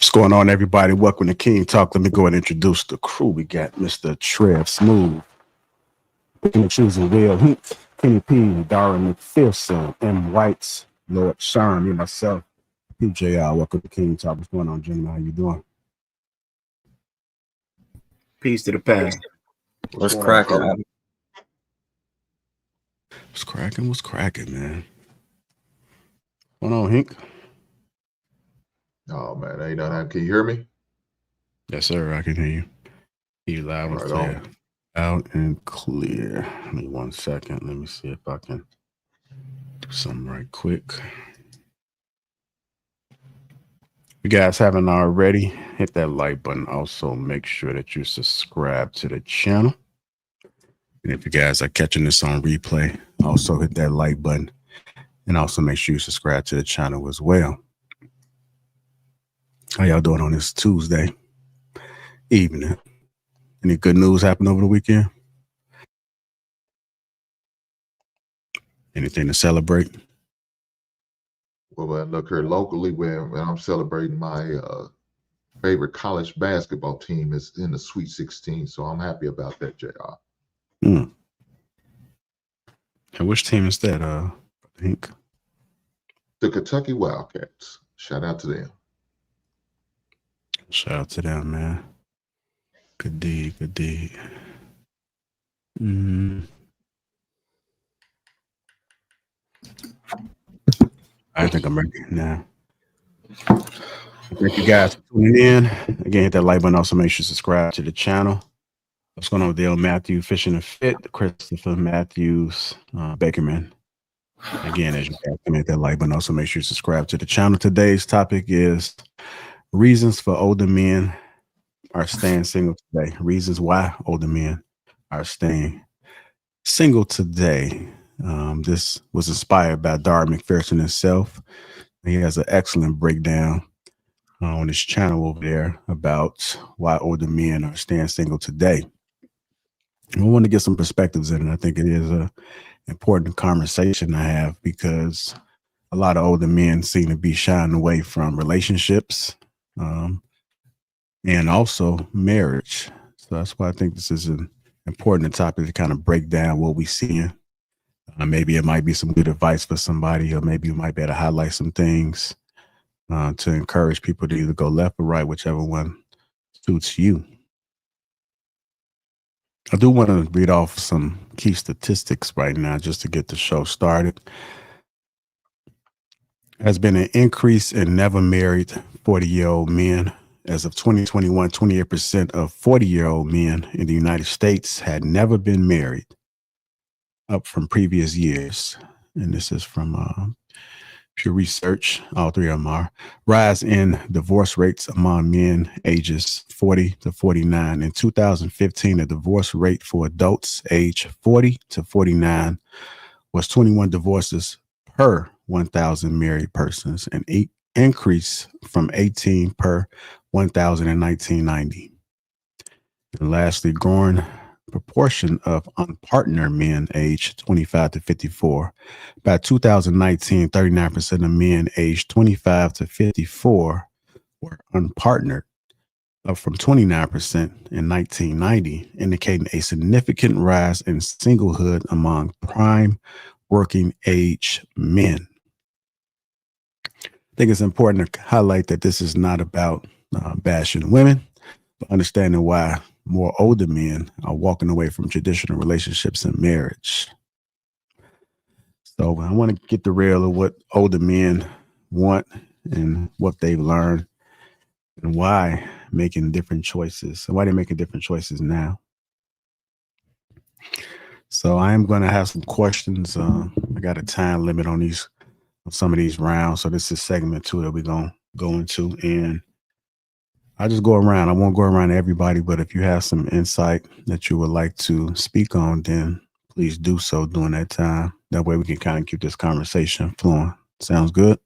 What's going on, everybody? Welcome to King Talk. Let me go and introduce the crew. We got Mr. Trev Smooth, choosing Will Heat, Kenny P, Darren McPherson, M. Whites, Lord Sherm, me, myself, PJR. Welcome to King Talk. What's going on, gentlemen? How you doing? Peace to the panel. What's cracking? What's cracking, man? What's going on, Hink? Oh man, ain't nothing. Can you hear me? Yes, sir. I can hear you. You loud and clear. Loud and clear. Give me 1 second. Let me see if I can do something right quick. If you guys haven't already, hit that like button. Also, make sure that you subscribe to the channel. And if you guys are catching this on replay, also hit that like button. And also make sure you subscribe to the channel as well. How y'all doing on this Tuesday evening? Any good news happened over the weekend? Anything to celebrate? Well, look here locally, when I'm celebrating my favorite college basketball team is in the Sweet 16, so I'm happy about that, JR. And which team is that, I think? The Kentucky Wildcats. Shout out to them. Shout out to them, man. Good deed, good deed. I think I'm ready now. Thank you guys for tuning in. Again, hit that like button. Also, make sure you subscribe to the channel. What's going on with Dale Matthew, Fishing and Fit, Christopher Matthews, Bakerman. Again, as you guys can hit that like button. Also, make sure you subscribe to the channel. Today's topic is reasons for older men are staying single today. Reasons why older men are staying single today. This was inspired by Darren McPherson himself. He has an excellent breakdown on his channel over there about why older men are staying single today. And I want to get some perspectives in it. I think it is an important conversation to have because a lot of older men seem to be shying away from relationships and also marriage. So that's why I think this is an important topic to kind of break down what we see. Maybe it might be some good advice for somebody, or maybe you might be able to highlight some things to encourage people to either go left or right, whichever one suits you. I do want to read off some key statistics right now just to get the show started. Has been an increase in never married 40-year-old men. As of 2021, 28% of 40-year-old men in the United States had never been married, up from previous years. And this is from Pew Research. All three of them are. Rise in divorce rates among men ages 40 to 49. In 2015, the divorce rate for adults age 40 to 49 was 21 divorces per 1,000 married persons, an increase from 18 per 1,000 in 1990. And lastly, growing proportion of unpartnered men aged 25 to 54. By 2019, 39% of men aged 25 to 54 were unpartnered, up from 29% in 1990, indicating a significant rise in singlehood among prime working age men. I think it's important to highlight that this is not about bashing women, but understanding why more older men are walking away from traditional relationships and marriage. So I want to get the real of what older men want and what they've learned and why making different choices and why they're making different choices now. So I am going to have some questions. I got a time limit on some of these rounds. So this is segment 2 that we're going to go into, and I just go around. I won't go around to everybody, but if you have some insight that you would like to speak on, then please do so during that time. That way we can kind of keep this conversation flowing. Sounds good?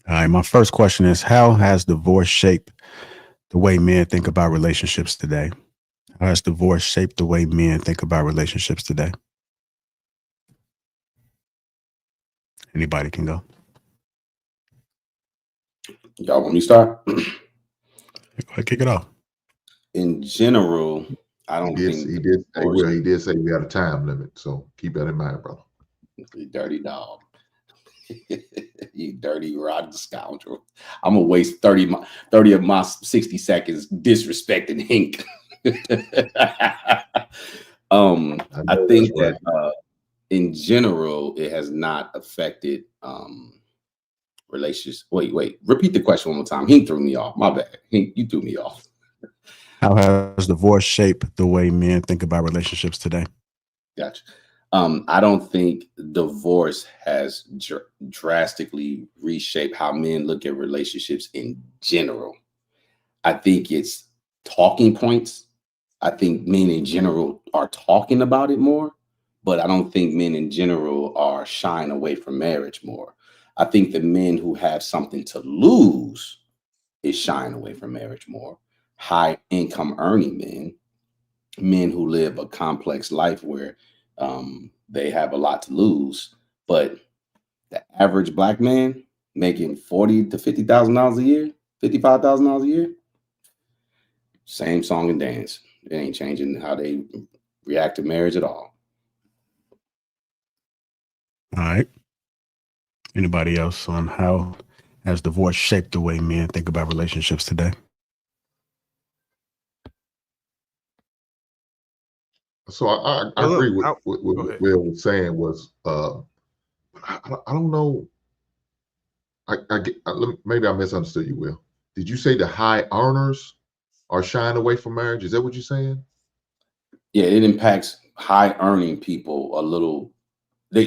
All right. My first question is, how has divorce shaped the way men think about relationships today? How has divorce shaped the way men think about relationships today? Anybody can go. Y'all want me to start? Go ahead, kick it off. In general, I don't He think did say we had a time limit, so keep that in mind, brother. you dirty dog. You dirty rotten scoundrel. I'm gonna waste 30 of my 60 seconds disrespecting Hink. I think that in general it has not affected relationships. Wait, repeat the question one more time. Hink threw me off. My bad. Hink, you threw me off. How has divorce shaped the way men think about relationships today? Gotcha. I don't think divorce has drastically reshaped how men look at relationships in general. I think it's talking points. I think men in general are talking about it more, but I don't think men in general are shying away from marriage more. I think the men who have something to lose is shying away from marriage more. High income earning men who live a complex life where they have a lot to lose, but the average black man making $40,000 to $50,000 a year, $55,000 a year, same song and dance. It ain't changing how they react to marriage at all. All right. Anybody else on how has divorce shaped the way men think about relationships today? So I agree with what Will was saying. Was I don't know. Maybe I misunderstood you, Will. Did you say the high earners are shying away from marriage? Is that what you're saying? Yeah, it impacts high earning people a little. They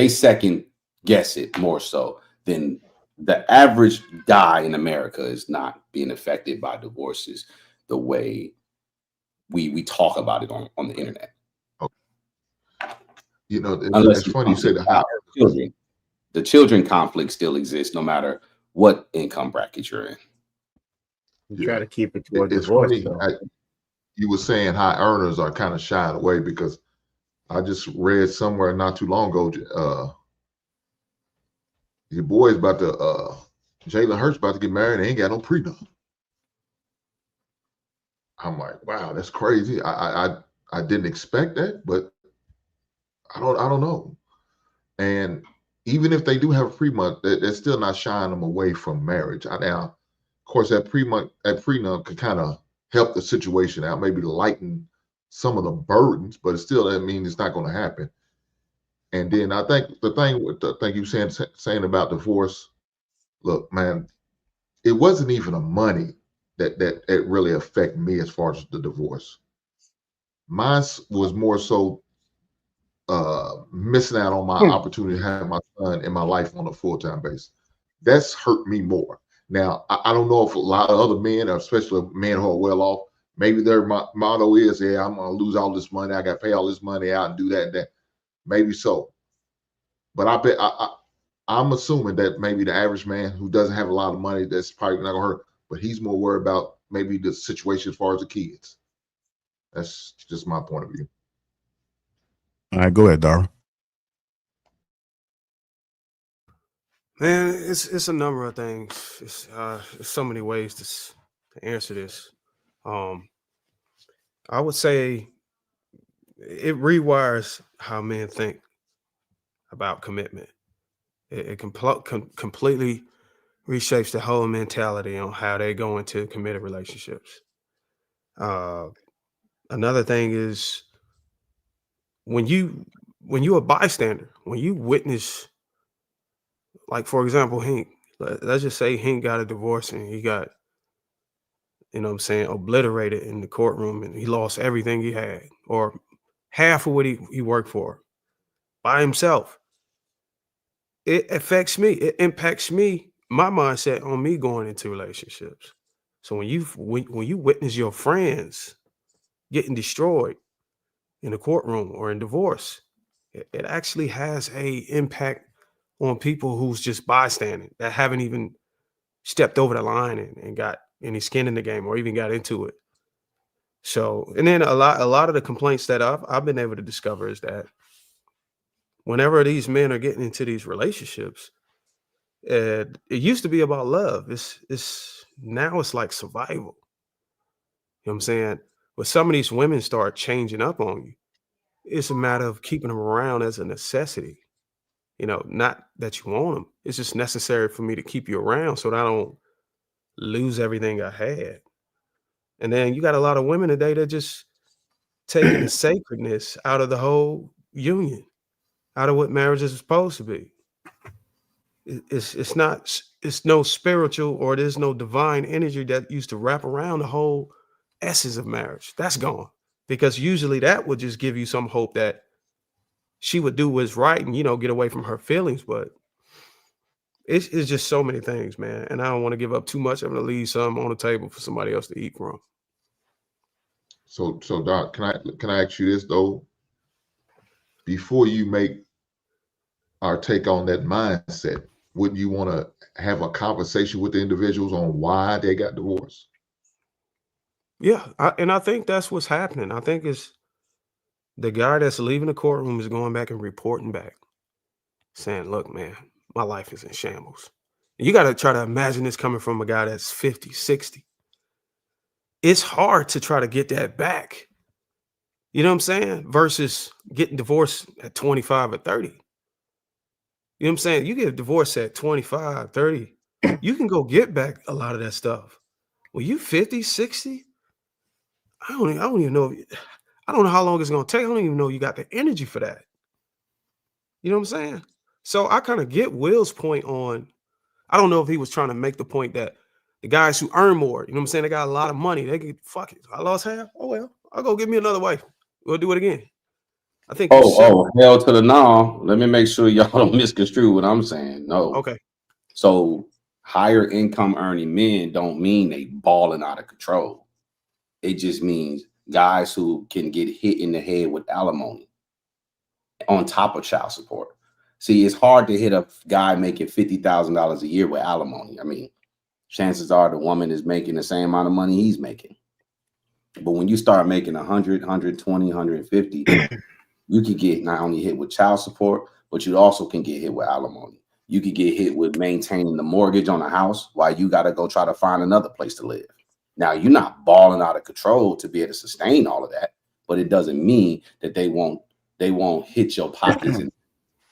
second guess it more so than the average guy in America is not being affected by divorces the way we talk about it on the internet. Okay. You know, Unless it's funny you say the high children. The children conflict still exists no matter what income bracket you're in. You try to keep it towards It's divorce. funny. You were saying high earners are kind of shying away because I just read somewhere not too long ago, your boy's about to Jalen Hurts about to get married and ain't got no prenup. I'm like, wow, that's crazy. I didn't expect that, but I don't know. And even if they do have a prenup, they're still not shying them away from marriage. Now, of course, that prenup could kind of help the situation out, maybe lighten some of the burdens, but it still doesn't mean it's not going to happen. And then I think the thing with the thing you saying about divorce, look, man, it wasn't even a money that it really affected me as far as the divorce. Mine was more so missing out on my opportunity to have my son in my life on a full-time basis. That's hurt me more. Now, I don't know if a lot of other men, especially men who are well off, maybe their motto is, yeah, I'm going to lose all this money. I got to pay all this money out and do that and that. Maybe so. But I bet I'm assuming that maybe the average man who doesn't have a lot of money, that's probably not going to hurt, but he's more worried about maybe the situation as far as the kids. That's just my point of view. All right, go ahead, Dara. Man, it's a number of things. It's so many ways to answer this. I would say it rewires how men think about commitment. It completely reshapes the whole mentality on how they go into committed relationships. Another thing is when you're a bystander, when you witness, like for example, Hink. Let's just say Hink got a divorce and he got, you know what I'm saying, obliterated in the courtroom and he lost everything he had or half of what he worked for by himself. It affects me. It impacts me, my mindset on me going into relationships. So when you witness your friends getting destroyed in the courtroom or in divorce, it actually has a impact on people who's just bystanding that haven't even stepped over the line and got any skin in the game or even got into it. So, and then a lot of the complaints that I've been able to discover is that whenever these men are getting into these relationships, And it used to be about love. It's now it's like survival. You know what I'm saying? But some of these women start changing up on you. It's a matter of keeping them around as a necessity. Not that you want them. It's just necessary for me to keep you around so that I don't lose everything I had. And then you got a lot of women today that just taking the sacredness out of the whole union, out of what marriage is supposed to be. It's no spiritual, or there's no divine energy that used to wrap around the whole essence of marriage. That's gone, because usually that would just give you some hope that she would do what's right and get away from her feelings. But it's just so many things, man, and I don't want to give up too much. I'm gonna leave some on the table for somebody else to eat from. So Doc, can I ask you this though? Before you make our take on that mindset, wouldn't you want to have a conversation with the individuals on why they got divorced? Yeah, I think that's what's happening. I think it's the guy that's leaving the courtroom is going back and reporting back, saying, look, man, my life is in shambles. You got to try to imagine this coming from a guy that's 50, 60. It's hard to try to get that back. You know what I'm saying? Versus getting divorced at 25 or 30. You know what I'm saying? You get divorced at 25, 30, you can go get back a lot of that stuff. Well, you 50, 60, I don't even know. I don't know how long it's going to take. I don't even know you got the energy for that. You know what I'm saying? So I kind of get Will's point on, I don't know if he was trying to make the point that the guys who earn more, you know what I'm saying, they got a lot of money. They can, fuck it, I lost half. Oh, well, I'll go get me another wife. We'll do it again. I think. Oh, hell to the no. Let me make sure y'all don't misconstrue what I'm saying. No. Okay. So higher income earning men don't mean they balling out of control. It just means guys who can get hit in the head with alimony on top of child support. See, it's hard to hit a guy making $50,000 a year with alimony. I mean, chances are the woman is making the same amount of money he's making. But when you start making 100, 120, 150, you could get not only hit with child support, but you also can get hit with alimony. You could get hit with maintaining the mortgage on a house while you got to go try to find another place to live. Now, you're not balling out of control to be able to sustain all of that, but it doesn't mean that they won't hit your pockets. And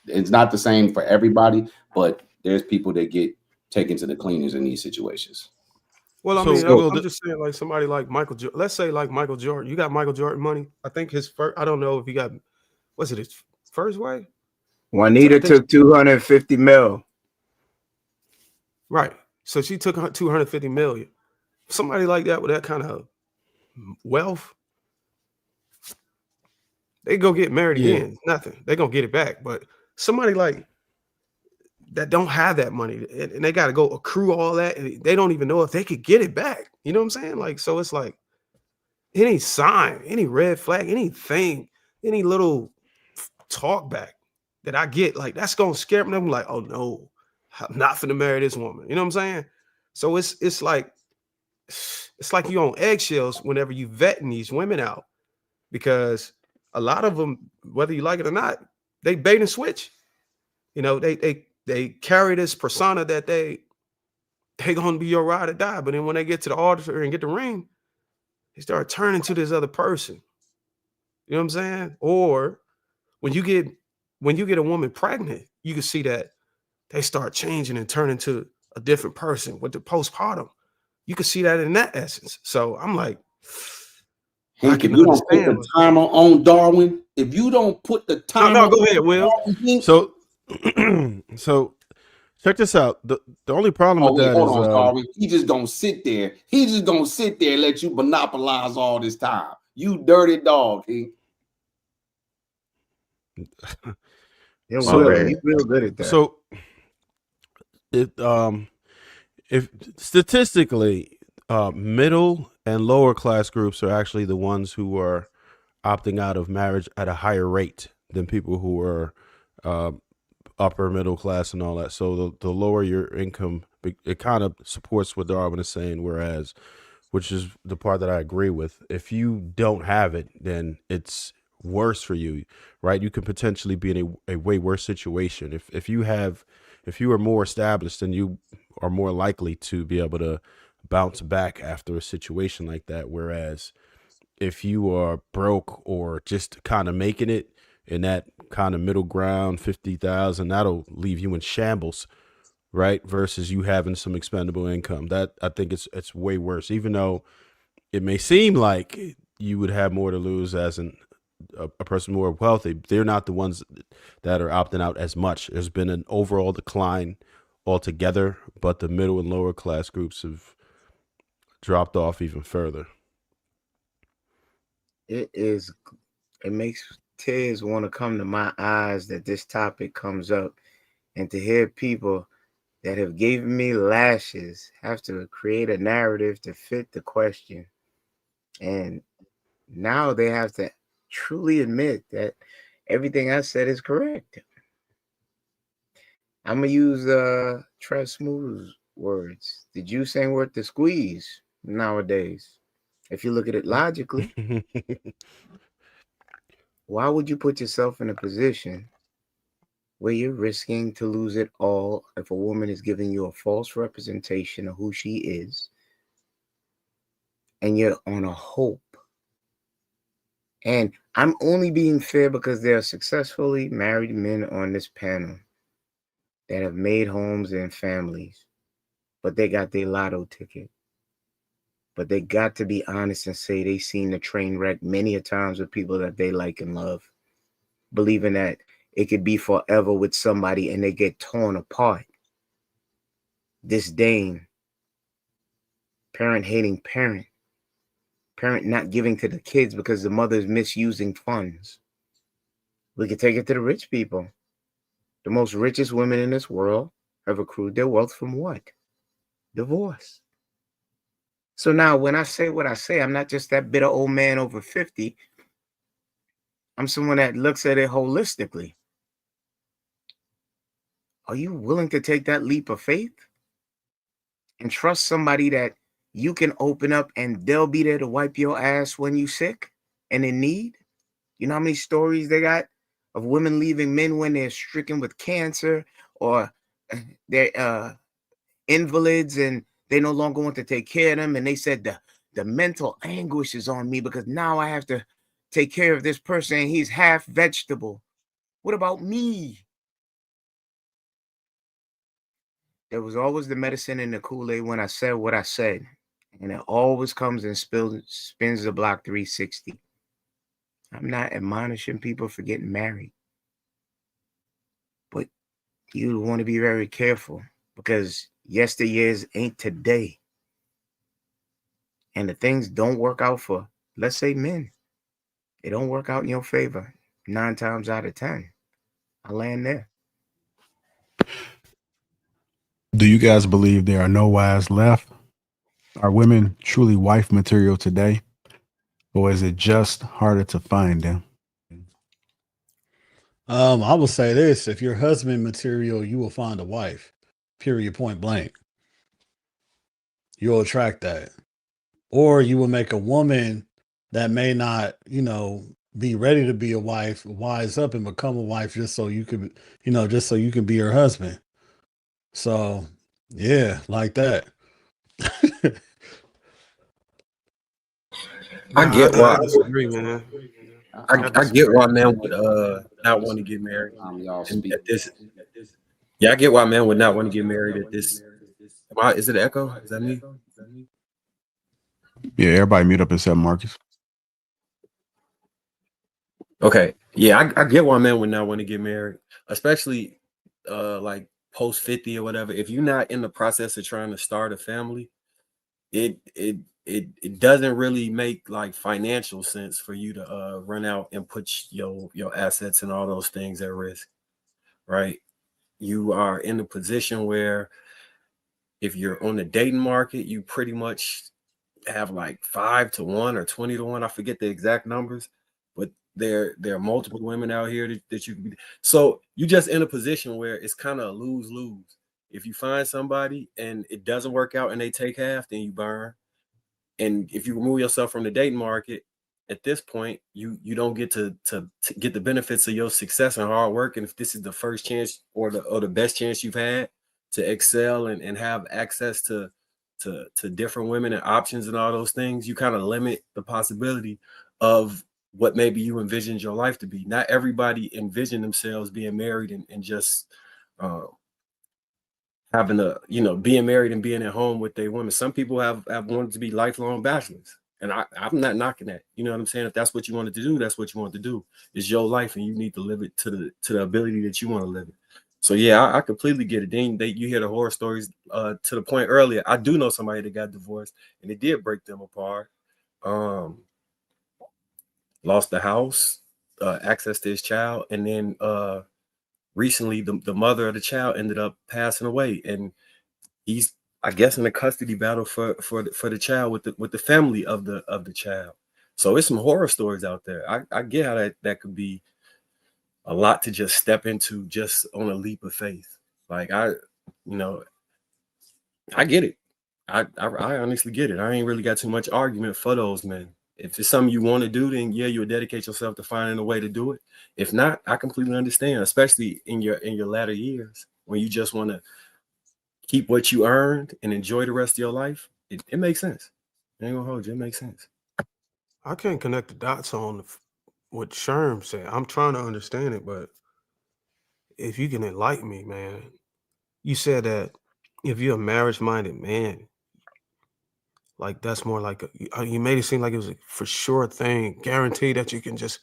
it's not the same for everybody, but there's people that get taken to the cleaners in these situations. Well, I So, mean, Will, I'm just saying, like somebody like Michael Jordan. Let's say like Michael Jordan. You got Michael Jordan money. I think his first, I don't know if he got, was it his first wife? Juanita took 250 mil. Right. So she took 250 million. Somebody like that with that kind of wealth, they go get married again. Nothing. They're gonna get it back. But somebody like that don't have that money and they got to go accrue all that, and they don't even know if they could get it back. You know what I'm saying? Like, so it's like any sign, any red flag, anything, any little talk back that I get, like that's gonna scare me. I'm like, oh no, I'm not finna marry this woman. You know what I'm saying? So it's like you're on eggshells whenever you vetting these women out, because a lot of them, whether you like it or not, they bait and switch. You know, they carry this persona that they gonna be your ride or die, but then when they get to the altar and get the ring, they start turning to this other person. You know what I'm saying? Or when you get a woman pregnant, you can see that they start changing and turning to a different person with the postpartum. You can see that in that essence. So I'm like, Hank, if you don't put the timer on Darwin, if you don't put the timer, no, go ahead, Will. So check this out. The only problem with that hold is on, Darwin. He just gonna sit there. He's just gonna sit there and let you monopolize all this time. You dirty dog, Hank. Yeah, Will, you real good at that. So if statistically, middle and lower class groups are actually the ones who are opting out of marriage at a higher rate than people who are upper middle class and all that. So the lower your income, it kind of supports what Darwin is saying. Whereas, which is the part that I agree with, if you don't have it, then it's worse for you, right? You could potentially be in a way worse situation. If you are more established, then you are more likely to be able to bounce back after a situation like that. Whereas if you are broke or just kind of making it in that kind of middle ground, 50,000, that'll leave you in shambles, right? Versus you having some expendable income. That, I think it's way worse, even though it may seem like you would have more to lose as a person more wealthy. They're not the ones that are opting out as much. There's been an overall decline altogether, but the middle and lower class groups have dropped off even further. It makes tears want to come to my eyes that this topic comes up, and to hear people that have given me lashes have to create a narrative to fit the question. And now they have to truly admit that everything I said is correct. I'm going to use Trev Smooth's words. The juice ain't worth the squeeze nowadays. If you look at it logically, why would you put yourself in a position where you're risking to lose it all if a woman is giving you a false representation of who she is, and you're on a hope? And I'm only being fair because there are successfully married men on this panel that have made homes and families, but they got their lotto ticket. But they got to be honest and say they seen the train wreck many a times with people that they like and love, believing that it could be forever with somebody, and they get torn apart. Disdain, parent hating parent not giving to the kids because the mother's misusing funds. We could take it to the rich people. The most richest women in this world have accrued their wealth from what? Divorce. So now when I say what I say, I'm not just that bitter old man over 50. I'm someone that looks at it holistically. Are you willing to take that leap of faith and trust somebody that you can open up and they'll be there to wipe your ass when you're sick and in need? You know how many stories they got of women leaving men when they're stricken with cancer, or they're invalids and they no longer want to take care of them, and they said the mental anguish is on me because now I have to take care of this person and he's half vegetable. What about me? There was always the medicine in the Kool-Aid when I said what I said, and it always comes and spins the block 360. I'm not admonishing people for getting married, but you want to be very careful because yesteryears ain't today. And the things don't work out for, let's say, men. It don't work out in your favor 9 times out of 10. I land there. Do you guys believe there are no wives left? Are women truly wife material today? Or is it just harder to find them? I will say this: if you're husband material, you will find a wife. Period. Point blank. You'll attract that, or you will make a woman that may not, be ready to be a wife, wise up and become a wife just so you can, just so you can be her husband. So, yeah, like that. I get why. I disagree, man. I get why men would not want to get married. Y'all And speak. at this, yeah, I get why men would not want to get married at this. Is it an echo? Is that me? Yeah, everybody mute up except Marcus. Okay. Yeah, I get why men would not want to get married, especially like post 50 or whatever. If you're not in the process of trying to start a family, it doesn't really make like financial sense for you to run out and put your assets and all those things at risk, right? You are in a position where if you're on the dating market, you pretty much have like 5 to 1 or 20 to 1. I forget the exact numbers, but there are multiple women out here that you can be. So you just in a position where it's kind of lose-lose. If you find somebody and it doesn't work out and they take half, then you burn. And if you remove yourself from the dating market at this point, you don't get to get the benefits of your success and hard work. And if this is the first chance or the best chance you've had to excel and have access to different women and options and all those things, you kind of limit the possibility of what maybe you envisioned your life to be. Not everybody envisioned themselves being married and just having being married and being at home with their women. Some people have wanted to be lifelong bachelors. And I'm not knocking that. You know what I'm saying? If that's what you wanted to do, that's what you want to do. It's your life, and you need to live it to the ability that you want to live it. So yeah, I completely get it. Then you hear the horror stories to the point earlier. I do know somebody that got divorced, and it did break them apart. Lost the house, access to his child, and then recently the mother of the child ended up passing away, and he's, I guess, in a custody battle for the child with the family of the child. So it's some horror stories out there. I get how that could be a lot to just step into just on a leap of faith. Like I get it. I honestly get it. I ain't really got too much argument for those men. If it's something you want to do, then yeah, you'll dedicate yourself to finding a way to do it. If not, I completely understand, especially in your latter years when you just want to keep what you earned and enjoy the rest of your life. It makes sense. I ain't gonna hold you. It makes sense. I can't connect the dots on what Sherm said. I'm trying to understand it, but if you can enlighten me, man. You said that if you're a marriage-minded man, like that's more like you made it seem like it was a for sure thing, guaranteed that you can just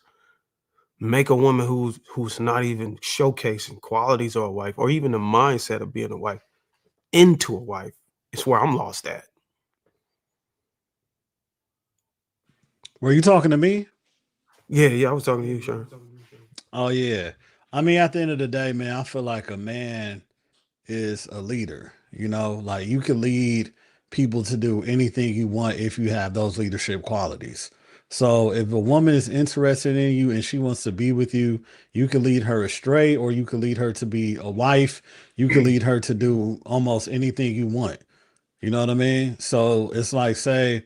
make a woman who's not even showcasing qualities of a wife or even the mindset of being a wife into a wife. It's where I'm lost at. Were you talking to me? Yeah, I was talking to you, Sean. Oh yeah. I mean, at the end of the day, man, I feel like a man is a leader. Like you can lead people to do anything you want if you have those leadership qualities. So if a woman is interested in you and she wants to be with you, you can lead her astray, or you can lead her to be a wife. You can lead her to do almost anything you want. You know what I mean? So it's like, say,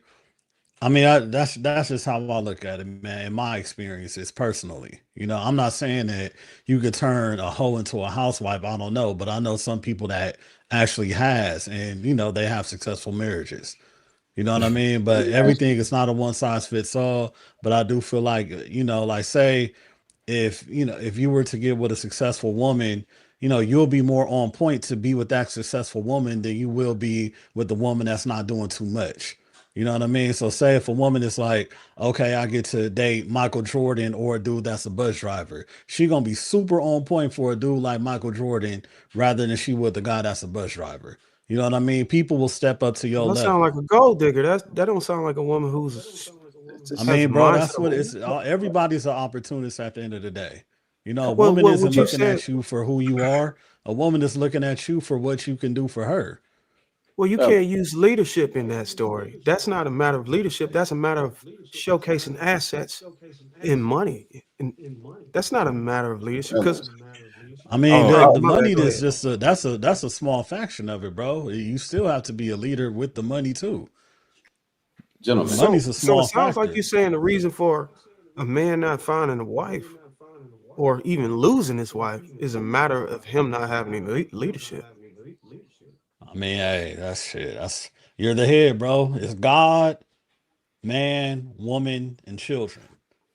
I mean, that's just how I look at it, man. In my experiences, personally, I'm not saying that you could turn a hoe into a housewife. I don't know, but I know some people that actually has, and they have successful marriages. You know what I mean? But everything is not a one size fits all. But I do feel like, like say if you were to get with a successful woman, you'll be more on point to be with that successful woman than you will be with the woman that's not doing too much. You know what I mean? So say if a woman is like, okay, I get to date Michael Jordan or a dude that's a bus driver, she gonna be super on point for a dude like Michael Jordan rather than she would the guy that's a bus driver. You know what I mean? People will step up to your That sound like level. a gold digger. That don't sound like a woman who's I has the mean, bro, mindset that's of what a it's. Everybody's an opportunist at the end of the day. A well, woman isn't what you looking said. at you for who you are. A woman is looking at you for what you can do for her. Well, you Well, can't use leadership in that story. That's not a matter of leadership. That's a matter of showcasing assets and money. And that's not a matter of leadership because fellas, I mean, Oh, go ahead. the My bad. money Go is ahead. just that's a small faction of it, bro. You still have to be a leader with the money too. The gentlemen, So, money's a so it small sounds like factor. you're saying the reason for a man not finding a wife or even losing his wife is a matter of him not having any leadership. I mean, hey, that's shit. You're the head, bro. It's God, man, woman, and children.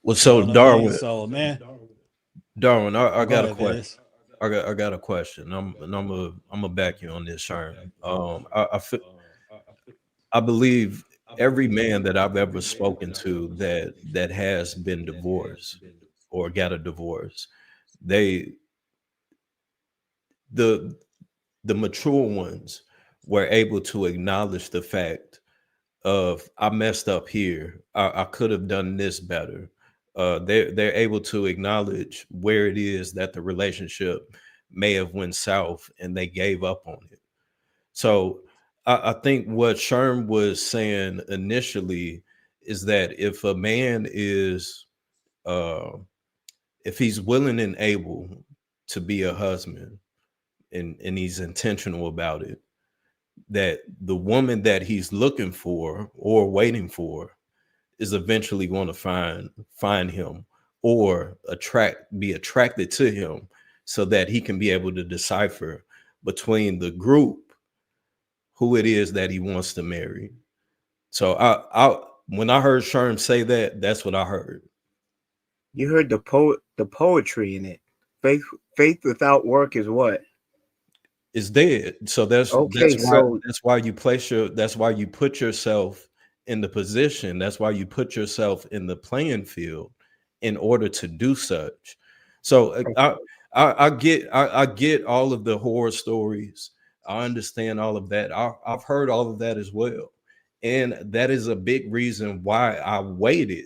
Well, You know so what I mean? Darwin, So, man, I go got a ahead, question. Venus. I got a question. I'm gonna back you on this, Sharon. I believe every man that I've ever spoken to that has been divorced or got a divorce, they the the mature ones were able to acknowledge the fact of I messed up here. I could have done this better. They're able to acknowledge where it is that the relationship may have went south and they gave up on it. So I think what Sherm was saying initially is that if a man is uh, if he's willing and able to be a husband and he's intentional about it, that the woman that he's looking for or waiting for is eventually going to find him or be attracted to him, so that he can be able to decipher between the group who it is that he wants to marry. So when I heard Sherm say that, that's what I heard. You heard the poetry in it. Faith without work is what? It's dead. So that's why you put yourself in the position. That's why you put yourself in the playing field in order to do such. So I get all of the horror stories. I understand all of that. I've heard all of that as well. And that is a big reason why I waited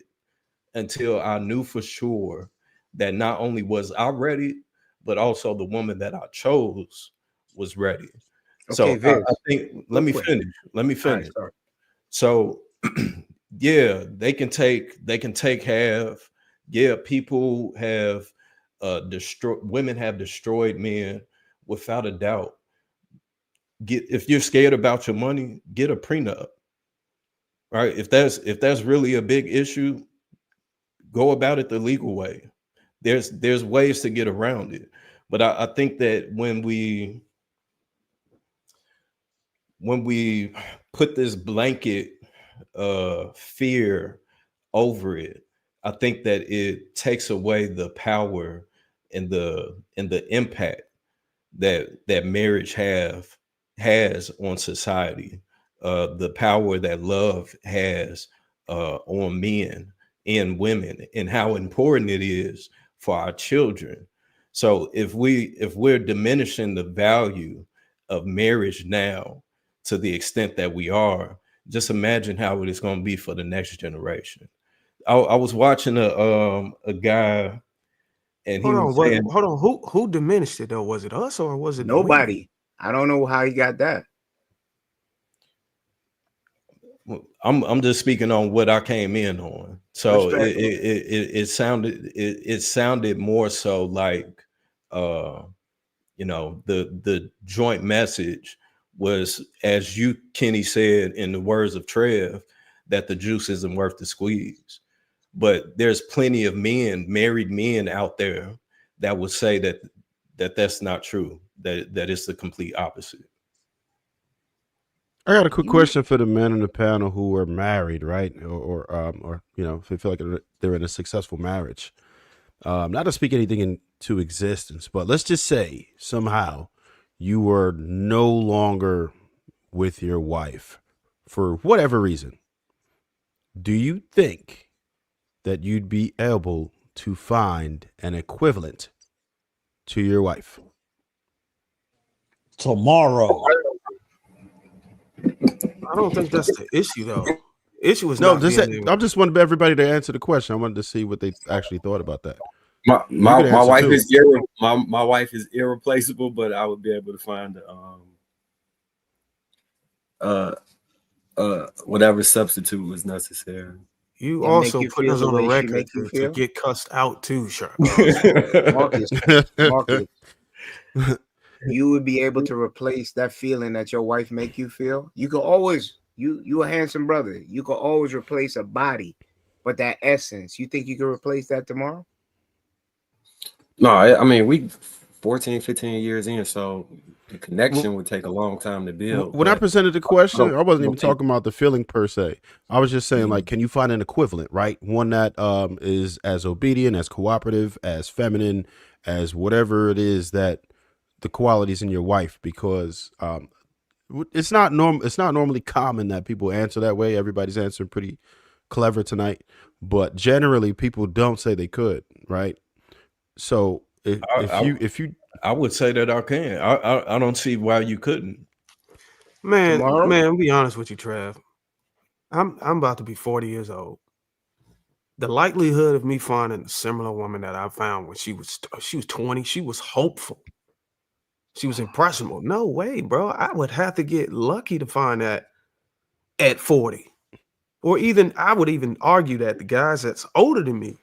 until I knew for sure that not only was I ready, but also the woman that I chose was ready. So I think let me finish. Right, so yeah, they can take half. Yeah, people have women have destroyed men without a doubt. If you're scared about your money, get a prenup. Right? If that's really a big issue, go about it the legal way. There's ways to get around it. But I think that when we put this blanket fear over it, I think that it takes away the power and the impact that marriage has on society, the power that love has on men and women, and how important it is for our children. So if we're diminishing the value of marriage now to the extent that we are, just imagine how it is going to be for the next generation. I was watching a guy, and he was saying, hold on. Who diminished it though? Was it us or was it nobody? I don't know how he got that. I'm just speaking on what I came in on. So it sounded more so like the joint message was, as you, Kenny, said in the words of Trev, that the juice isn't worth the squeeze. But there's plenty of married men out there that would say that that's not true, that it's the complete opposite. I got a quick question for the men in the panel who are married, right? Or if they feel like they're in a successful marriage. Not to speak anything into existence, but let's just say somehow you were no longer with your wife for whatever reason. Do you think that you'd be able to find an equivalent to your wife? Tomorrow. I don't think that's the issue though. Issue is I just wanted everybody to answer the question. I wanted to see what they actually thought about that. My wife is my wife is irreplaceable, but I would be able to find whatever substitute was necessary. You also put us on the record to get cussed out too, sure. Marcus, you would be able to replace that feeling that your wife make you feel. You could always, you a handsome brother. You could always replace a body, but that essence, you think you could replace that tomorrow? No, I mean, we 14, 15 years in, so the connection would take a long time to build. When I presented the question, I wasn't even talking about the feeling per se. I was just saying, like, can you find an equivalent, right? One that is as obedient, as cooperative, as feminine, as whatever it is that the qualities in your wife, because it's not normally common that people answer that way. Everybody's answering pretty clever tonight, but generally people don't say they could, right? So if you I would say that I can. I don't see why you couldn't. Man, I'll be honest with you, Trev. I'm about to be 40 years old. The likelihood of me finding a similar woman that I found when she was 20, she was hopeful. She was impressionable. No way, bro. I would have to get lucky to find that at 40. Or even, I would even argue that the guys that's older than me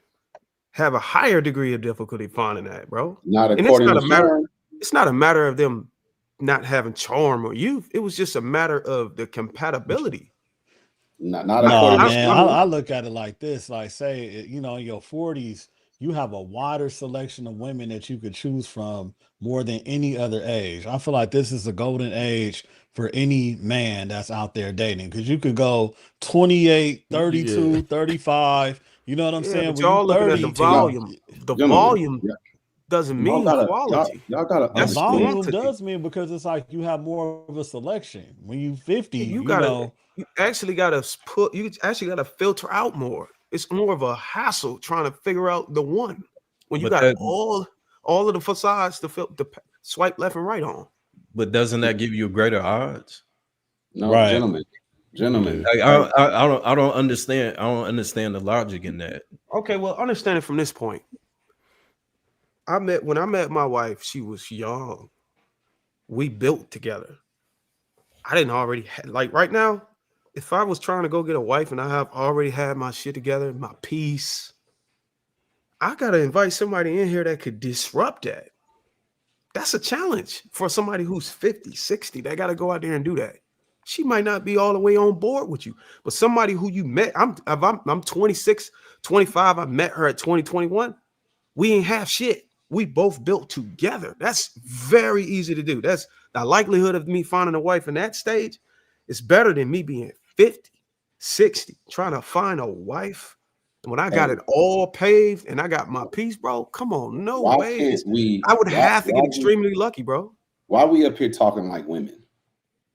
have a higher degree of difficulty finding that, bro. Not according to Sharon. It's not a matter of them not having charm or youth. It was just a matter of the compatibility. Not No, according to man. Sean. I look at it like this. Like, say, you know, in your 40s, you have a wider selection of women that you could choose from more than any other age. I feel like this is a golden age for any man that's out there dating because you could go 28, Yeah. 32, 35. You know what I'm Yeah, saying? but When you y'all looking at 30, the you can go. volume. The Gentlemen, volume yeah, doesn't y'all mean gotta quality. y'all gotta The That's understand. volume quantity. does mean because it's like you have more of a selection. When you 50, You you gotta, know, you actually gotta put, you actually gotta filter out more. It's more of a hassle trying to figure out the one when you But got that all of the facades to swipe left and right on. but doesn't that give you greater odds? No, right. gentlemen, Yeah. Like, I don't understand. I don't understand the logic in that. Okay, well, understand it from this point. When I met my wife, she was young. We built together. I didn't already like right now. If I was trying to go get a wife and I have already had my shit together, my peace, I gotta invite somebody in here that could disrupt that. That's a challenge for somebody who's 50, 60. They got to go out there and do that. She might not be all the way on board with you, but somebody who you met, I'm 26, 25. I met her at 2021. We ain't half shit. We both built together. That's very easy to do. That's the likelihood of me finding a wife in that stage is better than me being 50, 60, trying to find a wife. And when I got hey, it all paved and I got my piece, bro, come on, no why way. can't we? I would Why, have to why get we extremely lucky, bro. why we up here talking like women?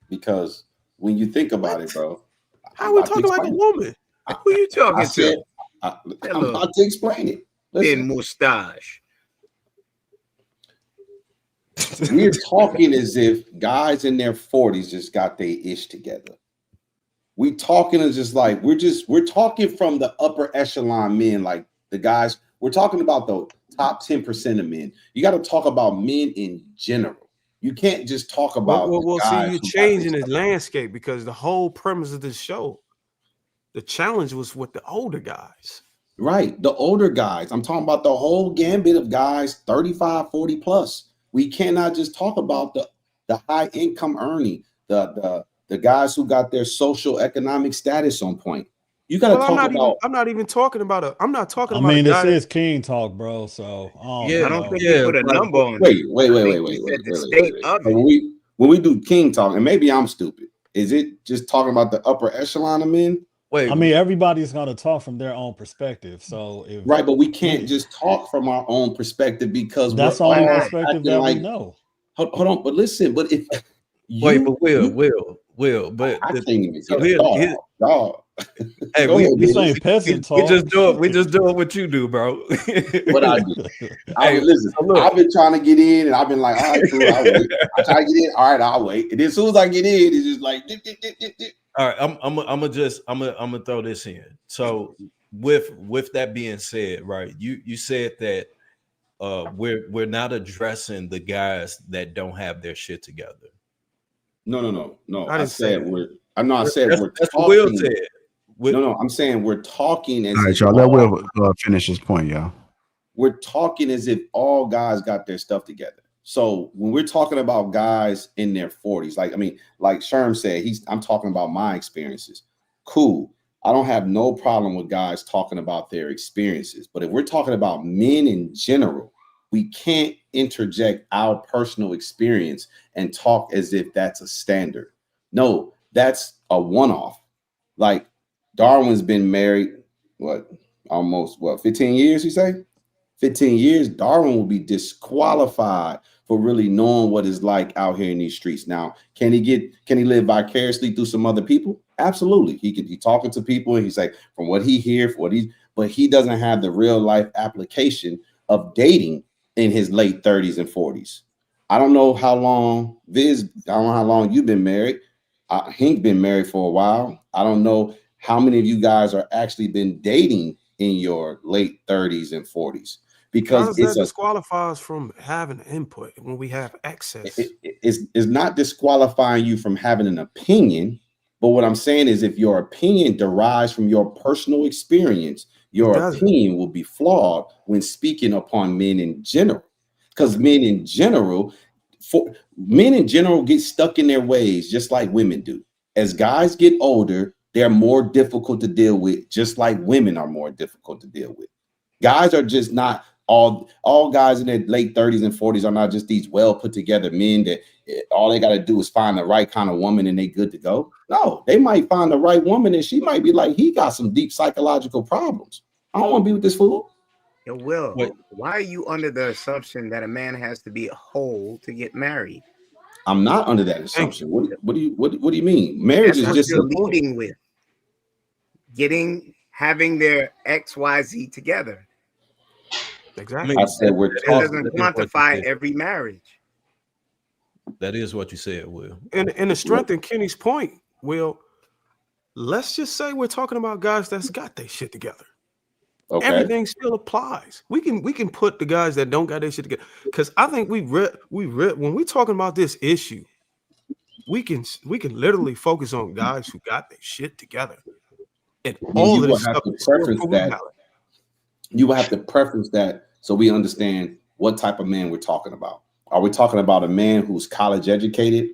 Because when you think about What? it, bro, How I'm are we about to talking like a explain it. woman? Who you I talking said to? I'm Hello, about to explain it. thin Listen, mustache. we're talking as if guys in their 40s just got their ish together. We talking as just like we're talking from the upper echelon men, like the guys. We're talking about the top 10% of men. You got to talk about men in general. You can't just talk about the Well, see, guys you're who got changing this the stuff. landscape because the whole premise of this show, the challenge was with the older guys. Right. The older guys. I'm talking about the whole gambit of guys 35, 40 plus. We cannot just talk about the high income earning, the guys who got their social economic status on point. You got to Well, talk about I'm not even talking about I'm not talking I about a mean, this guy that, is King talk, bro. So Yeah, I you don't know, think he yeah, put a but number on wait, it. wait, I wait, think wait, wait, he wait, said the wait, state wait. of So it. when we do king talk, and maybe I'm stupid, is it just talking about the upper echelon of men? wait. I mean, everybody's gonna talk from their own perspective. So if Right, but we can't we, just talk from our own perspective because we're that's the Why only all not? perspective acting that we like know. hold on, but listen, but if Wait, you but Will, but I can't even so get a here, thought out. Y'all hey, go ahead, This Billy. ain't peasant we just talk. do it. Shit. We just doing what you do, bro. What I do. I've Hey, been listen, so look. I've been trying to get in and I've been like, all right, cool, I'll wait. I try to get in, all right, I'll wait. And then as soon as I get in, it's just like dip, dip, dip, dip, dip. All right, I'm gonna throw this in. So with that being said, right, you said that we're not addressing the guys that don't have their shit together. No. I I didn't say said that. I said we're That's what Will talking. said. No, I'm saying we're talking All as right, if y'all. Let all Will finish his point, y'all. we're talking as if all guys got their stuff together. So when we're talking about guys in their 40s, like I mean, like Sherm said, I'm talking about my experiences. Cool. I don't have no problem with guys talking about their experiences. But if we're talking about men in general, we can't interject our personal experience and talk as if that's a standard. No, that's a one-off. Like Darwin's been married, almost 15 years, you say? 15 years, Darwin will be disqualified for really knowing what it's like out here in these streets. Now, can he live vicariously through some other people? Absolutely. He could be talking to people and he's like, from what he hears, but he doesn't have the real life application of dating in his late 30s and 40s. I don't know how long, Viz, I don't know how long you've been married. Hink been married for a while. I don't know how many of you guys are actually been dating in your late 30s and 40s. How Because does that disqualify us from having input when we have access? it's not disqualifying you from having an opinion, but what I'm saying is if your opinion derives from your personal experience, It your doesn't. opinion will be flawed when speaking upon men in general. Because men in general get stuck in their ways just like women do. As guys get older, they're more difficult to deal with, just like women are more difficult to deal with. Guys are just not all guys in their late 30s and 40s are not just these well put together men that all they got to do is find the right kind of woman and they good to go. No, they might find the right woman and she might be like, he got some deep psychological problems. I don't want to be with this fool. Yo, Will, Wait. why are you under the assumption that a man has to be whole to get married? I'm not under that assumption. What do you mean? Marriage That's is what just you're leading with. Having their XYZ together. Exactly. I said we're It talking. doesn't quantify every marriage. That is what you said, Will. And to strengthen Kenny's point, Will, let's just say we're talking about guys that's got their shit together. Okay. Everything still applies. We can put the guys that don't got their shit together, because I think we read when we're talking about this issue, we can literally focus on guys who got their shit together. And all of this stuff is still proven valid. You will have to preference that so we understand what type of man we're talking about. Are we talking about a man who's college educated,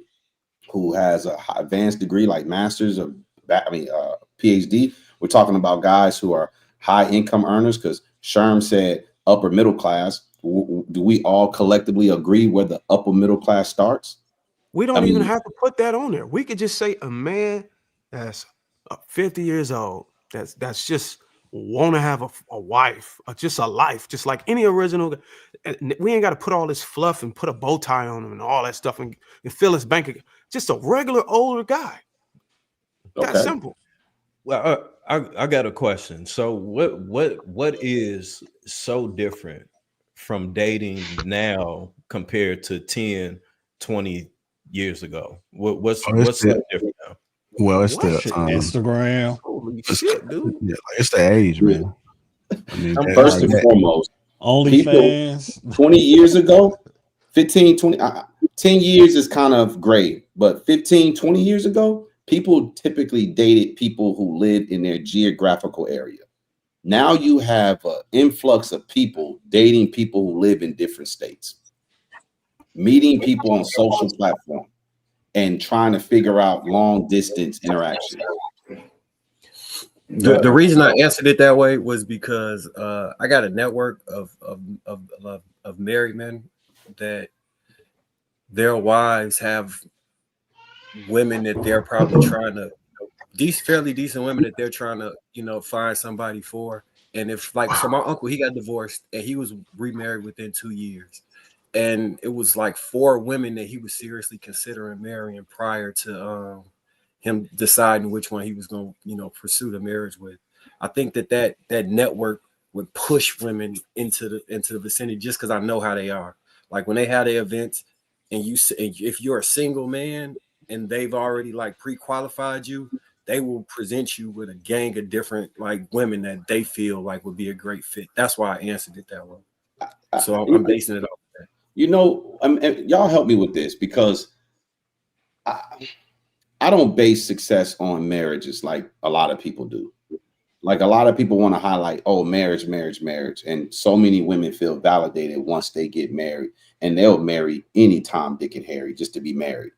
who has a advanced degree like master's or PhD? We're talking about guys who are high income earners, because Sherm said upper middle class. Do we all collectively agree where the upper middle class starts? We don't even have to put that on there. We could just say a man that's 50 years old, that's just want to have a wife, or just a life, just like any original. We ain't got to put all this fluff and put a bow tie on him and all that stuff and fill his bank account. Just a regular older guy. That's simple. Well, I got a question. So what is so different from dating now compared to 10, 20 years ago? What's so different now? Well, it's the Instagram. Holy shit, dude. Yeah, it's the age, man. I mean, First and foremost, OnlyFans. 20 years ago, 15, 20, 10 years is kind of great, but 15, 20 years ago, people typically dated people who lived in their geographical area. Now you have an influx of people dating people who live in different states, meeting people on social platforms, and trying to figure out long distance interaction. The reason I answered it that way was because I got a network of married men that their wives have women that they're probably trying to, these fairly decent women that they're trying to, find somebody for. And if so my uncle, he got divorced and he was remarried within 2 years. And it was like 4 women that he was seriously considering marrying prior to him deciding which one he was going to, pursue the marriage with. I think that network would push women into the vicinity just because I know how they are. Like when they have their events, and if you're a single man and they've already like pre-qualified you, they will present you with a gang of different like women that they feel like would be a great fit. That's why I answered it that way. So I'm basing it off of that. Y'all help me with this, because I don't base success on marriages like a lot of people do. Like a lot of people want to highlight, marriage. And so many women feel validated once they get married, and they'll marry any Tom, Dick, and Harry just to be married.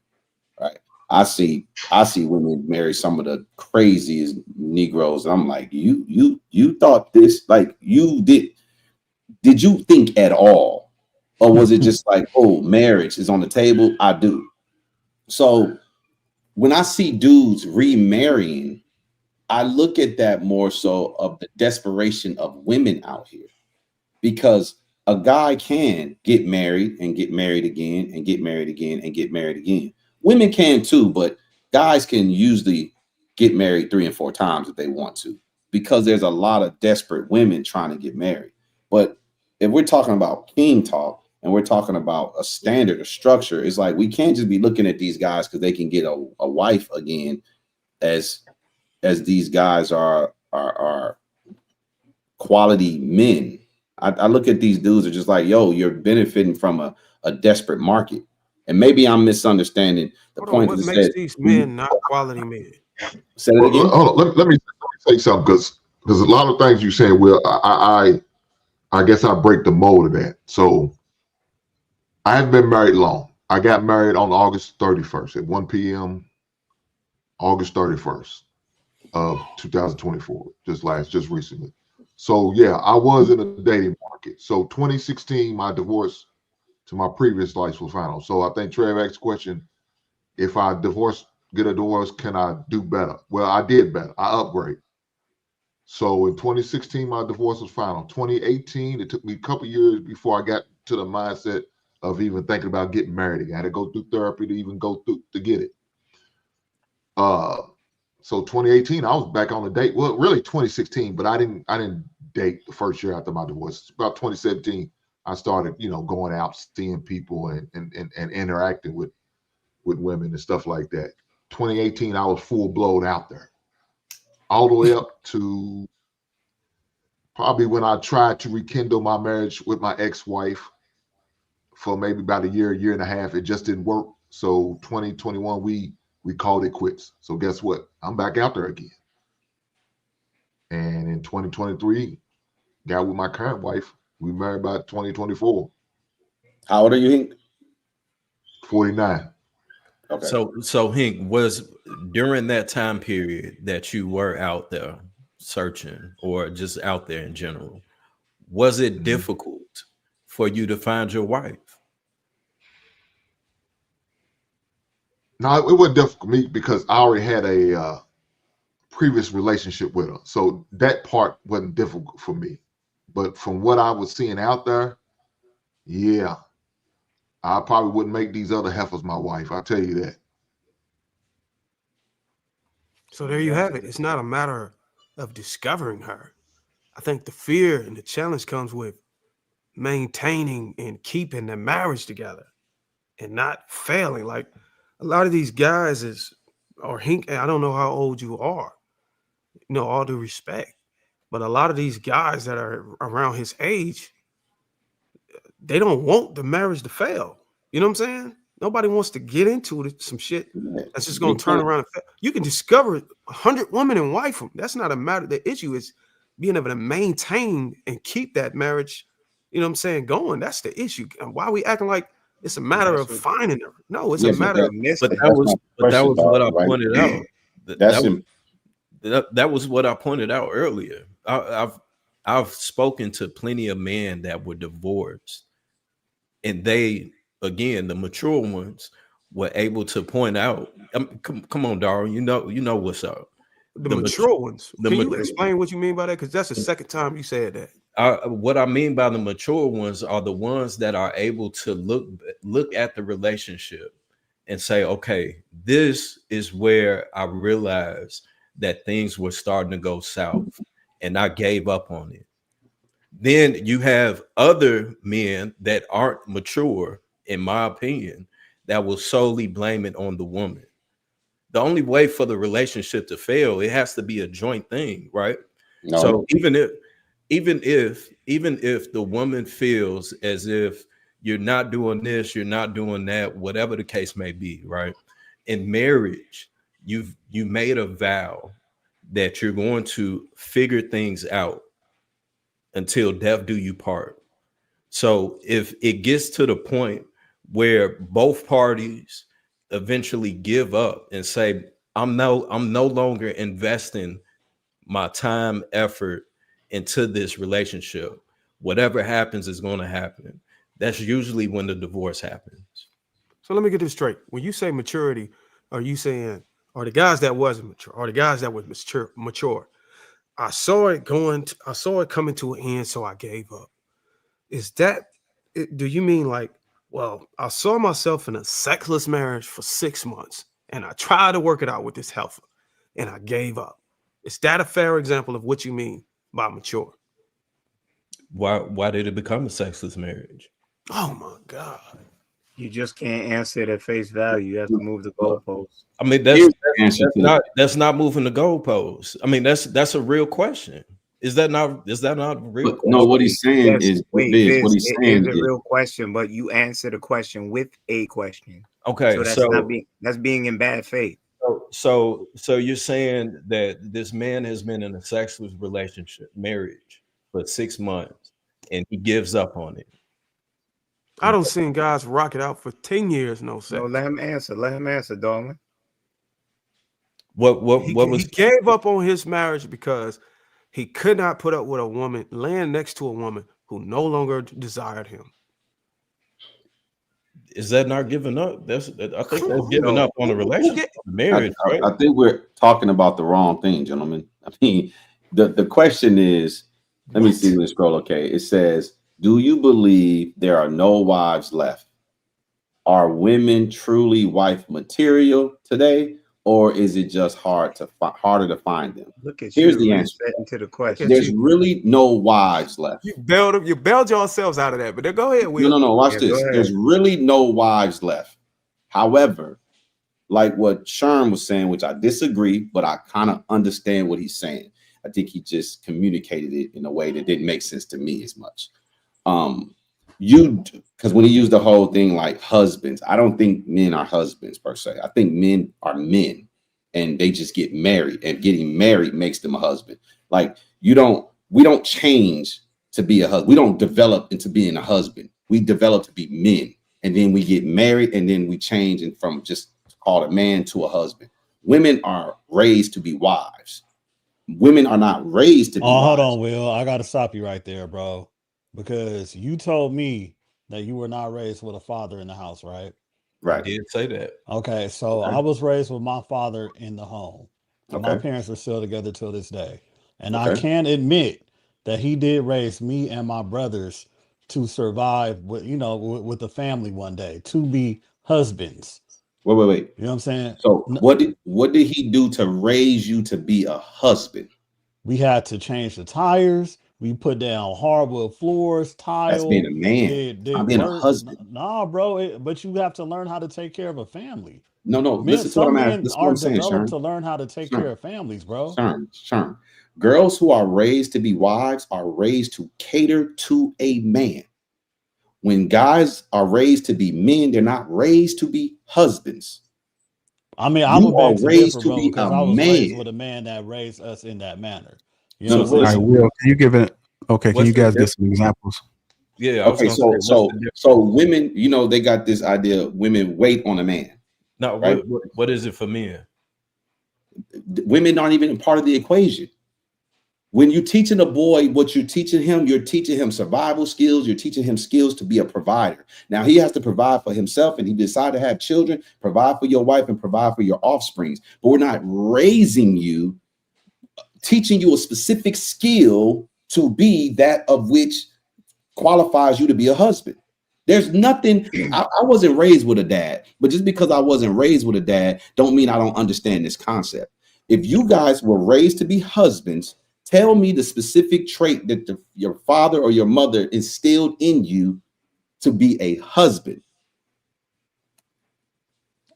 Right. I see women marry some of the craziest Negroes. And I'm like, you thought this, like you did you think at all? Or was it just like, marriage is on the table? I do. So when I see dudes remarrying, I look at that more so of the desperation of women out here, because a guy can get married and get married again and get married again and get married again. Women can too, but guys can usually get married 3 and 4 times if they want to, because there's a lot of desperate women trying to get married. But if we're talking about king talk and we're talking about a standard, a structure, it's like we can't just be looking at these guys because they can get a wife again as these guys are quality men. I look at these dudes are just like, you're benefiting from a desperate market. And maybe I'm misunderstanding the point. What makes these men not quality men? Say it again. Hold on. Let me say something, because a lot of things you're saying, Will, I guess I break the mold of that. So I haven't been married long. I got married on August 31st at 1 p.m. August 31st. of 2024, just recently. So yeah, I was in a dating market. So 2016, my divorce to my previous life was final. So I think Trev asked the question, if I get a divorce, can I do better? Well, I did better. I upgrade. So in 2016, my divorce was final. 2018, it took me a couple years before I got to the mindset of even thinking about getting married again. I had to go through therapy to even go through to get it. So 2018, I was back on a date. Well, really 2016, but I didn't date the first year after my divorce. About 2017, I started, going out, seeing people and interacting with women and stuff like that. 2018, I was full blown out there, all the way up to probably when I tried to rekindle my marriage with my ex-wife for maybe about a year and a half. It just didn't work. So 2021, we called it quits. So guess what? I'm back out there again. And in 2023, got with my current wife. We married by 2024. How old are you, Hink? 49. Okay. So Hink, was during that time period that you were out there searching or just out there in general, was it difficult for you to find your wife? No, it wasn't difficult for me because I already had a previous relationship with her. So that part wasn't difficult for me. But from what I was seeing out there, yeah, I probably wouldn't make these other heifers my wife. I'll tell you that. So there you have it. It's not a matter of discovering her. I think the fear and the challenge comes with maintaining and keeping the marriage together and not failing. Like a lot of these guys or Hink, I don't know how old you are, all due respect, but a lot of these guys that are around his age, they don't want the marriage to fail. You know what I'm saying? Nobody wants to get into some shit that's just going to turn around and fail. You can discover 100 women and wife them. That's not a matter. The issue is being able to maintain and keep that marriage, you know what I'm saying, going. That's the issue. And why are we acting like it's a matter of finding her? No, it's a matter of But missing. that was what I right? pointed out. That's That was what I pointed out earlier. I've spoken to plenty of men that were divorced, and they, again, the mature ones, were able to point out. Come on, Darryl, you know what's up. The mature ones. the Can you mature- explain what you mean by that? Because that's the second time you said that. What I mean by the mature ones are the ones that are able to look at the relationship and say, okay, this is where I realized that things were starting to go south and I gave up on it. Then you have other men that aren't mature, in my opinion, that will solely blame it on the woman. The only way for the relationship to fail, it has to be a joint thing, right? No. So even if the woman feels as if you're not doing this, you're not doing that, whatever the case may be, right? In marriage, you made a vow that you're going to figure things out until death do you part. So if it gets to the point where both parties eventually give up and say, I'm no longer investing my time, effort into this relationship, whatever happens is going to happen. That's usually when the divorce happens. So let me get this straight. When you say maturity, are you saying, are the guys that wasn't mature, or the guys that was mature? I saw it coming to an end, so I gave up. Is that do you mean like, well, I saw myself in a sexless marriage for 6 months and I tried to work it out with this heifer and I gave up? Is that a fair example of what you mean by mature? Why did it become a sexless marriage? Oh my God. You just can't answer it at face value. You have to move the goalposts. I mean, that's not moving the goalposts. I mean, that's a real question. Is that not a real question? No, what he's saying is what he's it saying is a real question, but you answer the question with a question. Okay, so that's being in bad faith. So you're saying that this man has been in a sexless relationship, marriage, for 6 months, and he gives up on it. I don't see guys rock it out for 10 years, no sex. No, let him answer. Let him answer, darling. What He was gave up on his marriage because he could not put up with a woman laying next to a woman who no longer desired him. is that not giving up? I think Come that's on, giving no. up on a Who relationship, get- marriage, right? I think we're talking about the wrong thing, gentlemen. I mean, the question is, let me see when scroll. Okay, it says, "Do you believe there are no wives left? Are women truly wife material today, or is it just harder to find them?" Look at Here's you the answer. resetting to the Look question. at There's you. really no wives left. You bailed yourselves out of that. But then go ahead, Will. No. Watch Yeah, this. go There's ahead. really no wives left. However, like what Sherm was saying, which I disagree, but I kind of understand what he's saying. I think he just communicated it in a way that didn't make sense to me as much. Because when he used the whole thing like husbands, I don't think men are husbands per se. I think men are men, and they just get married, and getting married makes them a husband. Like we don't change to be a husband. We don't develop into being a husband. We develop to be men, and then we get married, and then we change and from just called a man to a husband. Women are raised to be wives. Women are not raised to be Oh, hold wives. on, Will. I gotta stop you right there, bro. Because you told me that you were not raised with a father in the house, right? I Right. did say that. Okay, so Okay. I was raised with my father in the home. And my Okay. parents are still together till this day. And I Okay. can admit that he did raise me and my brothers to survive with, with the family one day, to be husbands. Wait. You know what I'm saying? So what did he do to raise you to be a husband? We had to change the tires. We put down hardwood floors, That's being tile, a man. did I'm being a work. husband. Nah, bro. But you have to learn how to take care of a family. No. Men, Listen to what some I'm asking. men Listen to what are I'm saying, developed Sherm. to learn how to take care of families, bro. Sherm. Girls who are raised to be wives are raised to cater to a man. When guys are raised to be men, they're not raised to be husbands. I mean, I You would are beg to differ, raised to bro, be because a I was raised man. with a man that raised us in that manner. You No, know So what All I'm right, saying? Will, can you give it? Okay, can What's you the guys give difference? some examples? Yeah, I was Okay, gonna say, what's the so difference? women, they got this idea women wait on a man, No, right? what is it for men? Women aren't even a part of the equation. When you're teaching a boy what you're teaching him survival skills, you're teaching him skills to be a provider. Now he has to provide for himself, and he decided to have children, provide for your wife and provide for your offsprings. But we're not raising you, teaching you a specific skill to be that of which qualifies you to be a husband. There's nothing, I wasn't raised with a dad, but just because I wasn't raised with a dad don't mean I don't understand this concept. If you guys were raised to be husbands, tell me the specific trait that your father or your mother instilled in you to be a husband.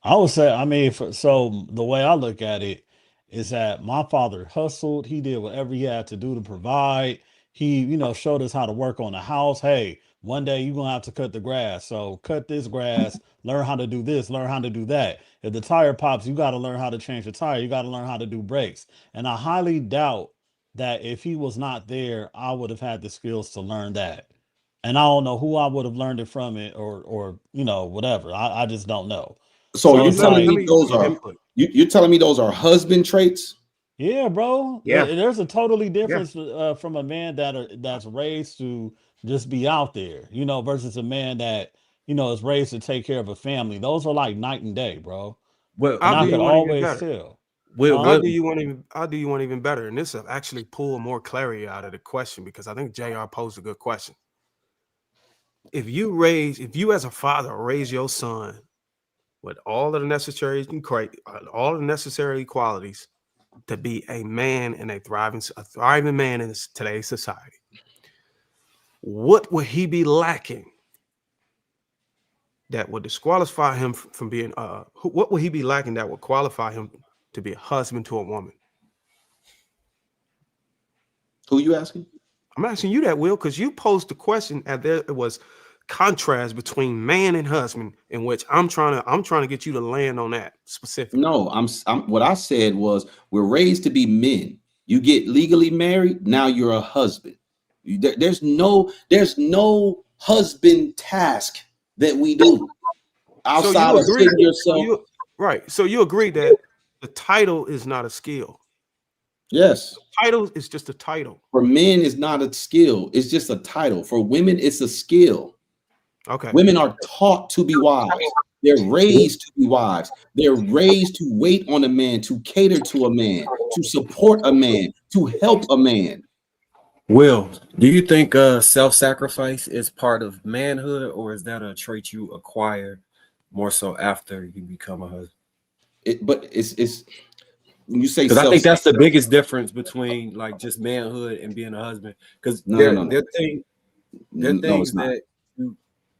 I would say, I mean, so the way I look at it is that my father hustled. He did whatever he had to do to provide. He, showed us how to work on the house. Hey, one day you're gonna have to cut the grass. So cut this grass, learn how to do this, learn how to do that. If the tire pops, you got to learn how to change the tire. You got to learn how to do brakes. And I highly doubt that if he was not there, I would have had the skills to learn that. And I don't know who I would have learned it from it or whatever. I just don't know. So So you're it's Let telling me like, let me me those get are input. you're telling me those are husband traits? yeah, bro. Yeah. There's a totally Yeah. difference from a man that's raised to just be out there, versus a man that is raised to take care of a family. Those are like night and day, bro. And I'll I do could you one even always better. tell. I'll Huh? do you one even better. And this will actually pull more clarity out of the question because I think JR posed a good question. If you as a father raise your son with all of the necessary qualities to be a man and a thriving man in today's society, what would he be lacking that would disqualify him from being what would he be lacking that would qualify him to be a husband to a woman? Who you asking? I'm asking you that, Will, because you posed the question and there was contrast between man and husband, in which I'm trying to get you to land on that specifically. No, I'm what I said was we're raised to be men. You get legally married, now you're a husband. There's no husband task that we do So outside you of agree? sitting yourself. So you agree that The title is not a skill. Yes. Title is just a title. For men, it's not a skill. It's just a title. For women, it's a skill. Okay. Women are taught to be wives. They're raised to be wives. They're raised to wait on a man, to cater to a man, to support a man, to help a man. Will, do you think self-sacrifice is part of manhood, or is that a trait you acquire more so after you become a husband? But it's when you say Because I think that's the biggest difference between like just manhood and being a husband. Because there are things that you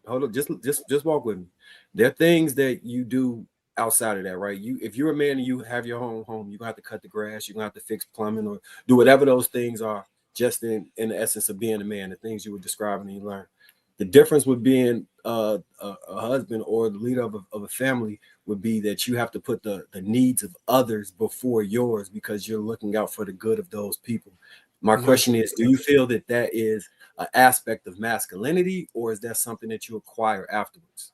hold up, just walk with me. There are things that you do outside of that, right? If you're a man and you have your own home, you're gonna have to cut the grass, you're gonna have to fix plumbing or do whatever those things are, just in the essence of being a man, the things you were describing and you learn. The difference with being a husband or the leader of a family would be that you have to put the needs of others before yours because you're looking out for the good of those people. My question is, do you feel that is an aspect of masculinity, or is that something that you acquire afterwards?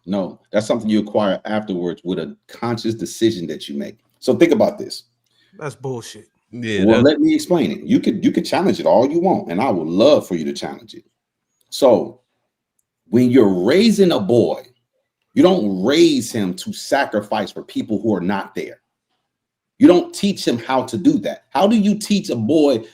No, that's something you acquire afterwards with a conscious decision that you make. So think about this. That's bullshit. Yeah. Well, let me explain it. You could challenge it all you want, and I would love for you to challenge it. So when you're raising a boy, you don't raise him to sacrifice for people who are not there. You don't teach him how to do that. How do you teach a boy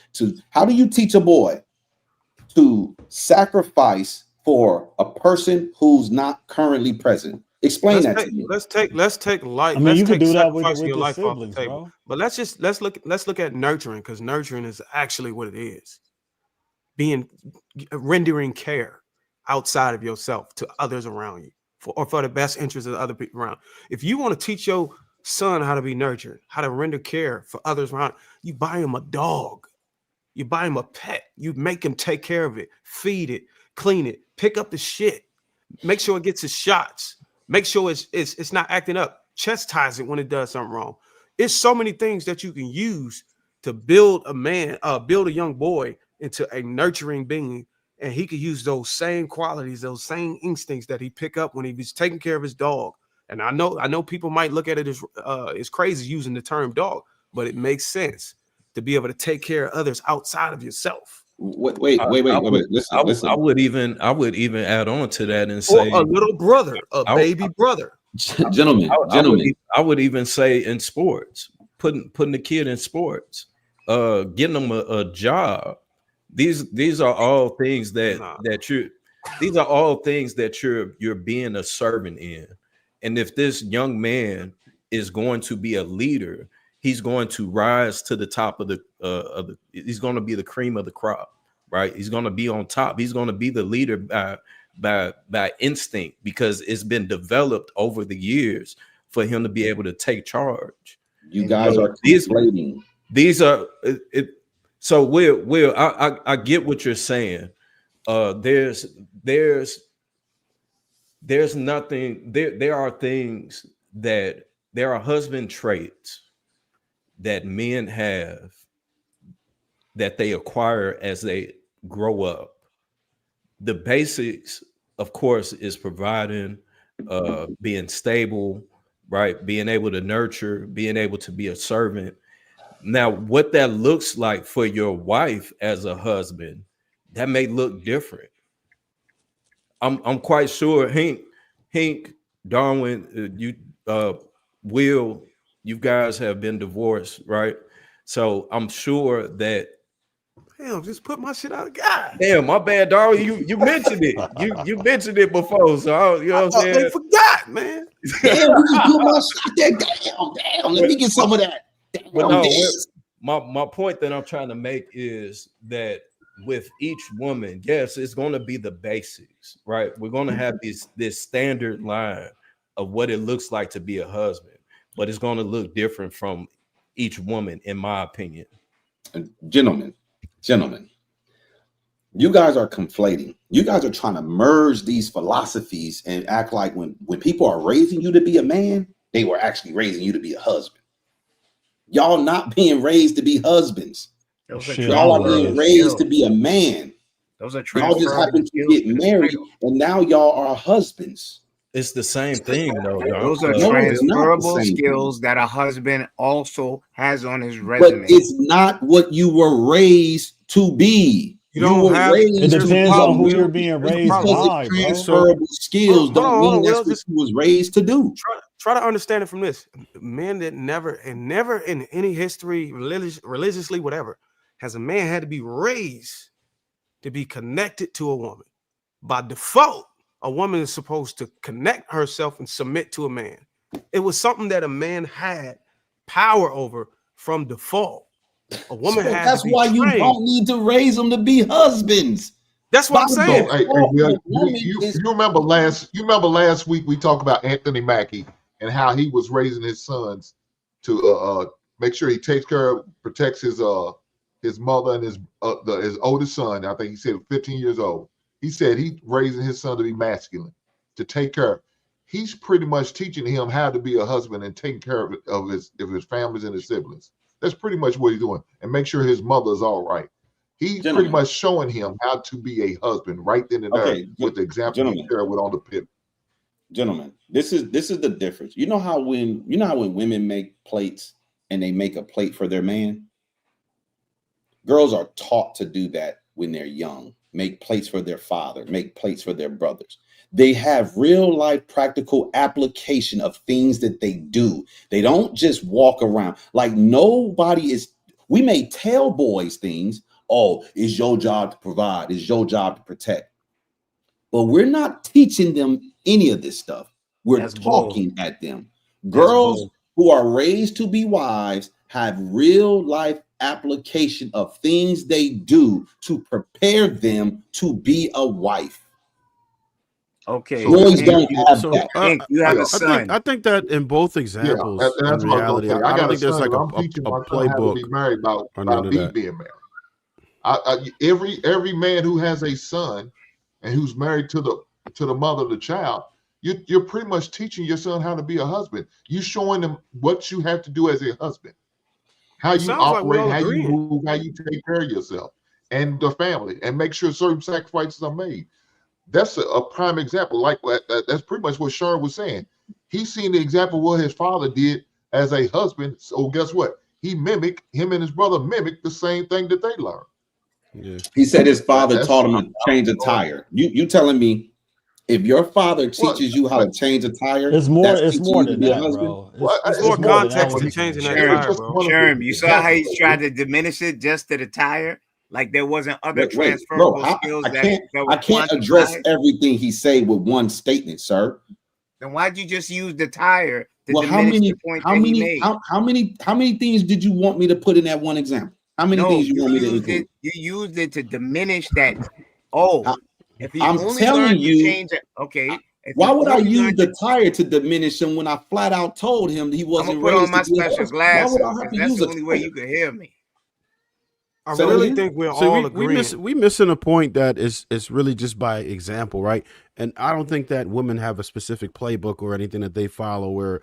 to sacrifice for a person who's not currently present? Explain that to me. Let's take life. I mean, you can do that with your life off the siblings, table. bro. But let's look at nurturing, because nurturing is actually what it is. Rendering care outside of yourself to others around you for the best interest of other people around. If you want to teach your son how to be nurtured, how to render care for others around, you buy him a dog, you buy him a pet, you make him take care of it, feed it, clean it, pick up the shit, make sure it gets its shots, make sure it's not acting up, chastise it when it does something wrong. It's so many things that you can use to build a young boy into a nurturing being, and he could use those same qualities, those same instincts that he pick up when he was taking care of his dog. And I know people might look at it as crazy using the term dog, but it makes sense to be able to take care of others outside of yourself. Wait. Listen. I would even add on to that and say, or a little brother, baby brother. Gentlemen. I would even say in sports, putting the kid in sports, getting them a job. These are all things you're being a servant in. And if this young man is going to be a leader, he's going to rise to the top of he's going to be the cream of the crop, right? He's going to be on top. He's going to be the leader by instinct, because it's been developed over the years for him to be able to take charge. You guys are conflating. These are it. So Will, I get what you're saying. There's nothing. There are things that there are husband traits that men have that they acquire as they grow up. The basics, of course, is providing, being stable, right? Being able to nurture, being able to be a servant. Now, what that looks like for your wife as a husband, that may look different. I'm quite sure Hank, Darwin, Will, you guys have been divorced, right? So I'm sure that. Damn, just put my shit out of God. Damn, my bad, Darwin. You mentioned it. You mentioned it before, so you know what I'm saying. They forgot, man. Damn, we just put my shit there. Damn. Let me get some of that. But no, my point that I'm trying to make is that with each woman, yes, it's going to be the basics, right? We're going to have this standard line of what it looks like to be a husband, but it's going to look different from each woman, in my opinion. Gentlemen, you guys are conflating. You guys are trying to merge these philosophies and act like when people are raising you to be a man, they were actually raising you to be a husband. Y'all not being raised to be husbands. Y'all are being raised to be a man. Those are y'all just happen to get married, and now y'all are husbands. It's the same thing, though. Those are No, it's not the transferable same skills that a husband also has on his But resume. it's not what you were raised to be. You You don't were have. It raised There's to a depends on problem, who be. you're Will. being There's a raised problem. Because by, of bro. transferable skills Hold on, don't hold on, mean that's Will. what Just you was raised to do. try to understand it from this. Men that never in any history, religiously, whatever, has a man had to be raised to be connected to a woman. By default, a woman is supposed to connect herself and submit to a man. It was something that a man had power over from default. A woman So had to that's be why you trained. don't need to raise them to be husbands. That's what By I'm saying. So, hey, default, Bill, the woman is you remember last week we talked about Anthony Mackie and how he was raising his sons to make sure he takes care of, protects his mother and his oldest son. I think he said 15 years old. He said he's raising his son to be masculine, to take care. He's pretty much teaching him how to be a husband and taking care of his families and his siblings. That's pretty much what he's doing, and make sure his mother's all right. He's pretty Gentlemen. much showing him how to be a husband right then and there Okay, with the example he gentlemen. shared with on the pit. Gentlemen, this is the difference. You know how when women make plates and they make a plate for their man, girls are taught to do that when they're young. Make plates for their father, make plates for their brothers. They have real life practical application of things that they do. They don't just walk around like nobody is. We may tell boys things. Oh, it's your job to provide. It's your job to protect. But we're not teaching them any of this stuff. We're That's bull. talking at them. That's Girls bull. who are raised to be wives have real life application of things they do to prepare them to be a wife. Okay, So Boys Hank, don't have that. Hank, you have Yeah. a son. I think that in both Yeah, examples, and in that's what I was reality, gonna say. I I don't got a think there's son, like and a I'm teaching my son how to playbook be married by or none of me that. being married. Every man who has a son and who's married to the mother of the child, you're pretty much teaching your son how to be a husband. You're showing them what you have to do as a husband, how It you sounds like we operate, all how you agreeing. move, how you take care of yourself and the family, and make sure certain sacrifices are made. That's a prime example. Like that's pretty much what Sharon was saying. He's seen the example of what his father did as a husband. So guess what? Him and his brother mimicked the same thing that they learned. Yeah. He said his father That's taught him to change a tire. You telling me if your father well, teaches you how to change a tire, It's more. that's It's teaching more you to than be a that, husband? bro. well, There's It's more more than context to application. changing that Sherm, tire, bro. Sherm, you saw how he's tried examples. to diminish it just to the tire? Like there wasn't other Wait, bro, transferable skills I that were can't address quantified? everything he say with one statement, sir. Then why'd you just use the tire to Well, diminish the point that he made? how many things did you want me to put in that one example? How many No, things you you want me to used include? it. You used it to diminish that. Oh, if he I'm only telling learned to you, change it, okay. If why he would I only use learned to, the tire to diminish him when I flat out told him he I'm gonna wasn't put on raised my to be a special husband? Why would I glasses have because to that's use the a only way tire? you could hear me. I Say that really again? think we're So all we agreeing. we missing a point that is really just by example, right? And I don't think that women have a specific playbook or anything that they follow where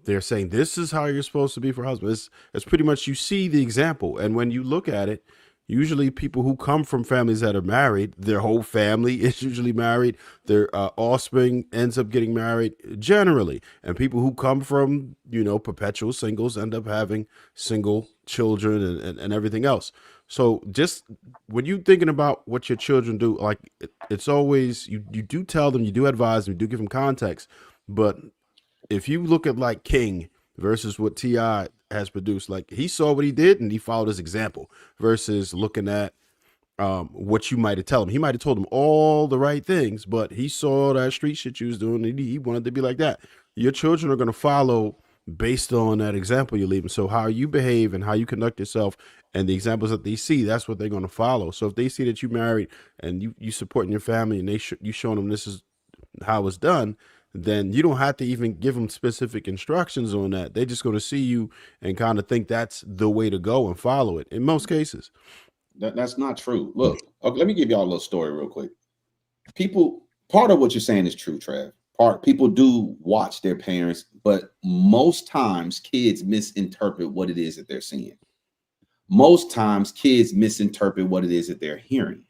they're saying this is how you're supposed to be for husbands. It's pretty much you see the example, and when you look at it, usually people who come from families that are married, their whole family is usually married. Their offspring ends up getting married generally, and people who come from perpetual singles end up having single children and everything else. So just when you thinking about what your children do, like it's always you do tell them, you do advise them, you do give them context, but if you look at like King versus what T.I. has produced, like he saw what he did and he followed his example versus looking at what you might have told him. He might have told him all the right things, but he saw that street shit you was doing and he wanted to be like that. Your children are going to follow based on that example you're leaving. So how you behave and how you conduct yourself and the examples that they see, that's what they're going to follow. So if they see that you married and you supporting your family and you showing them this is how it's done, then you don't have to even give them specific instructions on that. They're just going to see you and kind of think that's the way to go and follow it in most cases. That's not true. Look, okay, let me give y'all a little story real quick. Part of what you're saying is true, Trav. People do watch their parents, but most times kids misinterpret what it is that they're seeing. Most times kids misinterpret what it is that they're hearing.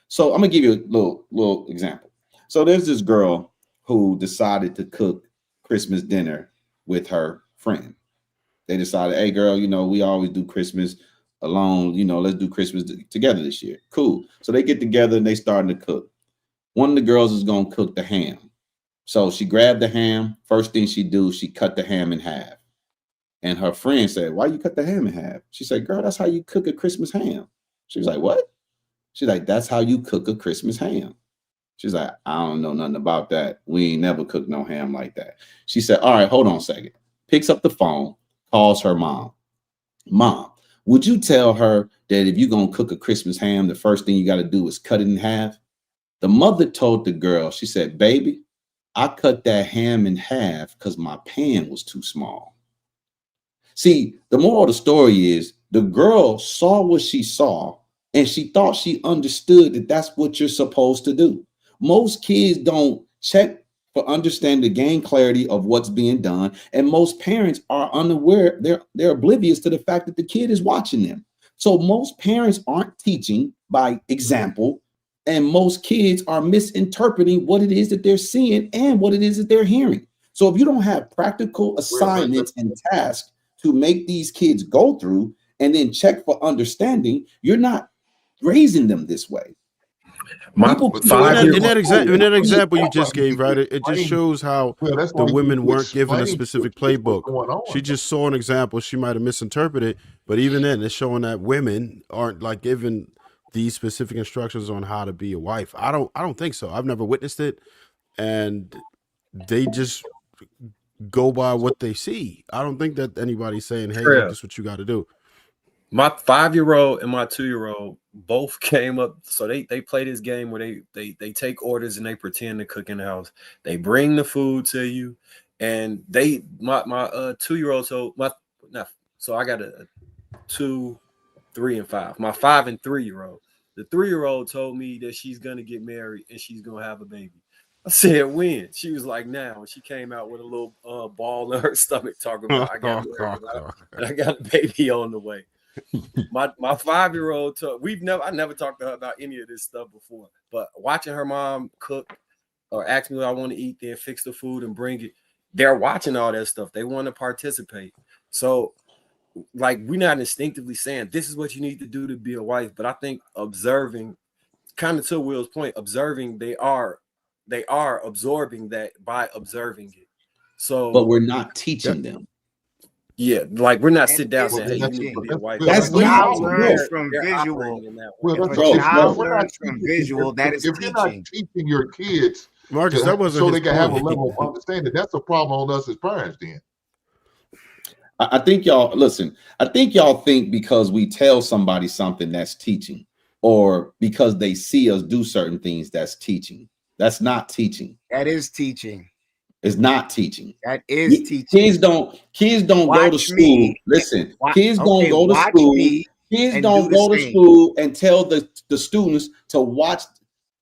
So I'm gonna give you a little example. So there's this girl who decided to cook Christmas dinner with her friend. They decided, hey, girl, you know, we always do Christmas alone. You know, let's do Christmas together this year. Cool. So they get together and they starting to cook. One of the girls is going to cook the ham. So she grabbed the ham. First thing she do, she cut the ham in half. And her friend said, why you cut the ham in half? She said, girl, that's how you cook a Christmas ham. She was like, what? She's like, that's how you cook a Christmas ham. She's like, I don't know nothing about that. We ain't never cooked no ham like that. She said, all right, hold on a second. Picks up the phone, calls her mom. Mom, would you tell her that if you're going to cook a Christmas ham, the first thing you got to do is cut it in half? The mother told the girl, she said, baby, I cut that ham in half because my pan was too small. See, the moral of the story is the girl saw what she saw and she thought she understood that that's what you're supposed to do. Most kids don't check for understanding to gain clarity of what's being done. And most parents are unaware. They're oblivious to the fact that the kid is watching them. So most parents aren't teaching by example. And most kids are misinterpreting what it is that they're seeing and what it is that they're hearing. So if you don't have practical assignments and tasks to make these kids go through and then check for understanding, you're not raising them this way. In that example you just gave, right? It just shows how the women weren't given a specific playbook. She just saw an example. She might have misinterpreted, but even then, it's showing that women aren't like given these specific instructions on how to be a wife. I don't think so. I've never witnessed it, and they just go by what they see. I don't think that anybody's saying, "Hey, look, this is what you got to do." My 5-year-old and my 2-year-old both came up. So they play this game where they take orders and they pretend to cook in the house. They bring the food to you, and my 2-year-old so I got a 2, 3, and 5. My 5 and 3-year-old. The 3-year-old told me that she's gonna get married and she's gonna have a baby. I said, when? She was like, now. And she came out with a little ball in her stomach talking about, I got married and I got a baby on the way. My 5-year-old I never talked to her about any of this stuff before, but watching her mom cook or ask me what I want to eat, then fix the food and bring it, they're watching all that stuff. They want to participate. So like, we're not instinctively saying this is what you need to do to be a wife, but I think observing, kind of to Will's point, observing, they are absorbing that by observing it. So, but we're not teaching them. Yeah, like we're not sitting down saying, "Hey, you need to be a wife." That's child learns from visual. If a child learns from visual, that is teaching. If you're not teaching your kids, Marcus, that wasn't so his they can have a point. level of understanding, that's a problem on us as parents. Then I think y'all listen. I think y'all think because we tell somebody something that's teaching, or because they see us do certain things that's teaching. That's not teaching. That is teaching. It's not teaching. That is teaching. Kids don't go to school. Listen, kids don't go to school. Kids don't go to school and tell the students to watch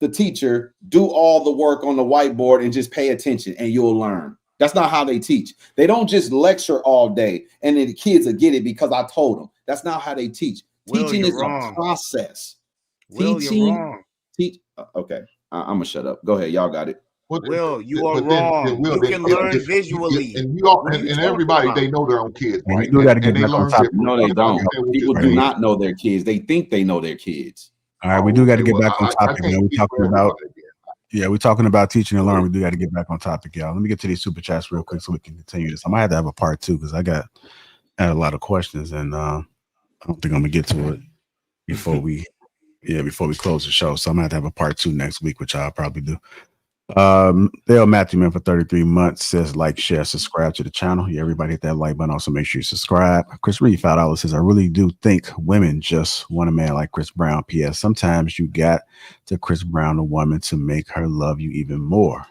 the teacher do all the work on the whiteboard and just pay attention and you'll learn. That's not how they teach. They don't just lecture all day and then the kids will get it because I told them. That's not how they teach. Teaching is a process. Teaching, you're wrong. Okay, I'm gonna shut up. Go ahead, y'all got it. Will, you are wrong. You can learn visually. And everybody, they know their own kids. Right? You got to get back on topic. No, they don't. People do not know their kids. They think they know their kids. All right, we do got to get back on topic. We're talking about teaching and learning. We do got to get back on topic, y'all. Let me get to these super chats real quick so we can continue this. I might have a part 2 because I had a lot of questions, and I don't think I'm gonna get to it before we close the show. So I'm gonna have to have a part 2 next week, which I'll probably do. Dale Matthew, man, for 33 months says, like, share, subscribe to the channel. Yeah, everybody hit that like button. Also make sure you subscribe. Chris Reed, $5 says, I really do think women just want a man like Chris Brown. P.S. Sometimes you got to Chris Brown a woman to make her love you even more.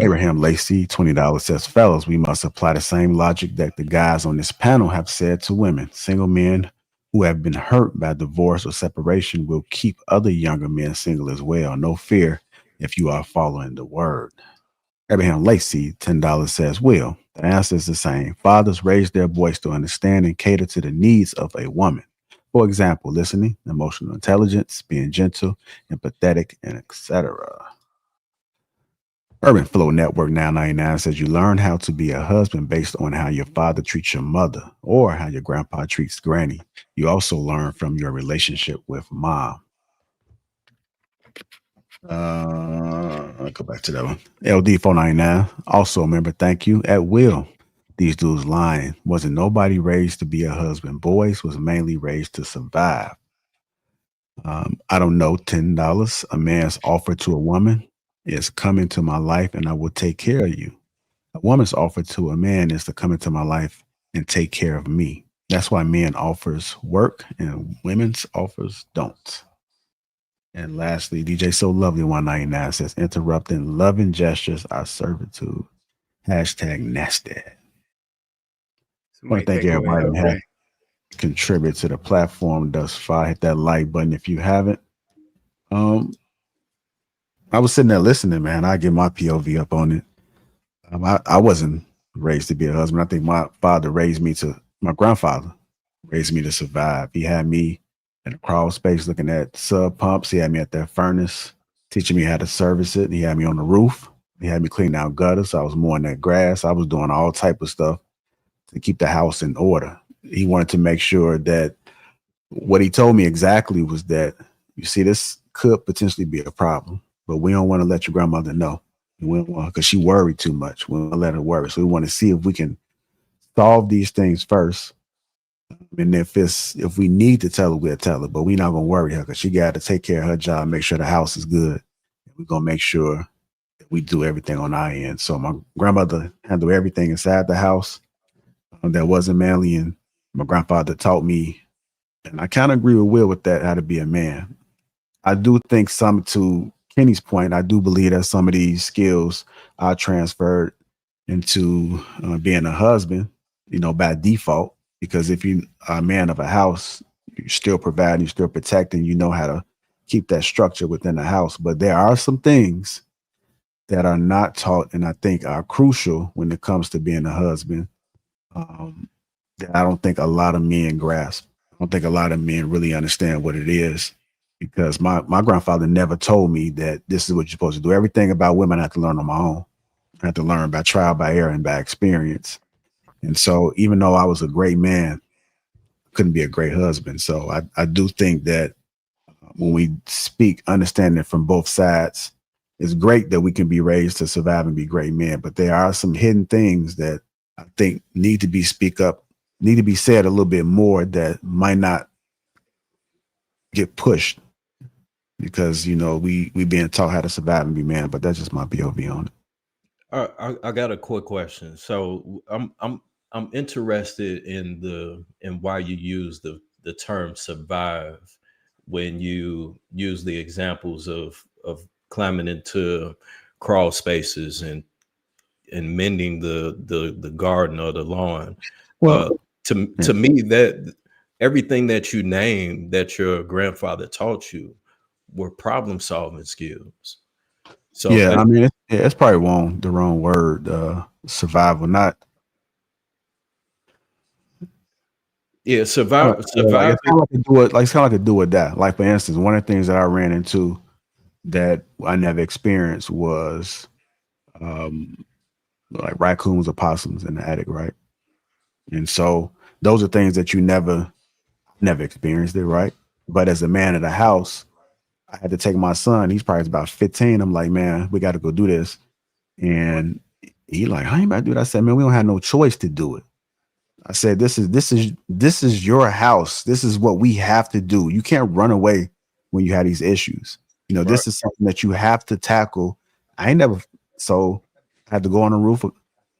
Abraham Lacey, $20 says, fellas, we must apply the same logic that the guys on this panel have said to women. Single men who have been hurt by divorce or separation will keep other younger men single as well. No fear if you are following the word. Abraham Lacey, $10 says, Will, the answer is the same. Fathers raise their boys to understand and cater to the needs of a woman. For example, listening, emotional intelligence, being gentle, empathetic, and etc. Urban Flow Network 999 says you learn how to be a husband based on how your father treats your mother or how your grandpa treats granny. You also learn from your relationship with mom. I'll go back to that one. LD 499. Also, remember, thank you at will. These dudes lying. Wasn't nobody raised to be a husband. Boys was mainly raised to survive. I don't know, $10. A man's offer to a woman is come into my life and I will take care of you. A woman's offer to a man is to come into my life and take care of me. That's why men offers work and women's offers don't. And lastly, DJ So Lovely 199 says, interrupting loving gestures are servitude. Hashtag nasty. I want Somebody to thank take away everybody her that has contributed to the platform thus far. Hit that like button if you haven't. I was sitting there listening, man. I get my POV up on it. I wasn't raised to be a husband. I think my grandfather raised me to survive. He had me in a crawl space looking at sub pumps. He had me at that furnace, teaching me how to service it. He had me on the roof. He had me clean out gutters. I was mowing that grass. I was doing all type of stuff to keep the house in order. He wanted to make sure that what he told me exactly was that, you see, this could potentially be a problem, but we don't want to let your grandmother know. We don't want, because she worried too much. We don't let her worry. So we want to see if we can solve these things first. And if we need to tell her, we'll tell her, but we're not gonna worry her because she got to take care of her job, make sure the house is good. We're gonna make sure that we do everything on our end. So my grandmother handled everything inside the house that wasn't manly, and my grandfather taught me, and I kind of agree with Will with that, how to be a man. I do think to Kenny's point, I do believe that some of these skills are transferred into being a husband, by default. Because if you are a man of a house, you're still providing, you're still protecting, you know how to keep that structure within the house. But there are some things that are not taught and I think are crucial when it comes to being a husband, that I don't think a lot of men grasp. I don't think a lot of men really understand what it is, because my grandfather never told me that this is what you're supposed to do. Everything about women I had to learn on my own. I had to learn by trial, by error, and by experience. And so even though I was a great man, I couldn't be a great husband. So I do think that when we speak, understanding it from both sides, it's great that we can be raised to survive and be great men. But there are some hidden things that I think need to be said a little bit more that might not get pushed because, we being taught how to survive and be man. But that's just my POV on it. I got a quick question. So I'm interested in why you use the term survive when you use the examples of climbing into crawl spaces and mending the garden or the lawn. Well, to me, that everything that you named that your grandfather taught you were problem solving skills. So yeah, I mean, it's probably the wrong word. Survival, not. Yeah, survive. Like it's kind of like a do or die. Like, for instance, one of the things that I ran into that I never experienced was like raccoons or possums in the attic, right? And so those are things that you never experienced it, right? But as a man of the house, I had to take my son. He's probably about 15. I'm like, man, we got to go do this. And he like, how you about to do that? I said, man, we don't have no choice to do it. I said, this is your house. This is what we have to do. You can't run away when you have these issues. Right. This is something that you have to tackle. So I had to go on the roof.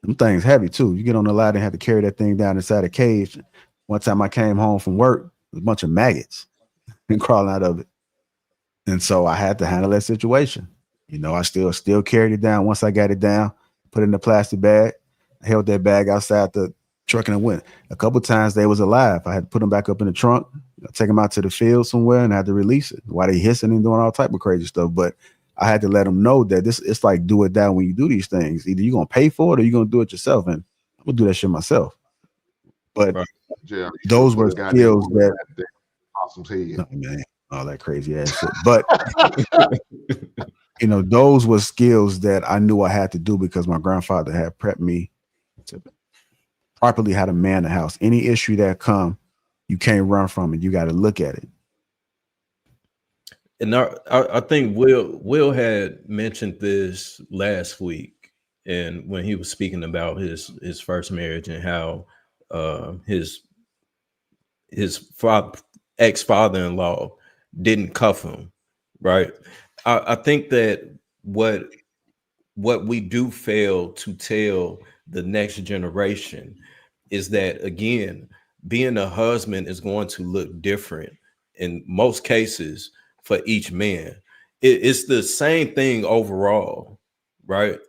Them things heavy too. You get on the ladder and have to carry that thing down inside a cage. One time I came home from work, a bunch of maggots and crawling out of it. And so I had to handle that situation. I still carried it down. Once I got it down, put it in a plastic bag. I held that bag outside the truck and I went. A couple of times they was alive. I had to put them back up in the trunk, take them out to the field somewhere, and I had to release it while they hissing and doing all type of crazy stuff. But I had to let them know that it's like do or die when you do these things. Either you're gonna pay for it or you're gonna do it yourself, and I'm gonna do that shit myself. But Yeah, those were skills that possum's head. oh, man, all that crazy ass shit. But you know, those were skills that I knew I had to do because my grandfather had prepped me to properly how to man the house. Any issue that come, you can't run from it. You got to look at it. And I think Will had mentioned this last week, and when he was speaking about his first marriage and how his ex-father-in-law didn't cuff him, right? I think that what we do fail to tell the next generation is that, again, being a husband is going to look different in most cases for each man. It's the same thing overall, right?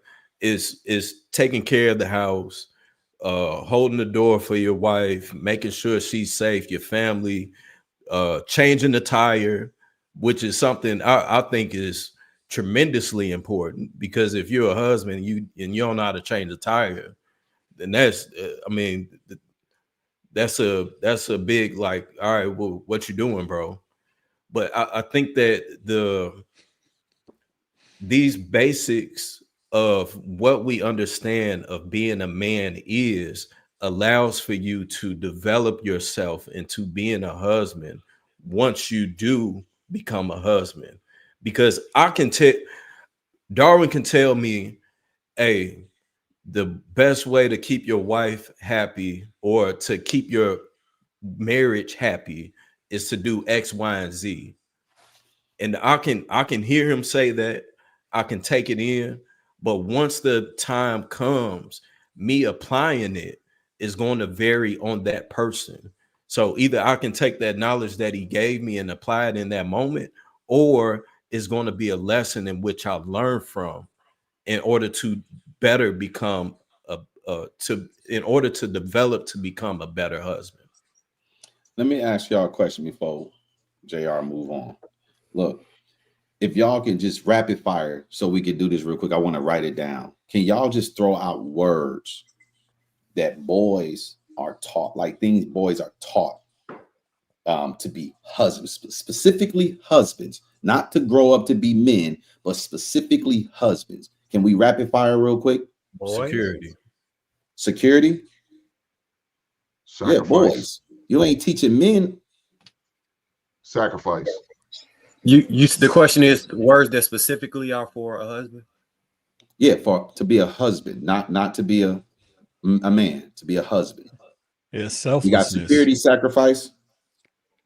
Is taking care of the house, holding the door for your wife, making sure she's safe, your family, changing the tire, which is something I think is tremendously important, because if you're a husband and you don't know how to change a tire, then that's that's a big, like, all right, well, what you doing, bro? But I think that these basics of what we understand of being a man allows for you to develop yourself into being a husband once you do become a husband. Because Darwin can tell me, hey, the best way to keep your wife happy or to keep your marriage happy is to do X, Y, and Z. And I can hear him say that. I can take it in. But once the time comes, me applying it is going to vary on that person. So either I can take that knowledge that he gave me and apply it in that moment, or it's going to be a lesson in which I'll learn from in order to better become in order to develop to become a better husband. Let me ask y'all a question before JR move on. Look, if y'all can just rapid fire so we can do this real quick, I want to write it down. Can y'all just throw out words that boys are taught, like things boys are taught to be husbands, specifically husbands, not to grow up to be men, but specifically husbands? Can we rapid fire real quick? Boys. Security. Sacrifice. Yeah, boys. You ain't teaching men. Sacrifice. You the question is words that specifically are for a husband? Yeah, to be a husband, not to be a man, to be a husband. Yeah, You selflessness. got security, sacrifice,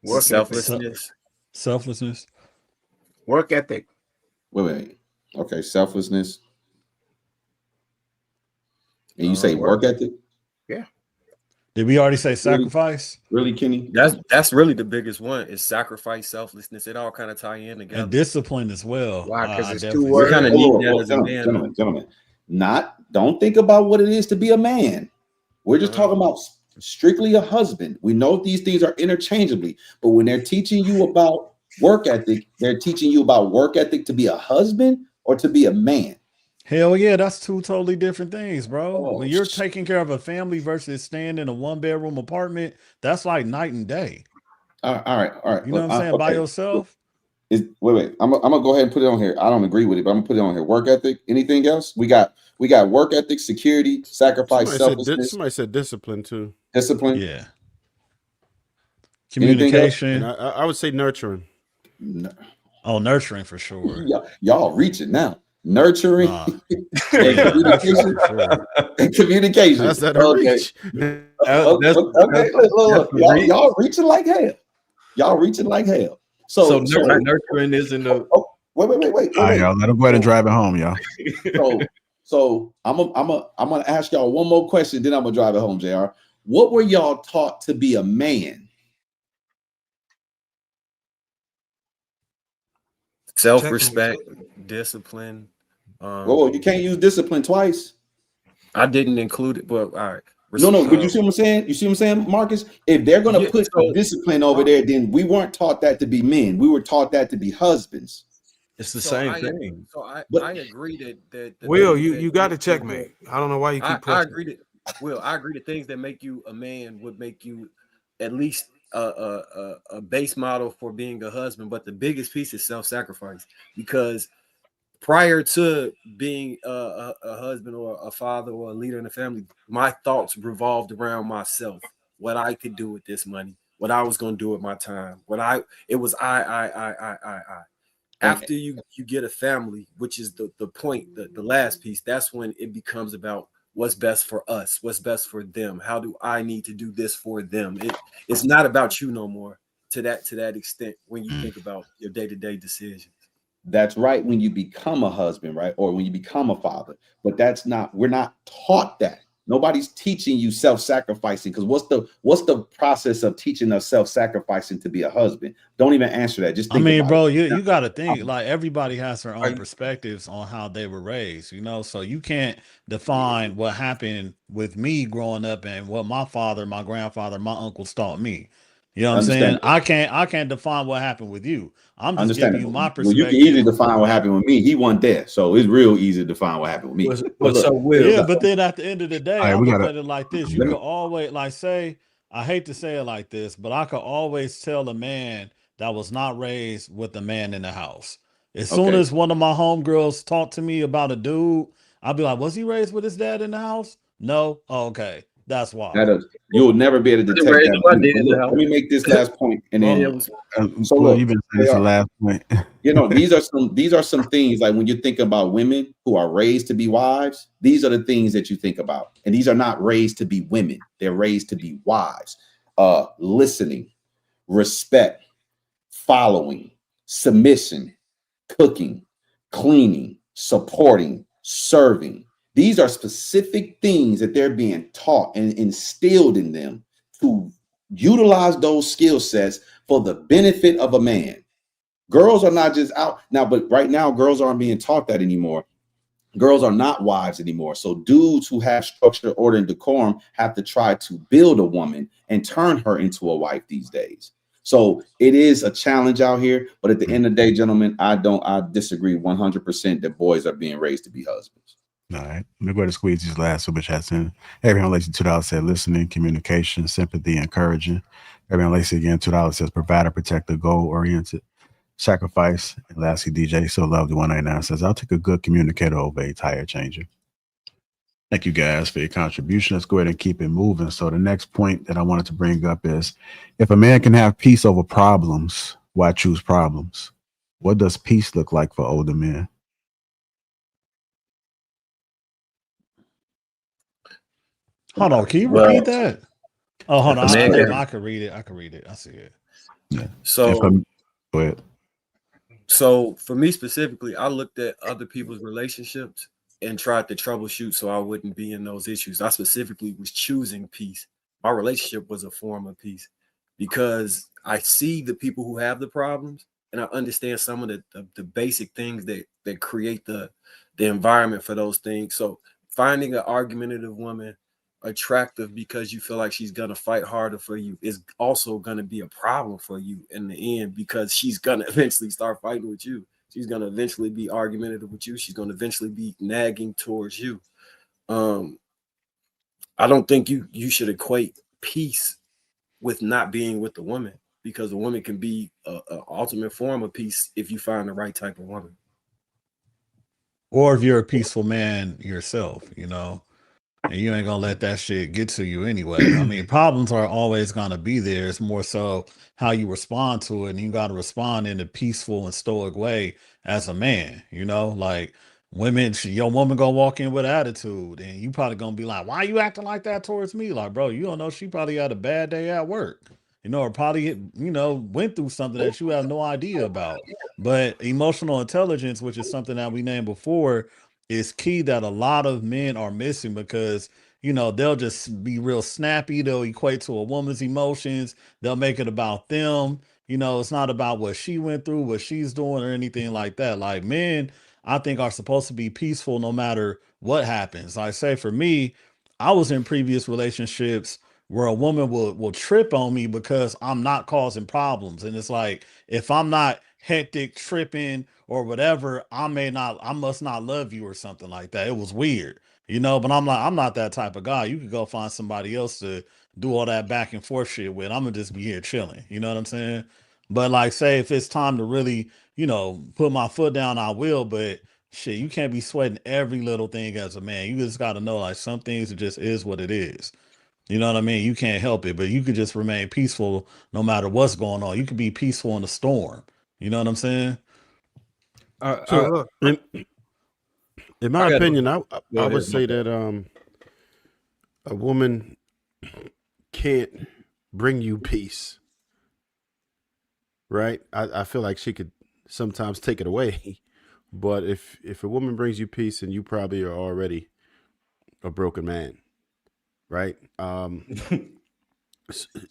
Work Selflessness. Selflessness. Work ethic. Wait. Okay, selflessness. And you say Work. work ethic? Yeah. Did we already say sacrifice? Really, Kenny? That's really the biggest one, is sacrifice, selflessness. It all kind of tie in together. And discipline as well. Why? Because it's definitely two words. We kind of need that as a man. Gentlemen. Don't think about what it is to be a man. We're just talking about strictly a husband. We know these things are interchangeably, but when they're teaching you about work ethic, they're teaching you about work ethic to be a husband or to be a man. Hell yeah, that's two totally different things, bro. Oh, When you're taking care of a family versus staying in a 1-bedroom apartment, that's like night and day. All right. You know what I'm saying? By yourself. Wait. I'm gonna go ahead and put it on here. I don't agree with it, but I'm gonna put it on here. Work ethic. Anything else? We got work ethic, security, sacrifice, selflessness. Somebody said discipline too. Discipline. Yeah. Communication. And I would say nurturing. No. Oh, nurturing for sure. Y'all reaching now. Nurturing. Communication. Communication. That's that a reach. Okay. Look. Y'all reaching like hell. Y'all reaching like hell. So nurturing isn't a. Wait. All right, y'all. Let him go ahead and drive it home, y'all. So I'm gonna ask y'all one more question, then I'm gonna drive it home, JR. What were y'all taught to be a man? Self-respect, discipline. Whoa, you can't use discipline twice. I didn't include it, but all right. No, but you see what I'm saying? You see what I'm saying, Marcus? If they're gonna put discipline over there, then we weren't taught that to be men. We were taught that to be husbands. It's the same thing. So I agree that Will, you got to checkmate. I don't know why you keep pressing. I agree that Will, I agree that things that make you a man would make you at least a base model for being a husband. But the biggest piece is self-sacrifice, because prior to being a husband or a father or a leader in the family, my thoughts revolved around myself, what I could do with this money, what I was going to do with my time, it was I. After you get a family, which is the point, the last piece, that's when it becomes about what's best for us, what's best for them. How do I need to do this for them? It's not about you no more to that extent when you think about your day-to-day decisions. That's right when you become a husband, right? Or when you become a father. But we're not taught that. Nobody's teaching you self-sacrificing, because what's the process of teaching us self-sacrificing to be a husband? Don't even answer that. Just I think mean, about bro, it. you got to think like everybody has their own Right. perspectives on how they were raised, you know. So you can't define what happened with me growing up and what my father, my grandfather, my uncles taught me. You know what I'm saying? Understandable. I can't define what happened with you. I'm just giving you Understandable. my Well, you can easily perspective. define what happened with me. He wasn't there. So it's real easy to define what happened with me. But So look, Will, Yeah, look, but then at the end of the day, All right, I we look gotta at it like this. You let could me, always like say, I hate to say it like this, but I could always tell a man that was not raised with a man in the house. As soon okay. as one of my homegirls talked to me about a dude, I'd be like, was he raised with his dad in the house? No. Oh, okay. That's why. You'll never be able to detect raised that my with me. dad But in the look, let house. me make this last point, and Well, yeah, then so well, look, you've been saying this the last point. these are some things, like when you think about women who are raised to be wives, these are the things that you think about. And these are not raised to be women, they're raised to be wives. Listening, respect, following, submission, cooking, cleaning, supporting, serving. These are specific things that they're being taught and instilled in them to utilize those skill sets for the benefit of a man. Girls are not just out now, but right now, girls aren't being taught that anymore. Girls are not wives anymore. So dudes who have structure, order, and decorum have to try to build a woman and turn her into a wife these days. So it is a challenge out here. But at the end of the day, gentlemen, I disagree 100% that boys are being raised to be husbands. All right. Let me go to squeeze these last super chats in. Everyone Lacey $2 said listening, communication, sympathy, encouraging. Everyone Lacey again $2 says provider, protector, goal oriented, sacrifice. And lastly, DJ So Love the 199 says I'll take a good communicator over a tire changer. Thank you guys for your contribution. Let's go ahead and keep it moving. So the next point that I wanted to bring up is if a man can have peace over problems, why choose problems? What does peace look like for older men? hold on. Can you well, repeat that? Oh, hold if a on. man can, I could read it. I could read it. I see it. Yeah. so Go ahead. so for me specifically, I looked at other people's relationships and tried to troubleshoot so I wouldn't be in those issues. I specifically was choosing peace. My relationship was a form of peace because I see the people who have the problems and I understand some of the basic things that create the environment for those things. So finding an argumentative woman attractive because you feel like she's gonna fight harder for you is also gonna be a problem for you in the end because she's gonna eventually start fighting with you. She's gonna eventually be argumentative with you. She's gonna eventually be nagging towards you. I don't think you should equate peace with not being with the woman because a woman can be a ultimate form of peace if you find the right type of woman. Or if you're a peaceful man yourself, you know, and you ain't gonna let that shit get to you anyway. I mean, problems are always gonna be there. It's more so how you respond to it, and you gotta respond in a peaceful and stoic way as a man. You know, like your woman gonna walk in with attitude, and you probably gonna be like, "Why you acting like that towards me?" Like, bro, you don't know she probably had a bad day at work. You know, or probably went through something that you have no idea about. But emotional intelligence, which is something that we named before, is key that a lot of men are missing because they'll just be real snappy. They'll equate to a woman's emotions. They'll make it about them. It's not about what she went through, what she's doing, or anything like that. Like men, I think are supposed to be peaceful no matter what happens. I say for me, I was in previous relationships where a woman will trip on me because I'm not causing problems. And it's like, if I'm not hectic, tripping, or whatever, I must not love you or something like that. It was weird, but I'm like, I'm not that type of guy. You could go find somebody else to do all that back and forth shit with. I'm gonna just be here chilling. You know what I'm saying? But like, say if it's time to really, put my foot down, I will. But shit, you can't be sweating every little thing as a man. You just got to know, like, some things, it just is what it is. You know what I mean? You can't help it, but you could just remain peaceful no matter what's going on. You could be peaceful in a storm. You know what I'm saying? So I, look, In my I got opinion, I go would ahead. say that a woman can't bring you peace, right? I feel like she could sometimes take it away, but if a woman brings you peace, then you probably are already a broken man, right?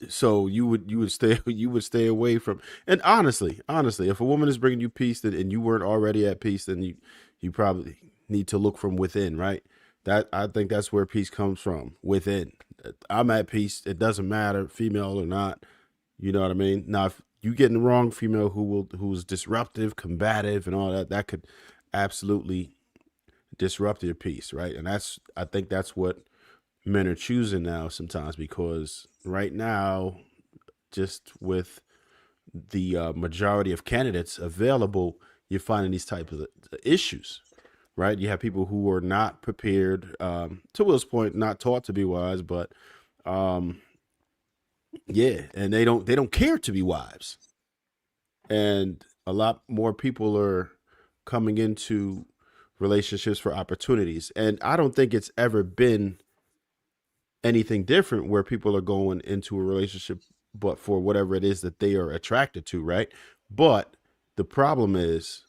So you would stay away from. And honestly, if a woman is bringing you peace and you weren't already at peace, then you probably need to look from within, right? That I think that's where peace comes from, within. I'm at peace. It doesn't matter, female or not. You know what I mean? Now, if you get in the wrong female who's disruptive, combative, and all that, that could absolutely disrupt your peace, right? And I think that's what men are choosing now sometimes, because right now, just with the majority of candidates available, you're finding these types of issues, right? You have people who are not prepared, to Will's point, not taught to be wise, but yeah, and they don't care to be wives, and a lot more people are coming into relationships for opportunities, and I don't think it's ever been anything different where people are going into a relationship but for whatever it is that they are attracted to, right? But the problem is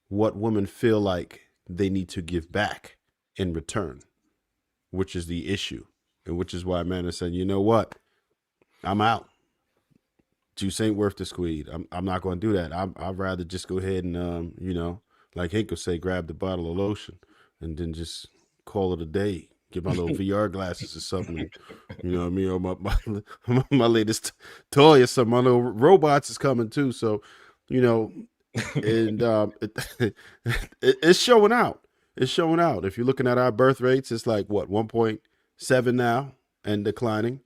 what women feel like they need to give back in return, which is the issue, and which is why men are saying, you know what, I'm out. Juice ain't worth the squeeze. I'm not going to do that. I'd rather just go ahead and like Hank would say, grab the bottle of lotion and then just call it a day. Get my little VR glasses or something. And, you know what I mean? Or my latest toy or something. My little robots is coming too. So, and it's showing out. It's showing out. If you're looking at our birth rates, it's like what, 1.7 now and declining.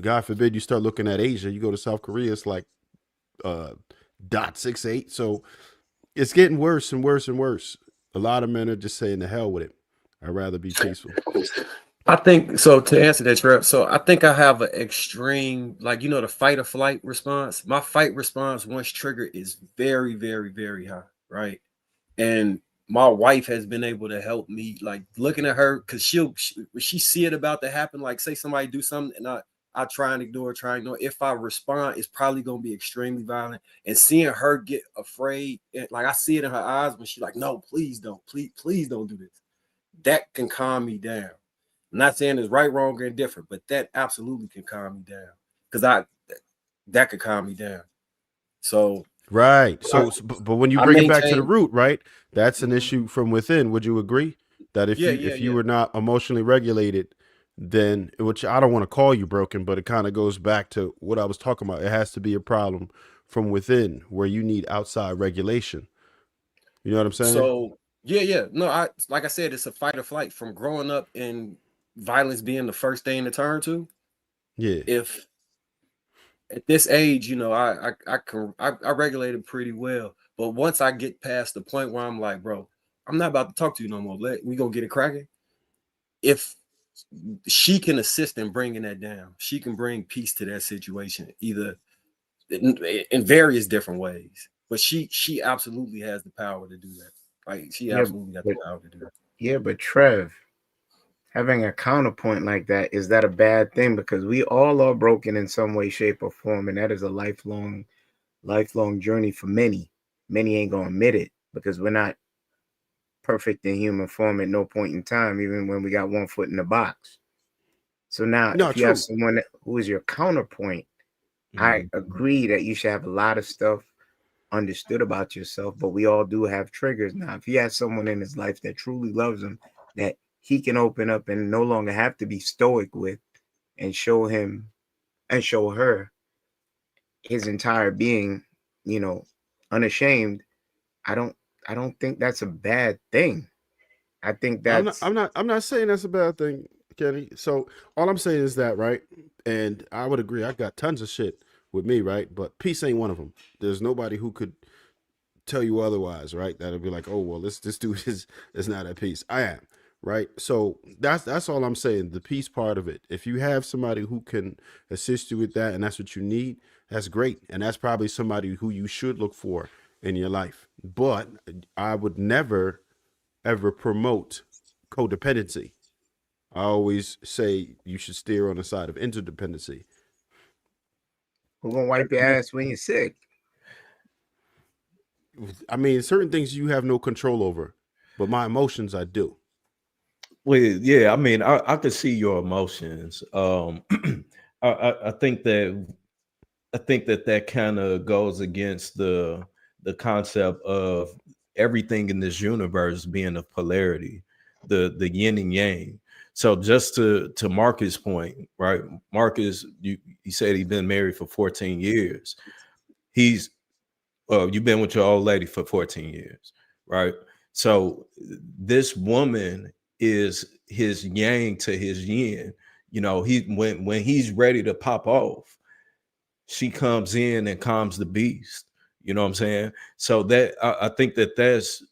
God forbid you start looking at Asia. You go to South Korea, it's like .68. So it's getting worse and worse and worse. A lot of men are just saying the hell with it. I'd rather be peaceful. I think so. To answer that, Trev, so I think I have an extreme, like, the fight or flight response. My fight response, once triggered, is very, very, very high, right? And my wife has been able to help me, like, looking at her, because she see it about to happen, like, say somebody do something and I try and ignore, if I respond, it's probably gonna be extremely violent. And seeing her get afraid, like, I see it in her eyes when she's like, no, please don't, please don't do this. That can calm me down. I'm not saying it's right, wrong, or indifferent, but that absolutely can calm me down, because that could calm me down. So right. But when you I bring it back to the maintain. root, right? That's an issue from within. Would you agree that if you were not emotionally regulated, then, which I don't want to call you broken, but it kind of goes back to what I was talking about. It has to be a problem from within where you need outside regulation. You know what I'm saying? So no, like I said, it's a fight or flight from growing up and violence being the first thing to turn to. Yeah. If at this age, I regulate it pretty well, but once I get past the point where I'm like, bro, I'm not about to talk to you no more. We gonna get it cracking. If she can assist in bringing that down, she can bring peace to that situation, either in various different ways. But she absolutely has the power to do that. Like, she absolutely got the power to do that. Yeah, but Trev, having a counterpoint like that, is that a bad thing? Because we all are broken in some way, shape, or form, and that is a lifelong journey for many. Many ain't gonna admit it because we're not perfect in human form at no point in time, even when we got one foot in the box. So now, No, if you have true. someone who is your counterpoint, I agree that you should have a lot of stuff understood about yourself, but we all do have triggers. Now, if he has someone in his life that truly loves him, that he can open up and no longer have to be stoic with, and show him and show her his entire being, unashamed, I don't think that's a bad thing. I think that's I'm not saying that's a bad thing, Kenny. So all I'm saying is that, right? And I would agree. I got tons of shit with me, right? But peace ain't one of them. There's nobody who could tell you otherwise, right? That'll be like, oh well, this dude is not at peace. I am, right? So that's all I'm saying. The peace part of it. If you have somebody who can assist you with that, and that's what you need, that's great, and that's probably somebody who you should look for in your life. But I would never ever promote codependency. I always say you should steer on the side of interdependency. Who gonna wipe your ass when you're sick? I mean, certain things you have no control over, but my emotions I do. Well, yeah, I mean, I could see your emotions. I think that kind of goes against the concept of everything in this universe being of polarity, the yin and yang. So just to Marcus' point, right? Marcus, you said he's been married for 14 years. You've been with your old lady for 14 years, right? So this woman is his yang to his yin. You know, when he's ready to pop off, she comes in and calms the beast. You know what I'm saying? So that I think that's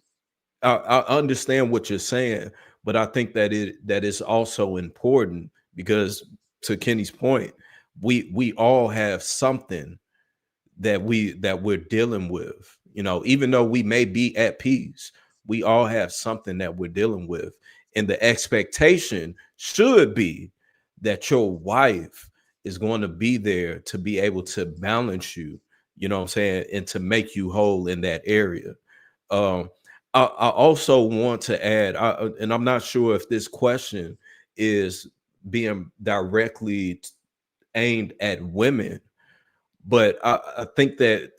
I understand what you're saying, but I think that is also important because, to Kenny's point, we all have something that we're dealing with. You know, even though we may be at peace, we all have something that we're dealing with, and the expectation should be that your wife is going to be there to be able to balance you. You know what I'm saying, and to make you whole in that area. I also want to add, and I'm not sure if this question is being directly aimed at women, but I think that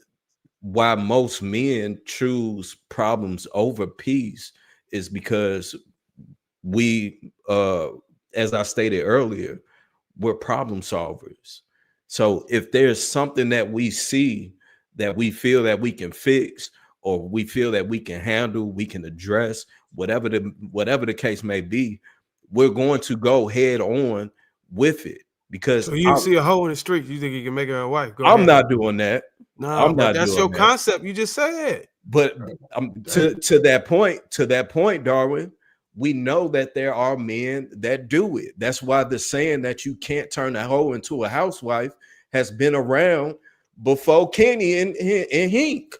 why most men choose problems over peace is because we, as I stated earlier, we're problem solvers. So if there's something that we see that we feel that we can fix, or we feel that we can handle, we can address, whatever the case may be, we're going to go head on with it. Because So you see a hoe in the street, you think you can make her a wife? Go I'm ahead. not doing that. No, I'm but not that's doing your that. concept. You just said. But to that point, Darwin, we know that there are men that do it. That's why the saying that you can't turn a hoe into a housewife has been around before Kenny and Hink.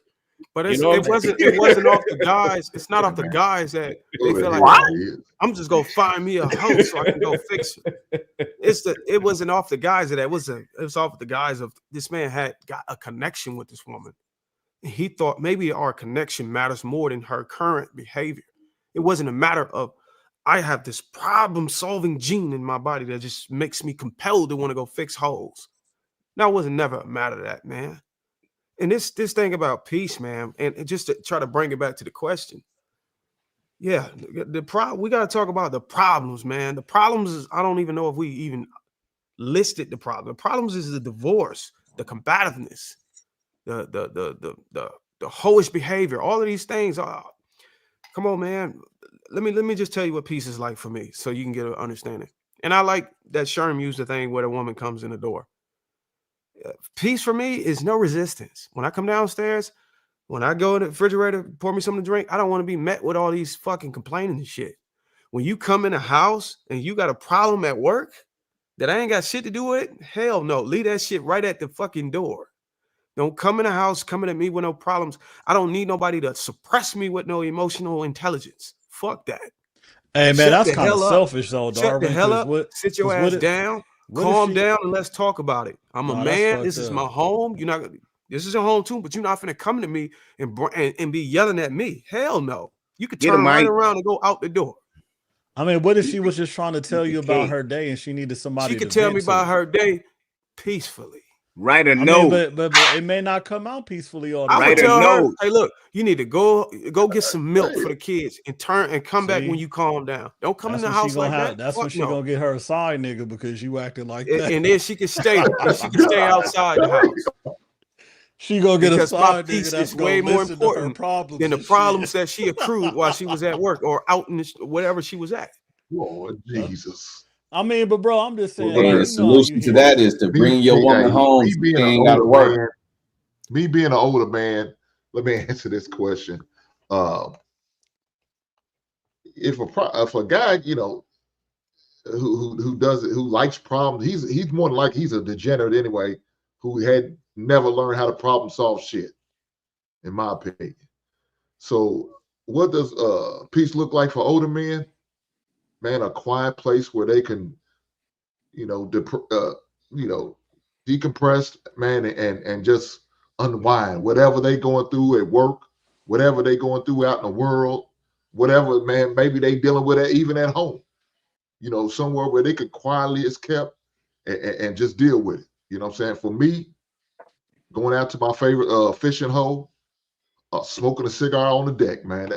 But You know what I'm saying? it wasn't off the guys. It's not off the guys that they feel like, oh, I'm just gonna find me a hoe so I can go fix it. It wasn't off the guys of that. It was off the guys of this man had got a connection with this woman. He thought maybe our connection matters more than her current behavior. It wasn't a matter of I have this problem-solving gene in my body that just makes me compelled to want to go fix holes. That wasn't never a matter of that, man. And this thing about peace, man, and just to try to bring it back to the question. Yeah, we got to talk about the problems, man. The problems is, I don't even know if we even listed the problem. The problems is the divorce, the combativeness, the hoish behavior, all of these things. Come on, man. Let me just tell you what peace is like for me, so you can get an understanding. And I like that Sherm used the thing where the woman comes in the door. Peace for me is no resistance. When I come downstairs, when I go in the refrigerator, pour me something to drink, I don't want to be met with all these fucking complaining and shit. When you come in a house and you got a problem at work that I ain't got shit to do with it, hell no. Leave that shit right at the fucking door. Don't come in the house coming at me with no problems. I don't need nobody to suppress me with no emotional intelligence. Fuck that. Hey, man, that's kind of selfish, though, Darwin. Shut the hell up. Sit your ass down. Calm down and let's talk about it. I'm a man. This is my home. You're not. This is your home too, but you're not finna come to me and be yelling at me. Hell no. You could turn right around and go out the door. I mean, what if she was just trying to tell you about her day and she needed somebody? She could tell me about her day peacefully. Write a note. But it may not come out peacefully all the time. I would tell her, hey, look, you need to go get some milk for the kids and come back when you calm down. Don't come in the house like that. That's when she's gonna get her a side nigga because you acting like that. And then she can stay. She can stay outside the house. She gonna get a side nigga that's way more important than the problems that she accrued while she was at work or out in whatever she was at. Lord Jesus. I mean, but bro, I'm just saying. Well, the solution to that is to bring your woman home. Me being an older man, let me answer this question. If a guy, you know, who does it, who likes problems, he's more than likely he's a degenerate anyway, who had never learned how to problem solve shit, in my opinion. So what does peace look like for older men? Man, a quiet place where they can, you know, decompress, man, and just unwind whatever they going through at work, whatever they going through out in the world, whatever, man, maybe they dealing with it even at home. You know, somewhere where they could quietly is kept and just deal with it. You know what I'm saying? For me, going out to my favorite fishing hole, smoking a cigar on the deck, man.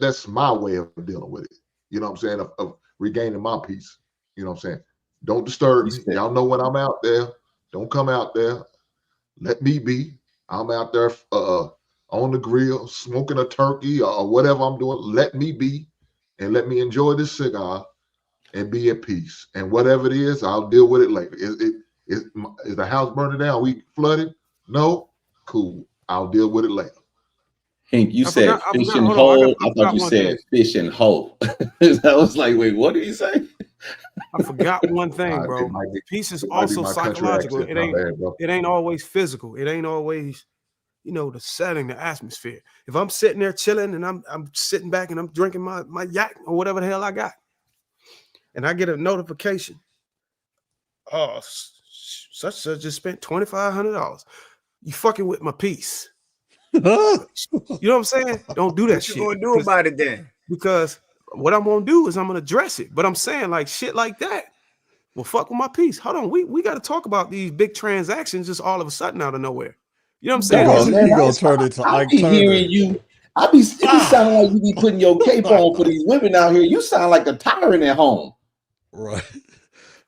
That's my way of dealing with it. You know what I'm saying? Of regaining my peace. You know what I'm saying? Don't disturb me. Y'all know when I'm out there. Don't come out there. Let me be. I'm out there on the grill, smoking a turkey or whatever I'm doing. Let me be, and let me enjoy this cigar and be at peace. And whatever it is, I'll deal with it later. Is the house burning down? We flooded? No? Cool. I'll deal with it later. Hank, you said fish and hold hole. on, I thought you said fish and hole. I was like, wait, what did you say? I forgot one thing, bro. Peace is also psychological. It ain't always physical. It ain't always, you know, the setting, the atmosphere. If I'm sitting there chilling and I'm sitting back and I'm drinking my yak or whatever the hell I got, and I get a notification, oh, such just spent $2,500. You fucking with my peace. You know what I'm saying? Don't do that shit. What you gonna do about it then? Because what I'm gonna do is I'm gonna address it. But I'm saying like shit like that. Well, fuck with my peace. Hold on, we got to talk about these big transactions just all of a sudden out of nowhere. You know what I'm saying? No, man, you gonna turn it to I be hearing you. I be sounding like you be putting your cape on for these women out here. You sound like a tyrant at home. Right.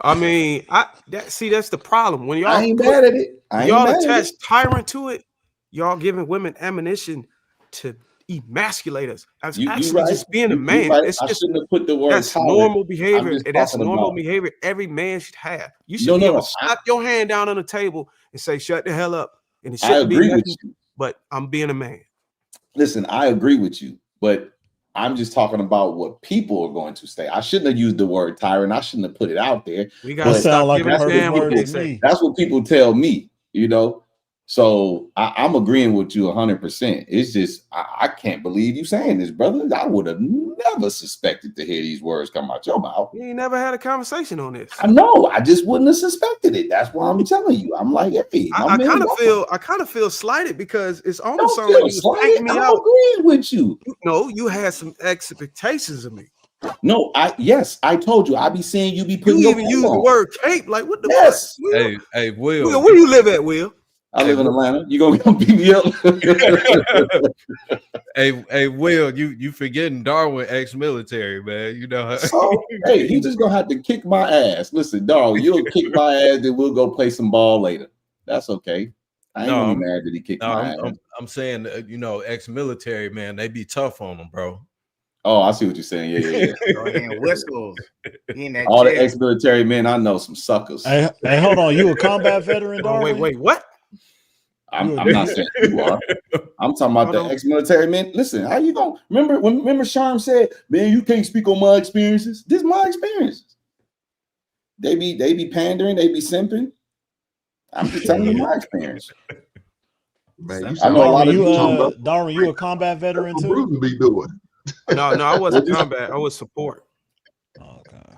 I mean, that's the problem. When y'all I ain't mad at it. Y'all attach tyrant to it, y'all giving women ammunition to emasculate us. As actually right. Just being a man. Right. It's I just, shouldn't have put the word that's tyrant. normal behavior, and that's normal about behavior every man should have. You should be able to slap your hand down on the table and say, shut the hell up. And it shouldn't be nothing, but I'm being a man. Listen, I agree with you, but I'm just talking about what people are going to say. I shouldn't have used the word tyrant. I shouldn't have put it out there. We got to stop giving a damn what they say. That's what people tell me, you know. So I'm agreeing with you 100%. It's just I can't believe you saying this, brother. I would have never suspected to hear these words come out your mouth. You ain't never had a conversation on this. I know. I just wouldn't have suspected it. That's why I'm telling you. I'm like, hey, I kind of feel slighted because it's almost like you was taking me out. I'm agreeing with you. No, you had some expectations of me. No, I told you I be seeing you be putting. You even use the word cape. Like what the fuck? Hey, Will, where you live at, Will? I live in Atlanta. You gonna come beat me up? hey, Will, you forgetting Darwin ex-military, man. You know. So, hey, he just gonna have to kick my ass. Listen, Darwin, you'll kick my ass, then we'll go play some ball later. That's okay. I ain't gonna be mad that he kicked my ass. I'm saying, you know, ex-military, man, they be tough on them, bro. Oh, I see what you're saying. Yeah. And whistles. All the ex-military men, I know some suckers. Hey, hold on. You a combat veteran, Darwin? Wait, what? I'm not saying you are. I'm talking about the ex-military men. Listen, how you gonna remember Sharm said, man, you can't speak on my experiences. This is my experiences. They be pandering, they be simping. I'm just telling you my experience. Man, I know a lot of you, Darwin, you a combat veteran too? Bruce be doing. No, I wasn't combat. I was support. Okay.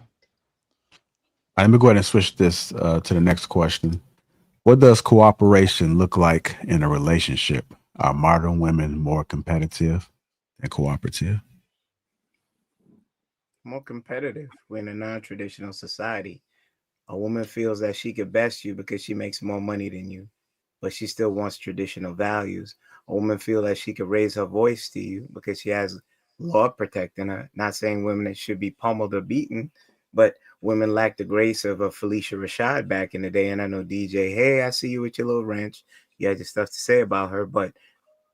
Let me go ahead and switch this to the next question. What does cooperation look like in a relationship? Are modern women more competitive than cooperative? More competitive. We're in a non-traditional society. A woman feels that she could best you because she makes more money than you, but she still wants traditional values. A woman feels that she could raise her voice to you because she has law protecting her. Not saying women that should be pummeled or beaten, but women lack the grace of a Felicia Rashad back in the day. And I know DJ, hey, I see you with your little wrench. You had your stuff to say about her, but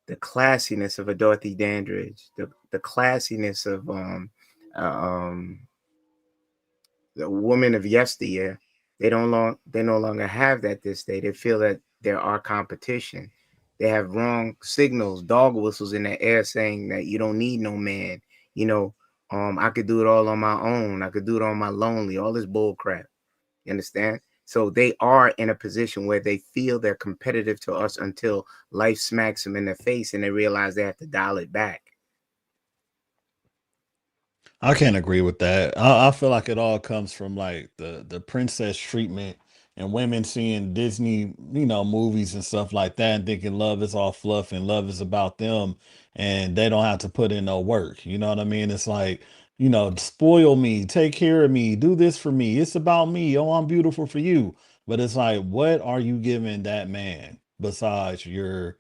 the classiness of a Dorothy Dandridge, the classiness of the women of yesteryear, they no longer have that this day. They feel that they're our competition. They have wrong signals, dog whistles in the air saying that you don't need no man. You know, I could do it all on my own. I could do it on my lonely. All this bull crap. You understand? So they are in a position where they feel they're competitive to us until life smacks them in the face and they realize they have to dial it back. I can't agree with that. I feel like it all comes from like the princess treatment and women seeing Disney, movies and stuff like that and thinking love is all fluff and love is about them and they don't have to put in no work. You know what I mean? It's like, spoil me, take care of me, do this for me. It's about me. Oh, I'm beautiful for you. But it's like, what are you giving that man besides your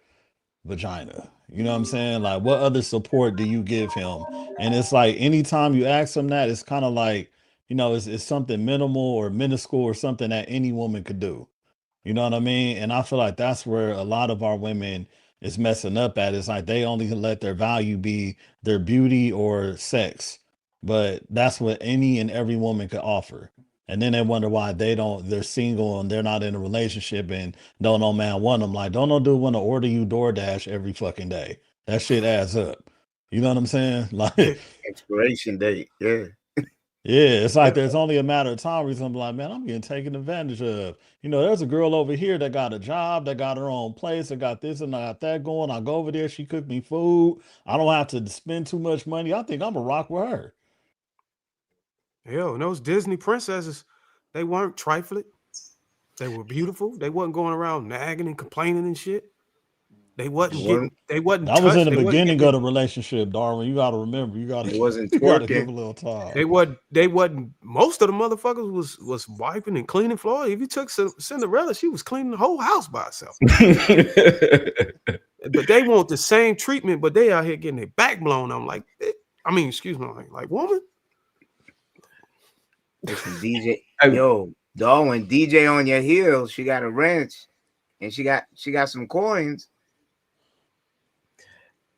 vagina? You know what I'm saying? Like, what other support do you give him? And it's like, anytime you ask him that, it's kind of like, it's something minimal or minuscule or something that any woman could do. You know what I mean? And I feel like that's where a lot of our women is messing up at. It's like they only let their value be their beauty or sex. But that's what any and every woman could offer. And then they wonder why they're single and they're not in a relationship and don't no man want them. Like, don't no dude want to order you DoorDash every fucking day. That shit adds up. You know what I'm saying? Like, Expiration date. Yeah. yeah, it's like there's only a matter of time where something like, man, I'm getting taken advantage of. There's a girl over here that got a job, that got her own place, that got this and I got that going. I go over there, she cooked me food. I don't have to spend too much money. I think I'm gonna rock with her. Hell, and those Disney princesses, they weren't trifling. They were beautiful. They wasn't going around nagging and complaining and shit. They wasn't getting. They wasn't. That was in touched. the They wasn't beginning getting- of the relationship, Darwin. You got to remember. You got It to. wasn't You got to give twerking. a little time. They wasn't. They wasn't. Most of the motherfuckers was wiping and cleaning floor. If you took Cinderella, she was cleaning the whole house by herself. But they want the same treatment, but they out here getting their back blown. I'm like, excuse me, like woman. Listen, DJ, yo, dog, when DJ on your heels, she got a wrench and she got some coins.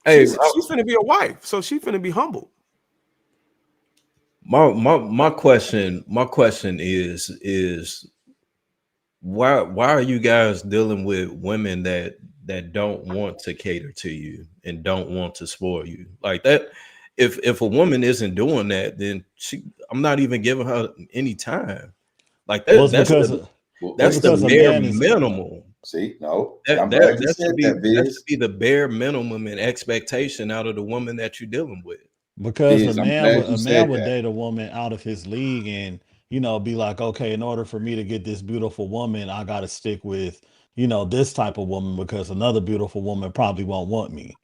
Hey, she's finna be a wife, so she's finna be humble. My question is why are you guys dealing with women that don't want to cater to you and don't want to spoil you like that? If a woman isn't doing that, then I'm not even giving her any time. Like that. That's the bare minimum. See, no, that's to be the bare minimum and expectation out of the woman that you're dealing with. Because a man would date a woman out of his league and be like, okay, in order for me to get this beautiful woman, I got to stick with this type of woman because another beautiful woman probably won't want me.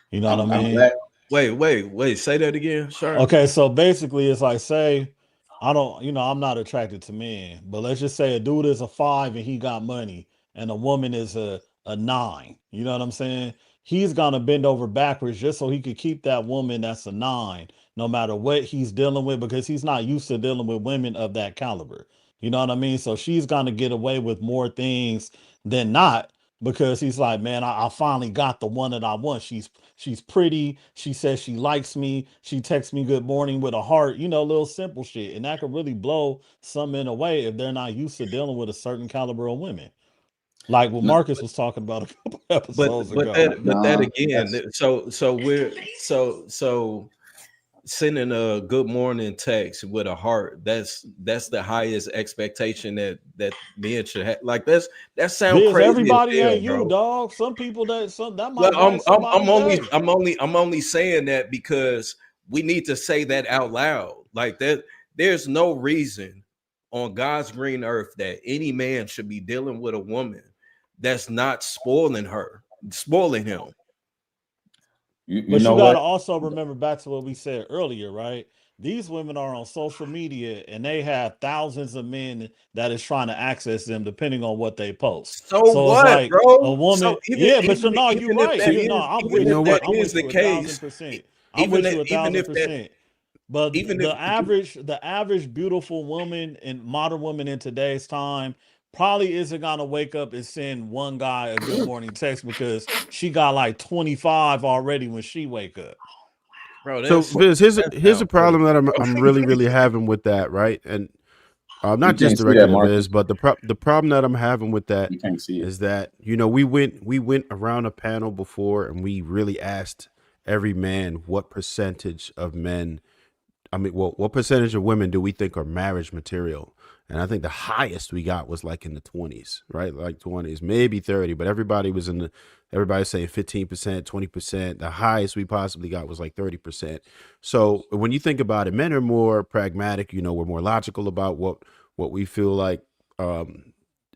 You know what I mean? Wait, say that again. Sure. Okay, so basically it's like, say I don't, I'm not attracted to men, but let's just say a dude is a 5 and he got money and a woman is a 9. You know what I'm saying? He's gonna bend over backwards just so he could keep that woman that's a 9, no matter what he's dealing with, because he's not used to dealing with women of that caliber. You know what I mean? So she's gonna get away with more things than not because he's like, man, I finally got the one that I want. She's pretty. She says she likes me. She texts me good morning with a heart, little simple shit. And that could really blow some men away if they're not used to dealing with a certain caliber of women. Like what Marcus was talking about a couple episodes ago. That again, so sending a good morning text with a heart, that's the highest expectation that men should have. Like that sounds crazy. Everybody ain't you, dog. Some people that might. Well, I'm only saying that because we need to say that out loud. Like that, there's no reason on God's green earth that any man should be dealing with a woman that's not spoiling him. But you got to also remember back to what we said earlier, right? These women are on social media and they have thousands of men that is trying to access them depending on what they post. So what, it's like bro? A woman, you're right. I'm with you. I'm with you 1,000%. I'm with you 1,000%. But the average beautiful woman and modern woman in today's time probably isn't gonna wake up and send one guy a good morning text because she got like 25 already when she wake up. Bro, so Viz, here's a problem that I'm really having with that, right? And You Not just can't see that, directly to Marcus. Viz, but the problem that I'm having with that You can't see it. is that, you know, we went around a panel before and we really asked every man what percentage of men, I mean, well, what percentage of women do we think are marriage material? And I think the highest we got was like in the 20s, right? Like 20s, maybe 30, but everybody was everybody saying 15%, 20%. The highest we possibly got was like 30%. So when you think about it, men are more pragmatic, you know, we're more logical about what we feel like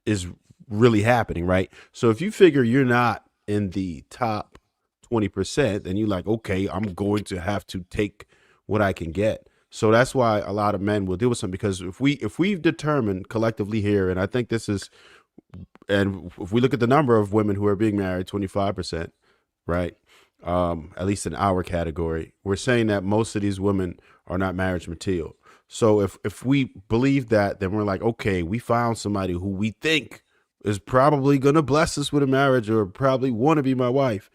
is really happening, right? So if you figure you're not in the top 20%, then you're like, okay, I'm going to have to take what I can get. So that's why a lot of men will deal with something, because if we've determined collectively here, and I think this is, and if we look at the number of women who are being married, 25%, right? At least in our category, we're saying that most of these women are not marriage material. So if we believe that, then we're like, okay, we found somebody who we think is probably going to bless us with a marriage or probably want to be my wife.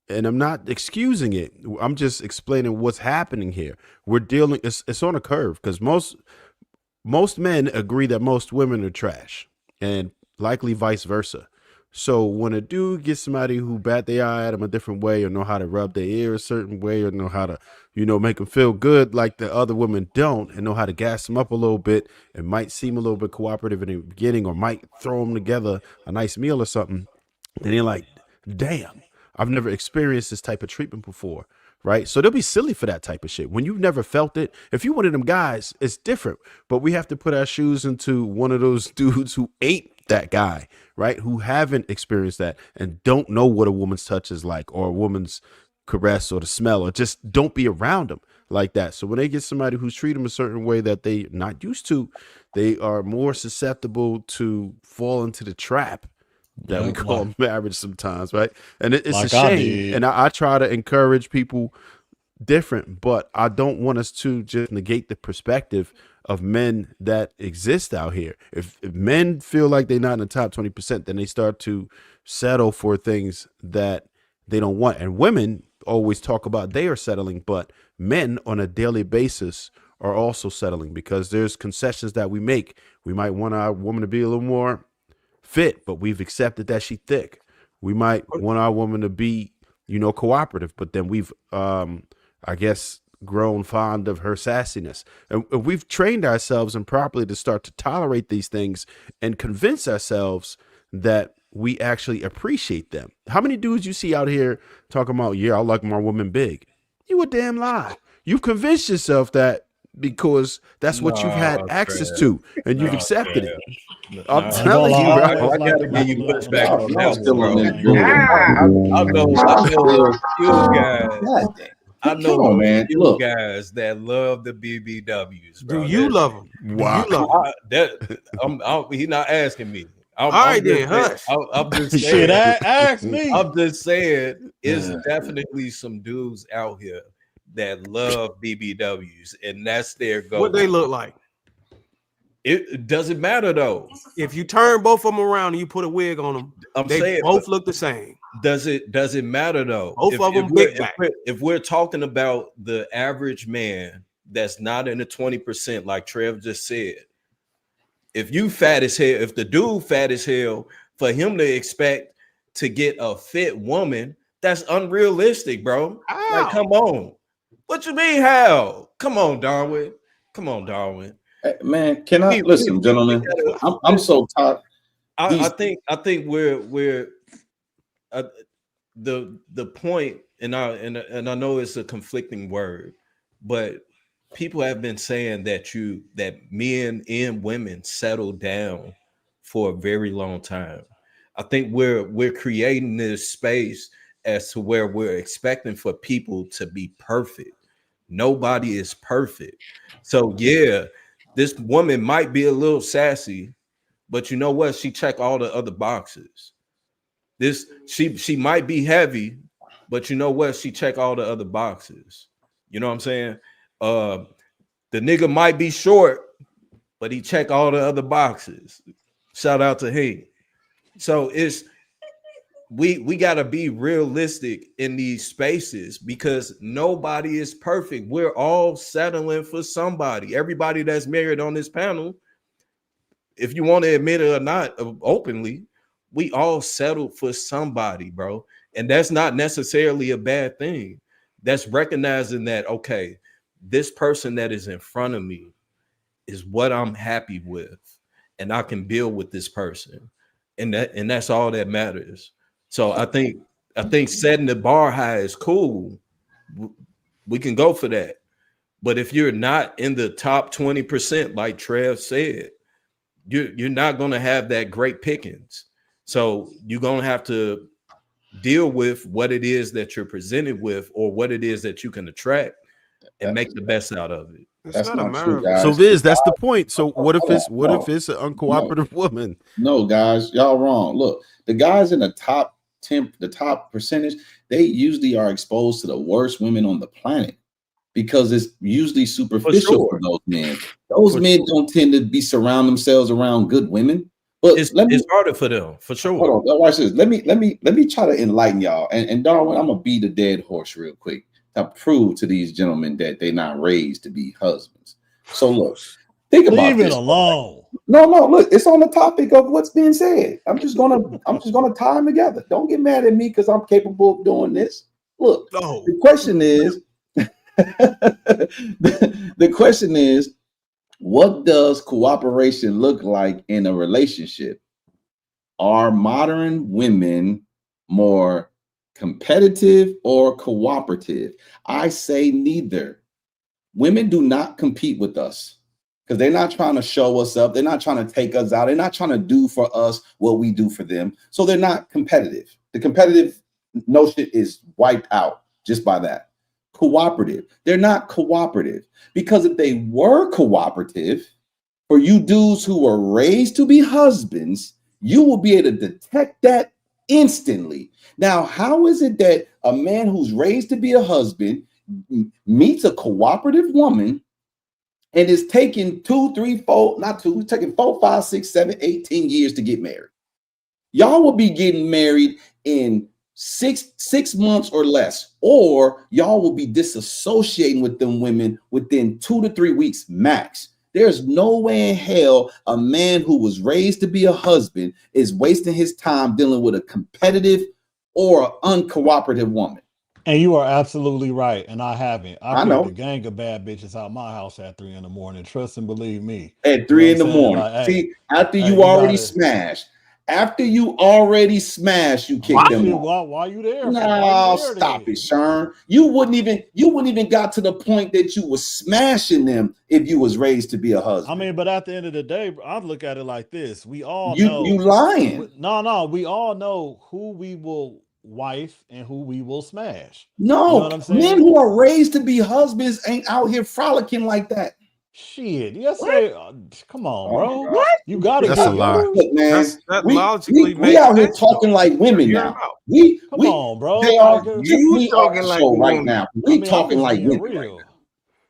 And I'm not excusing it. I'm just explaining what's happening here. We're dealing, it's on a curve, because most men agree that most women are trash, and likely vice versa. So when a dude gets somebody who bat their eye at him a different way, or know how to rub their ear a certain way, or know how to, you know, make them feel good like the other women don't, and know how to gas them up a little bit, and might seem a little bit cooperative in the beginning, or might throw them together a nice meal or something, then you're like, damn, I've never experienced this type of treatment before, right? So they'll be silly for that type of shit. When you've never felt it, if you one of them guys, it's different. But we have to put our shoes into one of those dudes who ain't that guy, right? Who haven't experienced that and don't know what a woman's touch is like, or a woman's caress, or the smell, or just don't be around them like that. So when they get somebody who's treated them a certain way that they're not used to, they are more susceptible to fall into the trap that we call marriage sometimes, right? And it's Like a shame. And I try to encourage people different, but I don't want us to just negate the perspective of men that exist out here. If men feel like they're not in the top 20%, then they start to settle for things that they don't want. And women always talk about they are settling, but men on a daily basis are also settling, because there's concessions that we make. We might want our woman to be a little more fit, but we've accepted that she thick. We might want our woman to be, you know, cooperative, but then we've I guess grown fond of her sassiness, and we've trained ourselves improperly to start to tolerate these things and convince ourselves that we actually appreciate them. How many dudes you see out here talking about, yeah, I like my woman big? You a damn lie. You've convinced yourself that because that's what you've had access to, and you've accepted it. I'm telling you, I bro. gotta give you pushback on that still one, on bro. that bull. I know a few guys. God damn. I know Come on, a man. few Look. guys that love the BBWs, bro. Do you love them? Wow. Do you love them? He's not asking me. All right, then, hush. I'm just Shit, saying. ask me. I'm just saying, it's Yeah. definitely some dudes out here that love BBWs, and that's their goal. What they look like? It doesn't matter though. If you turn both of them around and you put a wig on them, I'm they saying, both look the same. does it matter though? Both of them big back. If we're talking about the average man that's not in the 20%, like Trev just said, if you fat as hell, if the dude fat as hell, for him to expect to get a fit woman, that's unrealistic, bro. How? Like, come on. What you mean, how? Come on, Darwin. Come on, Darwin. Hey, man, can I listen, gentlemen? I'm so tired. I think we're the point, and I know it's a conflicting word, but people have been saying that men and women settle down for a very long time. I think we're creating this space as to where we're expecting for people to be perfect. Nobody is perfect. So yeah, this woman might be a little sassy, but you know what? She checked all the other boxes. She might be heavy, but you know what? She checked all the other boxes. You know what I'm saying? The nigga might be short, but he checked all the other boxes. Shout out to him. So we got to be realistic in these spaces, because nobody is perfect. We're all settling for somebody. Everybody that's married on this panel, if you want to admit it or not openly, we all settled for somebody, bro. And that's not necessarily a bad thing. That's recognizing that, okay, this person that is in front of me is what I'm happy with, and I can build with this person. And that's all that matters. So I think setting the bar high is cool. We can go for that. But if you're not in the top 20%, like Trev said, you're not going to have that great pickings. So you're going to have to deal with what it is that you're presented with, or what it is that you can attract, and make the best out of it. That's not true, guys. So Viz, that's the point. So what if it's an uncooperative woman? No, guys, y'all wrong. Look, the guys in the top 10, the top percentage, they usually are exposed to the worst women on the planet, because it's usually superficial for those men. Those men don't tend to be surround themselves around good women. But it's harder for them, for sure. Hold on, watch this. Let me try to enlighten y'all. And Darwin, I'm gonna beat a dead horse real quick to prove to these gentlemen that they're not raised to be husbands. So look, think about Leave this. it alone. No, look, it's on the topic of what's being said. I'm just gonna tie them together. Don't get mad at me because I'm capable of doing this. Look, the question is, the question is, what does cooperation look like in a relationship? Are modern women more competitive or cooperative? I say neither. Women do not compete with us because they're not trying to show us up. They're not trying to take us out. They're not trying to do for us what we do for them. So they're not competitive. The competitive notion is wiped out just by that. Cooperative. They're not cooperative, because if they were cooperative, for you dudes who were raised to be husbands, you will be able to detect that instantly. Now, how is it that a man who's raised to be a husband meets a cooperative woman and is taking 2, 3, 4, not 2, taking 4, 5, 6, 7, 18 years to get married? Y'all will be getting married in six months or less, or y'all will be disassociating with them women within 2 to 3 weeks max. There's no way in hell a man who was raised to be a husband is wasting his time dealing with a competitive or uncooperative woman. And you are absolutely right. And I haven't. I know. picked a gang of bad bitches out my house at 3 a.m. Trust and believe me. At 3 in the morning. Like, see, after you already smashed. After you already smashed, you kick them off. Why you there? No, stop it, Shern. You wouldn't even got to the point that you was smashing them if you was raised to be a husband. I mean, but at the end of the day, I look at it like this: we all know you lying. No, we all know who we will wife and who we will smash. No, you know what I'm saying? Men who are raised to be husbands ain't out here frolicking like that. Shit, yes, come on, bro. What? You gotta That's a lie. Look, man, we out here talking like women now. Come on, bro. They are you talking like right now. We talking like women. Real.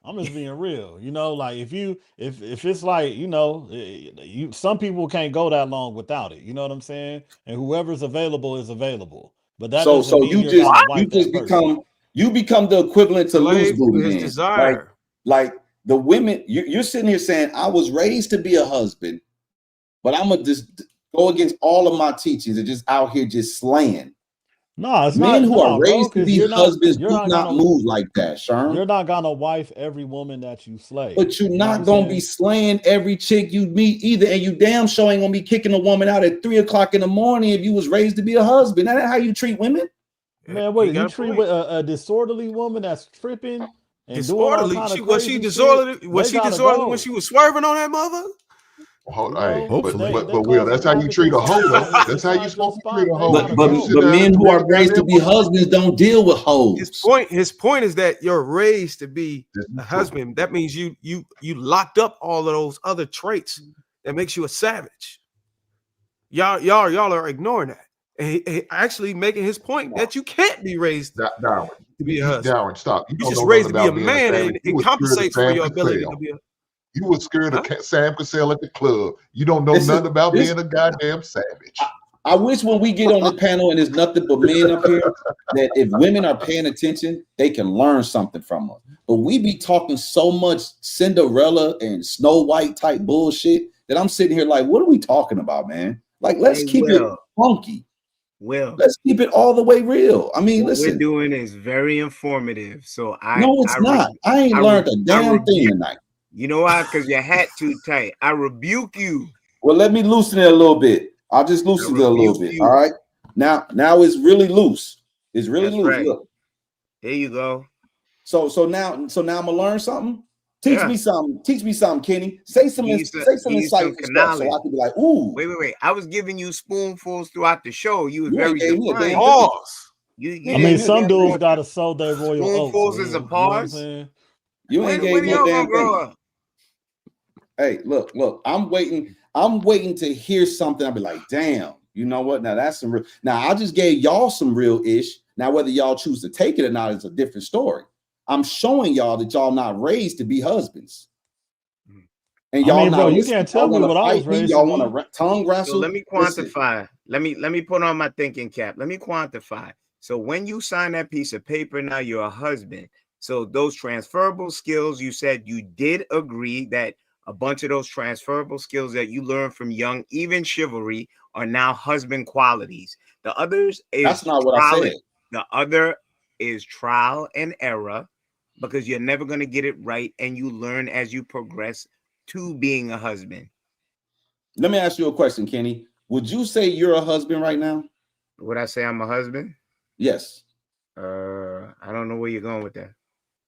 I'm just being real. You know, like if it's like, you know, some people can't go that long without it. You know what I'm saying? And whoever's available is available. But that so you become the equivalent to loose booty. Desire. Like the women, you're sitting here saying, I was raised to be a husband, but I'm going to just go against all of my teachings and just out here just slaying. No, it's men not. who are raised to be husbands do not not move like that, Sherm. You're not going to wife every woman that you slay. But you're not going to be slaying every chick you meet either. And you damn sure ain't going to be kicking a woman out at 3 o'clock in the morning if you was raised to be a husband. That's how you treat women. Man, what you treat with a disorderly woman that's tripping? Disorderly. Was she disorderly? Was she disorderly when she was swerving on that mother? But Will, that's how you treat a hoe. That's how you supposed to treat a hoe. But men who are raised to be husbands don't deal with hoes. His point is that you're raised to be a husband. That means you locked up all of those other traits that makes you a savage. Y'all are ignoring that. And he actually making his point that you can't be raised to be a husband. Darwin, stop. You just raised to be a man, and it compensates for your ability to be a. You was scared of Sam Cassell at the club. You don't know nothing about being a goddamn savage. I wish when we get on the panel and there's nothing but men up here, that if women are paying attention, they can learn something from us. But we be talking so much Cinderella and Snow White type bullshit that I'm sitting here like, what are we talking about, man? Like, let's keep it funky. Let's keep it all the way real. I mean, what listen. we're doing is very informative. So no, it's not. I ain't learned a damn thing tonight. You know why? Because your hat too tight. I rebuke you. Well, let me loosen it a little bit. I'll just loosen it a little bit. All right. Now it's really loose. It's really loose. Right. Look. There you go. So now I'm gonna learn something. Teach me something. Teach me something, Kenny. Say some insightful stuff so I can be like, ooh. Wait. I was giving you spoonfuls throughout the show. You was very defiant. I mean, some dudes gotta sow their royal oats. Spoonfuls is a pause. You ain't gave me a damn thing. Hey, look, I'm waiting to hear something. I'll be like, damn, you know what? Now that's some real. Now I just gave y'all some real ish. Now, whether y'all choose to take it or not is a different story. I'm showing y'all that y'all not raised to be husbands. And y'all bro, you can't tell me what I was raised. Y'all want to tongue wrestle. So let me quantify. Let me put on my thinking cap. Let me quantify. So when you sign that piece of paper, now you're a husband. So those transferable skills, you said you did agree that a bunch of those transferable skills that you learned from young, even chivalry, are now husband qualities. The others is that's not what I said. The other is trial and error, because you're never going to get it right, and you learn as you progress to being a husband. Let me ask you a question, Kenny. Would you say you're a husband right now? Would I say I'm a husband? Yes. I don't know where you're going with that.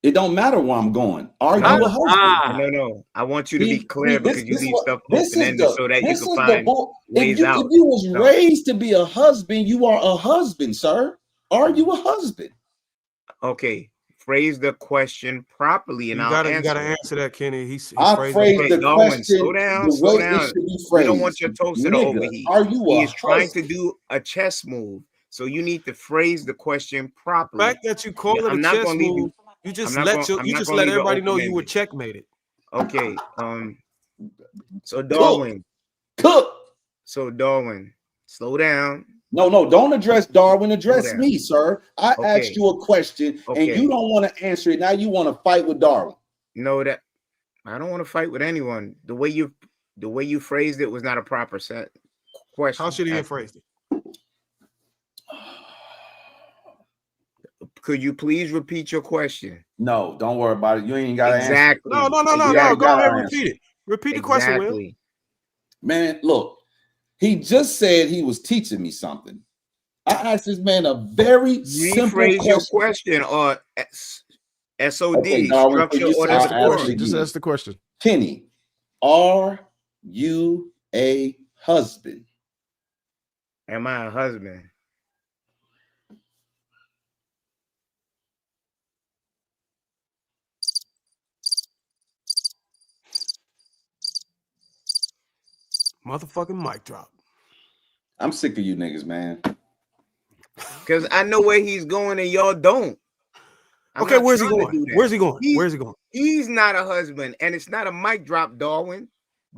It don't matter where I'm going. Are you a husband? No. I want you to be clear, because you leave stuff open-ended so that you can find ways out. If you was raised to be a husband, you are a husband, sir. Are you a husband? Okay. Phrase the question properly, and you gotta answer that, Kenny. I phrased the question. Slow down. We don't want your toaster to overheat. Are you he is trying to do a chess move, so you need to phrase the question properly. The fact that you call it a chess move, you just let everybody know you were checkmated. Okay. So Darwin. Cook. So Darwin, slow down. No, don't address Darwin. Address me, sir. I asked you a question, and you don't want to answer it. Now you want to fight with Darwin. No, that I don't want to fight with anyone. The way you phrased it was not a proper question. How should he have phrased it? Could you please repeat your question? No, don't worry about it. You ain't got to answer. No. Go ahead, repeat it. Repeat the question, Will. Man, look. He just said he was teaching me something. I asked this man a very simple question. Your question or SOD. Okay, Darwin, just ask the question. Kenny, are you a husband? Am I a husband? Motherfucking mic drop. I'm sick of you niggas, man. Because I know where he's going and y'all don't. Okay, where's he going? Where's he going? He's not a husband, and it's not a mic drop, Darwin.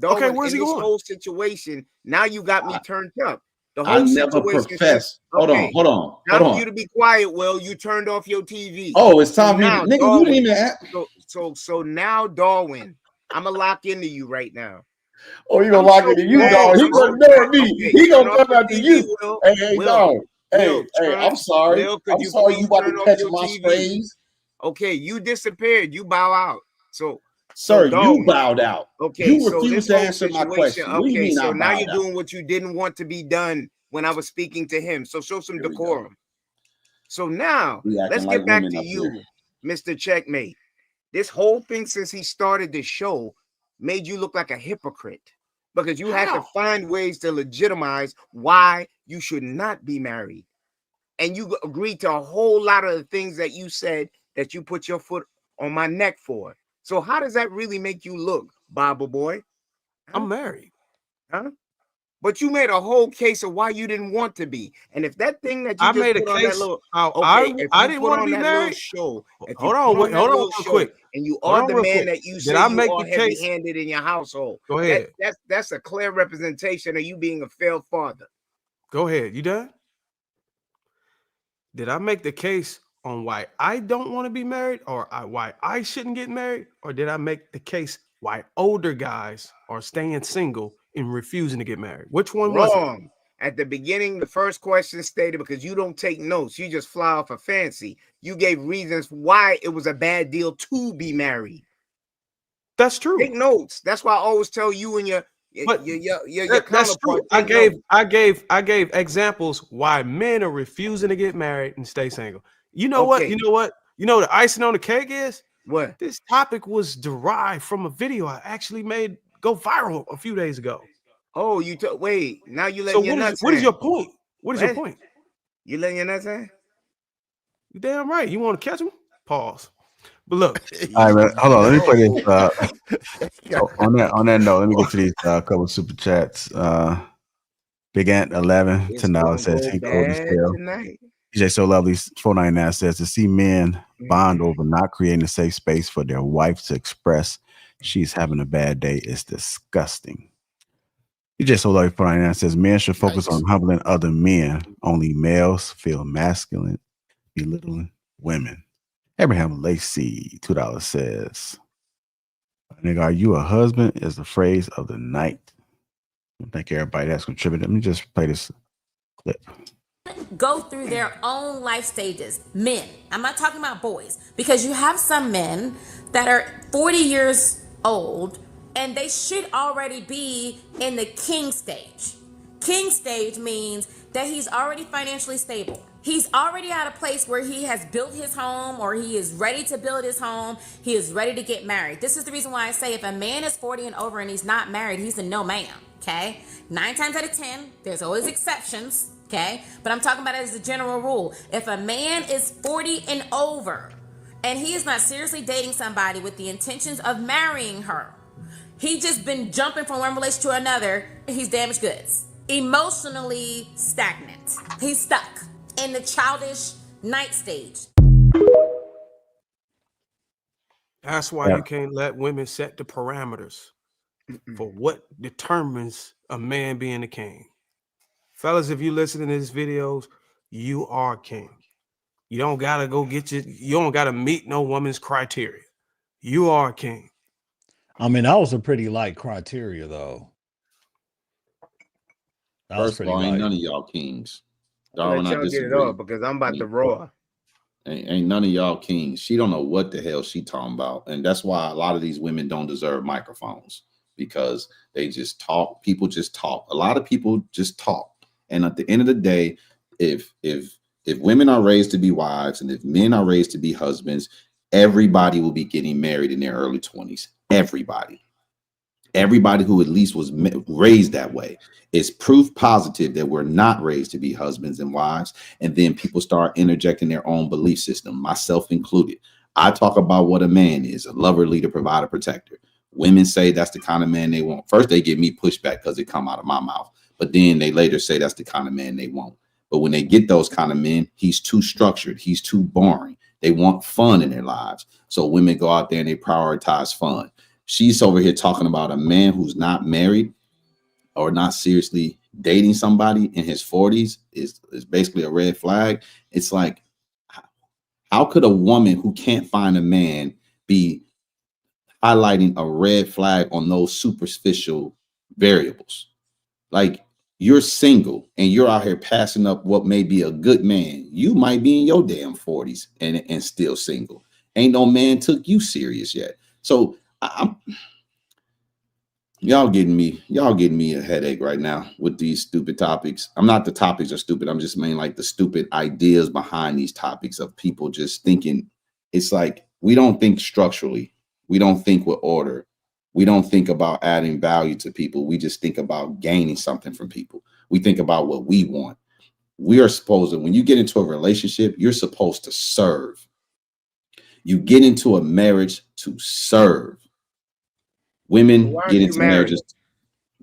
Okay, where's he going? This whole situation, now you got me turned up. The whole I never profess. Hold on. Time for you to be quiet, Will. You turned off your TV. Oh, it's time for you. Nigga, you didn't even ask. So now, Darwin, I'm going to lock into you right now. Oh, you gonna lock into you, dog? He gonna ignore me. He gonna come after you. Hey, dog. Hey, I'm sorry. I'm sorry you about to catch my phrase. Okay, you disappeared. You bow out. So, sir, you bowed out. Okay, you refused to answer my question. Okay, what do you mean so now you're doing what you didn't want to be done when I was speaking to him. So show some decorum. So now let's get back to you, Mr. Checkmate. This whole thing since he started the show made you look like a hypocrite, because you had to find ways to legitimize why you should not be married. And you agreed to a whole lot of the things that you said that you put your foot on my neck for. So how does that really make you look, Bible boy? I'm married. Huh? But you made a whole case of why you didn't want to be. And if that thing that you I just made put a on case, that little, I didn't want to be married. Show, hold on real quick. And you are the man that you say you are heavy-handed in your household. Go ahead. That's a clear representation of you being a failed father. Go ahead. You done? Did I make the case on why I don't want to be married, or why I shouldn't get married, or did I make the case why older guys are staying single and refusing to get married. Which one was it? Wrong. At the beginning, the first question stated, because you don't take notes, you just fly off a fancy. You gave reasons why it was a bad deal to be married. That's true. Take notes. That's why I always tell you and your that's true. counterpart. I gave examples why men are refusing to get married and stay single. You know what? Okay. You know what? You know what the icing on the cake is? What? This topic was derived from a video I actually made go viral a few days ago. Oh, wait. Now you So letting your nuts what is hang. your point? What is your What? point? You letting your nuts hang? You damn right. You want to catch him? Pause. But look, All right, man. Hold on. Let me play this. So on that note, let me get to these couple super chats. Big Ant 11 It's $10 gonna says go he cold as bad hell. tonight. DJ So Lovely 499 says to see men bond over not creating a safe space for their wife to express she's having a bad day is disgusting. DJ So Lovely 499 says men should focus on humbling other men. Only males feel masculine, belittling women. Abraham Lacey $2 says, "Nigga, are you a husband?" is the phrase of the night. Thank everybody that's contributed. Let me just play this clip. Go through their own life stages. Men, I'm not talking about boys, because you have some men that are 40 years old and they should already be in the king stage. King stage means that he's already financially stable. He's already at a place where he has built his home, or he is ready to build his home. He is ready to get married. This is the reason why I say if a man is 40 and over and he's not married, he's a no man, okay? 9 times out of 10, there's always exceptions, okay? But I'm talking about it as a general rule. If a man is 40 and over and he is not seriously dating somebody with the intentions of marrying her, he just been jumping from one relationship to another, he's damaged goods. Emotionally stagnant. He's stuck in the childish night stage. That's why you can't let women set the parameters for what determines a man being a king. Fellas, if you listen to these videos, you are king. You don't gotta you don't gotta meet no woman's criteria. You are a king. I mean, that was a pretty light criteria, though. That was First of pretty all, ain't light. none of y'all kings. I'll Darwin, let I y'all get it disagree. off because I'm about to roar. Ain't none of y'all kings. She don't know what the hell she talking about. And that's why a lot of these women don't deserve microphones, because they just talk. People just talk. A lot of people just talk. And at the end of the day, if women are raised to be wives and if men are raised to be husbands, everybody will be getting married in their early 20s. Everybody who at least was raised that way. Is proof positive that we're not raised to be husbands and wives. And then people start interjecting their own belief system, myself included. I talk about what a man is: a lover, leader, provider, protector. Women say that's the kind of man they want. First, they give me pushback because it come out of my mouth. But then they later say that's the kind of man they want. But when they get those kind of men, he's too structured. He's too boring. They want fun in their lives. So women go out there and they prioritize fun. She's over here talking about a man who's not married or not seriously dating somebody in his 40s is basically a red flag. It's like, how could a woman who can't find a man be highlighting a red flag on those superficial variables? Like, you're single and you're out here passing up what may be a good man. You might be in your damn 40s and still single. Ain't no man took you serious yet. So y'all getting me a headache right now with these stupid topics. I'm not the topics are stupid. I'm just meaning like the stupid ideas behind these topics of people just thinking. It's like, we don't think structurally. We don't think with order. We don't think about adding value to people. We just think about gaining something from people. We think about what we want. We are supposed to, when you get into a relationship, you're supposed to serve. You get into a marriage to serve. Women get into marriages.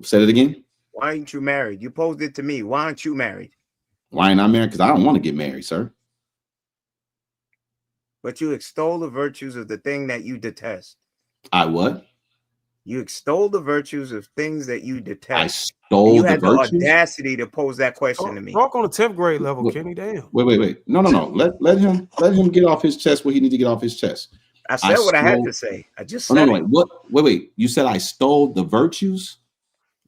Say it again. Why aren't you married? You posed it to me. Why aren't you married? Why ain't I married? Because I don't want to get married, sir. But you extol the virtues of the thing that you detest. I what? You extol the virtues of things that you detest. I stole you the had virtues? the audacity to pose that question to me. Talk on the 10th grade level, Kenny. Damn. Wait. No. Let him get off his chest what he needs to get off his chest. I said what I had to say. I just Oh, said no, it. wait, what? Wait. You said I stole the virtues?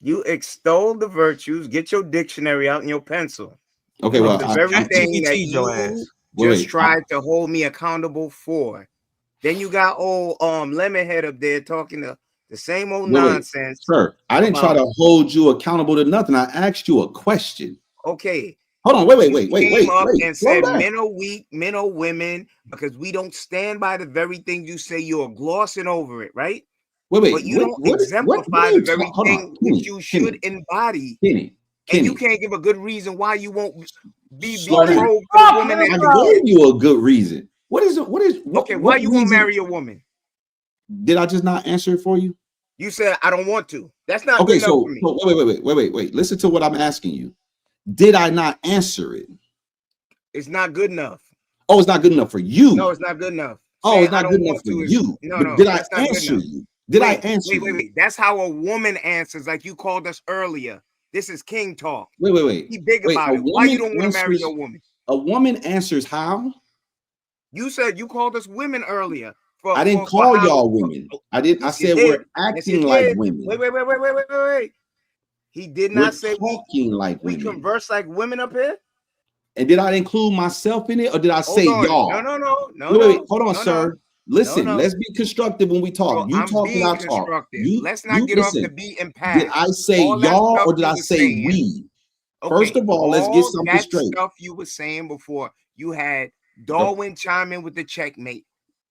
You extol the virtues. Get your dictionary out and your pencil. Okay, Of well, the very thing that ChatGPT your you ass. just tried to hold me accountable for. Then you got old Lemonhead up there talking the same old nonsense. Sir, I didn't try to hold you accountable to nothing. I asked you a question. Okay. Hold on, wait. Came up and said Slow down. men are weak, men are women, because we don't stand by the very thing you say. You're glossing over it, right? Wait. But you don't exemplify the very thing which you should embody. Kenny. And you can't give a good reason why you won't be Slow down. betrothed to the woman that I gave you a good reason. What is it? Okay, why you won't marry a woman? Did I just not answer it for you? You said I don't want to. That's not okay. Good enough for me. So wait. Listen to what I'm asking you. Did I not answer it? It's not good enough. Oh, it's not good enough for you. No, it's not good enough. Oh, it's not good enough for you. No. Did I answer you? Did I answer you? Wait. That's how a woman answers, like you called us earlier. This is king talk. Wait. Be big about it. Why you don't want to marry your woman? A woman answers how? You said you called us women earlier. I didn't call y'all women. I didn't. I said we're acting like women. Wait. He did not say talking like women. We converse like women up here. And did I include myself in it, or did I say y'all? No. Wait, hold on, sir. Listen, let's be constructive when we talk. Bro, you talk and I talk. Let's not get off the beaten path. Did I say y'all or did I say we? Okay, first of all, let's get something straight. Stuff you were saying before, you had Darwin chime in with the checkmate.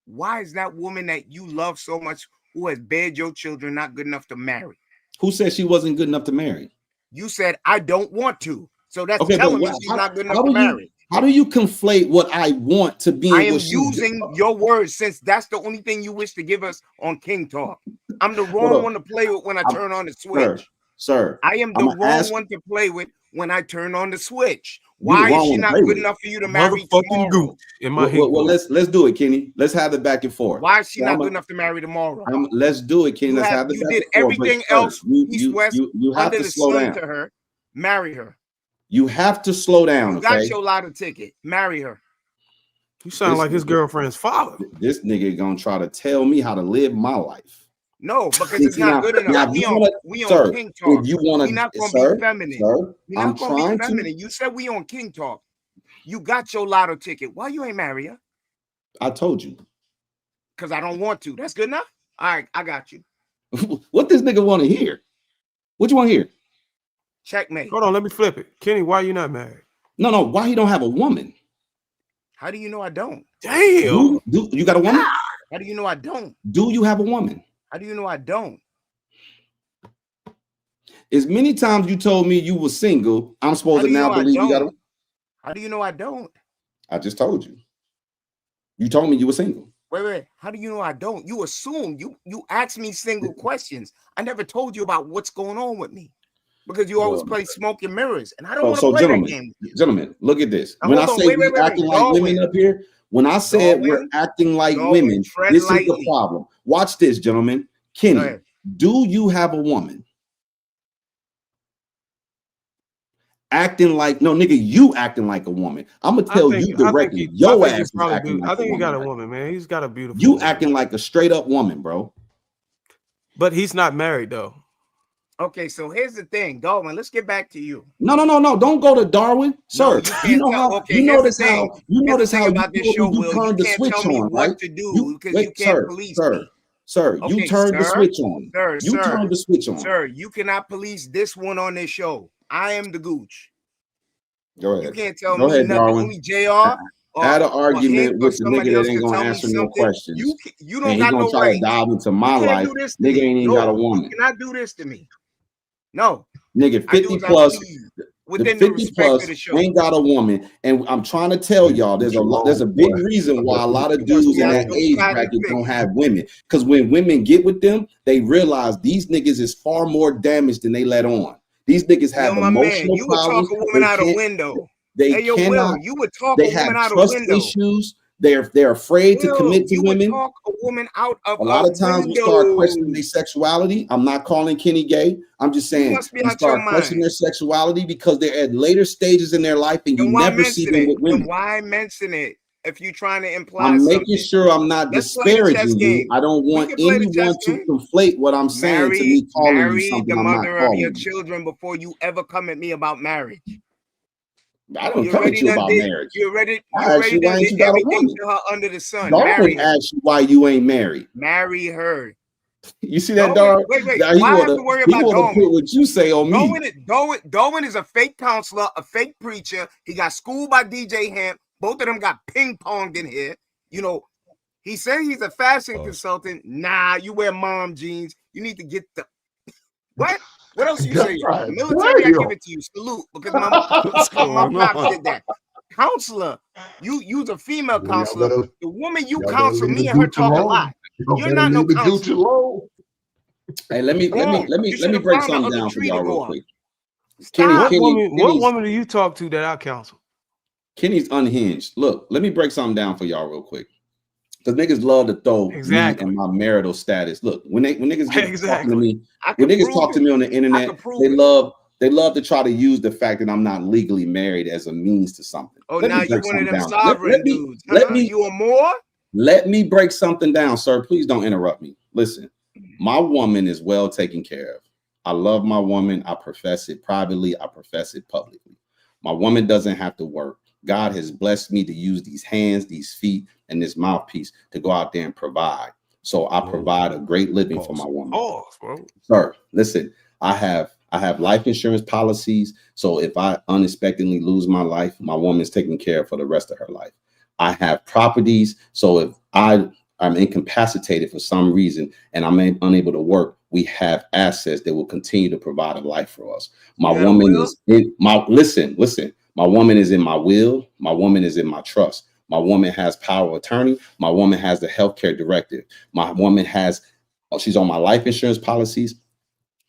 Why is that woman that you love so much, who has bared your children, not good enough to marry? Who said she wasn't good enough to marry? You said I don't want to. So that's telling me she's not good enough to marry. How do you conflate what I want to be? I am using your words, since that's the only thing you wish to give us on King Talk. I'm the wrong one to play with when I turn on the switch. Sir, I am the wrong one to play with when I turn on the switch. Why is she not good enough for you to marry tomorrow? Gooch in my well, let's do it, Kenny. Let's have it back and forth. Why is she not good enough to marry tomorrow? Let's do it, Kenny. Let's have it back and forth. You did everything else east, west, you have under to the slow sun down. to her. Marry her. You have to slow down. You got your lotto ticket. Marry her. You sound like his girlfriend's father. This nigga gonna try to tell me how to live my life. No, because it's not good enough. We on King Talk. If you want to, we're not gonna be feminine. Sir, we're not gonna be feminine. You said we on King Talk. You got your lotto ticket. Why you ain't marry her? I told you. Because I don't want to. That's good enough. All right, I got you. What this nigga want to hear? What you want to hear? Checkmate. Hold on, let me flip it. Kenny, why you not married? No. Why he don't have a woman? How do you know I don't? Damn. Do you got a woman? How do you know I don't? Do you have a woman? How do you know I don't? As many times you told me you were single, I'm supposed to now believe you got a. How do you know I don't? I just told you. You told me you were single. Wait. How do you know I don't? You assume. You asked me single questions. I never told you about what's going on with me. Because you always play smoke and mirrors, and I don't want to play that game. Gentlemen, look at this. When I say we're acting like women up here, when I said we're acting like women, this is the problem. Watch this, gentlemen. Kenny, do you have a woman? Acting like you acting like a woman. I'm gonna tell you directly. Your ass is acting like a woman. I think he got a woman, man. He's got a beautiful. You acting like a straight up woman, bro. But he's not married though. Okay, so here's the thing, Darwin. Let's get back to you. No. Don't go to Darwin, sir. You know how you notice how you turned the switch on, right? You can't police me. Sir, you turned the switch on. You turned the switch on. Sir, you cannot police this one on this show. I am the gooch. Go ahead. You can't tell me nothing. Darwin. Only JR. I had an argument with the nigga that ain't gonna answer no questions. You don't got no right. Dive into my life. Nigga ain't even got a woman. You cannot do this to me. No. Nigga, 50 plus. The 50 plus ain't got a woman, and I'm trying to tell y'all there's a big reason why a lot of dudes in that age bracket don't have women. Because when women get with them, they realize these niggas is far more damaged than they let on. These niggas have emotional you problems. You would talk a woman out a window. They cannot. You would talk a woman out a window. Issues. They're afraid to commit to women. Talk a woman out of a lot of times we start questioning their sexuality. I'm not calling Kenny gay. I'm just saying we start questioning their sexuality because they're at later stages in their life and you never see them with women. Why mention it? if you're trying to imply I'm something. making sure I'm not Let's play the chess disparaging you. game. I don't We want can play the anyone chess to game. conflate what I'm saying to me calling you Marry something the I'm not mother of your calling you. children before you ever come at me about marriage. I don't You come at already you done about did. marriage. You already I asked you, why ain't did you got a everything woman? to her under the sun. Marry Darwin her. asked you why you ain't married. Marry her. You see that, Darwin, Darwin? wait. Now he Why I have to wanna worry about put Darwin? what you say on me. Darwin is a fake counselor, a fake preacher. He got schooled by DJ Hamp. Both of them got ping-ponged in here. You know, he said he's a fashion consultant. Nah, you wear mom jeans. You need to get the what? What else you say? Right. Military, I Damn. give it to you. Salute, because my What's going pops on? did that. Counselor, you's a female Well, y'all counselor. better- The woman you y'all better counsel, leave me the and her Gucci talk a alone. lot. Y'all You're better not no leave the counselor. Gucci alone. Hey, let me You should have break found the something other down for tree to y'all go real up. quick. Stop. What woman do you talk to that I counsel? Kenny's unhinged. Look, let me break something down for y'all real quick. Because niggas love to throw Exactly. me and my marital status. Look, when niggas get talking to me, I when can niggas prove talk to it. me on the I internet, can prove they it. love to try to use the fact that I'm not legally married as a means to something. Oh, Let now me you break one of something them down. sovereign dudes. Let me You a more? Let me break something down, sir. Please don't interrupt me. Listen, my woman is well taken care of. I love my woman. I profess it privately. I profess it publicly. My woman doesn't have to work. God has blessed me to use these hands, these feet, and this mouthpiece to go out there and provide. So I provide a great living for my woman. Bro. Sir, listen, I have life insurance policies. So if I unexpectedly lose my life, my woman's taken care of for the rest of her life. I have properties. So if I'm incapacitated for some reason and I'm unable to work, we have assets that will continue to provide a life for us. My woman is in my listen. My woman is in my will. My woman is in my trust. My woman has power of attorney. My woman has the healthcare directive. My woman has, she's on my life insurance policies.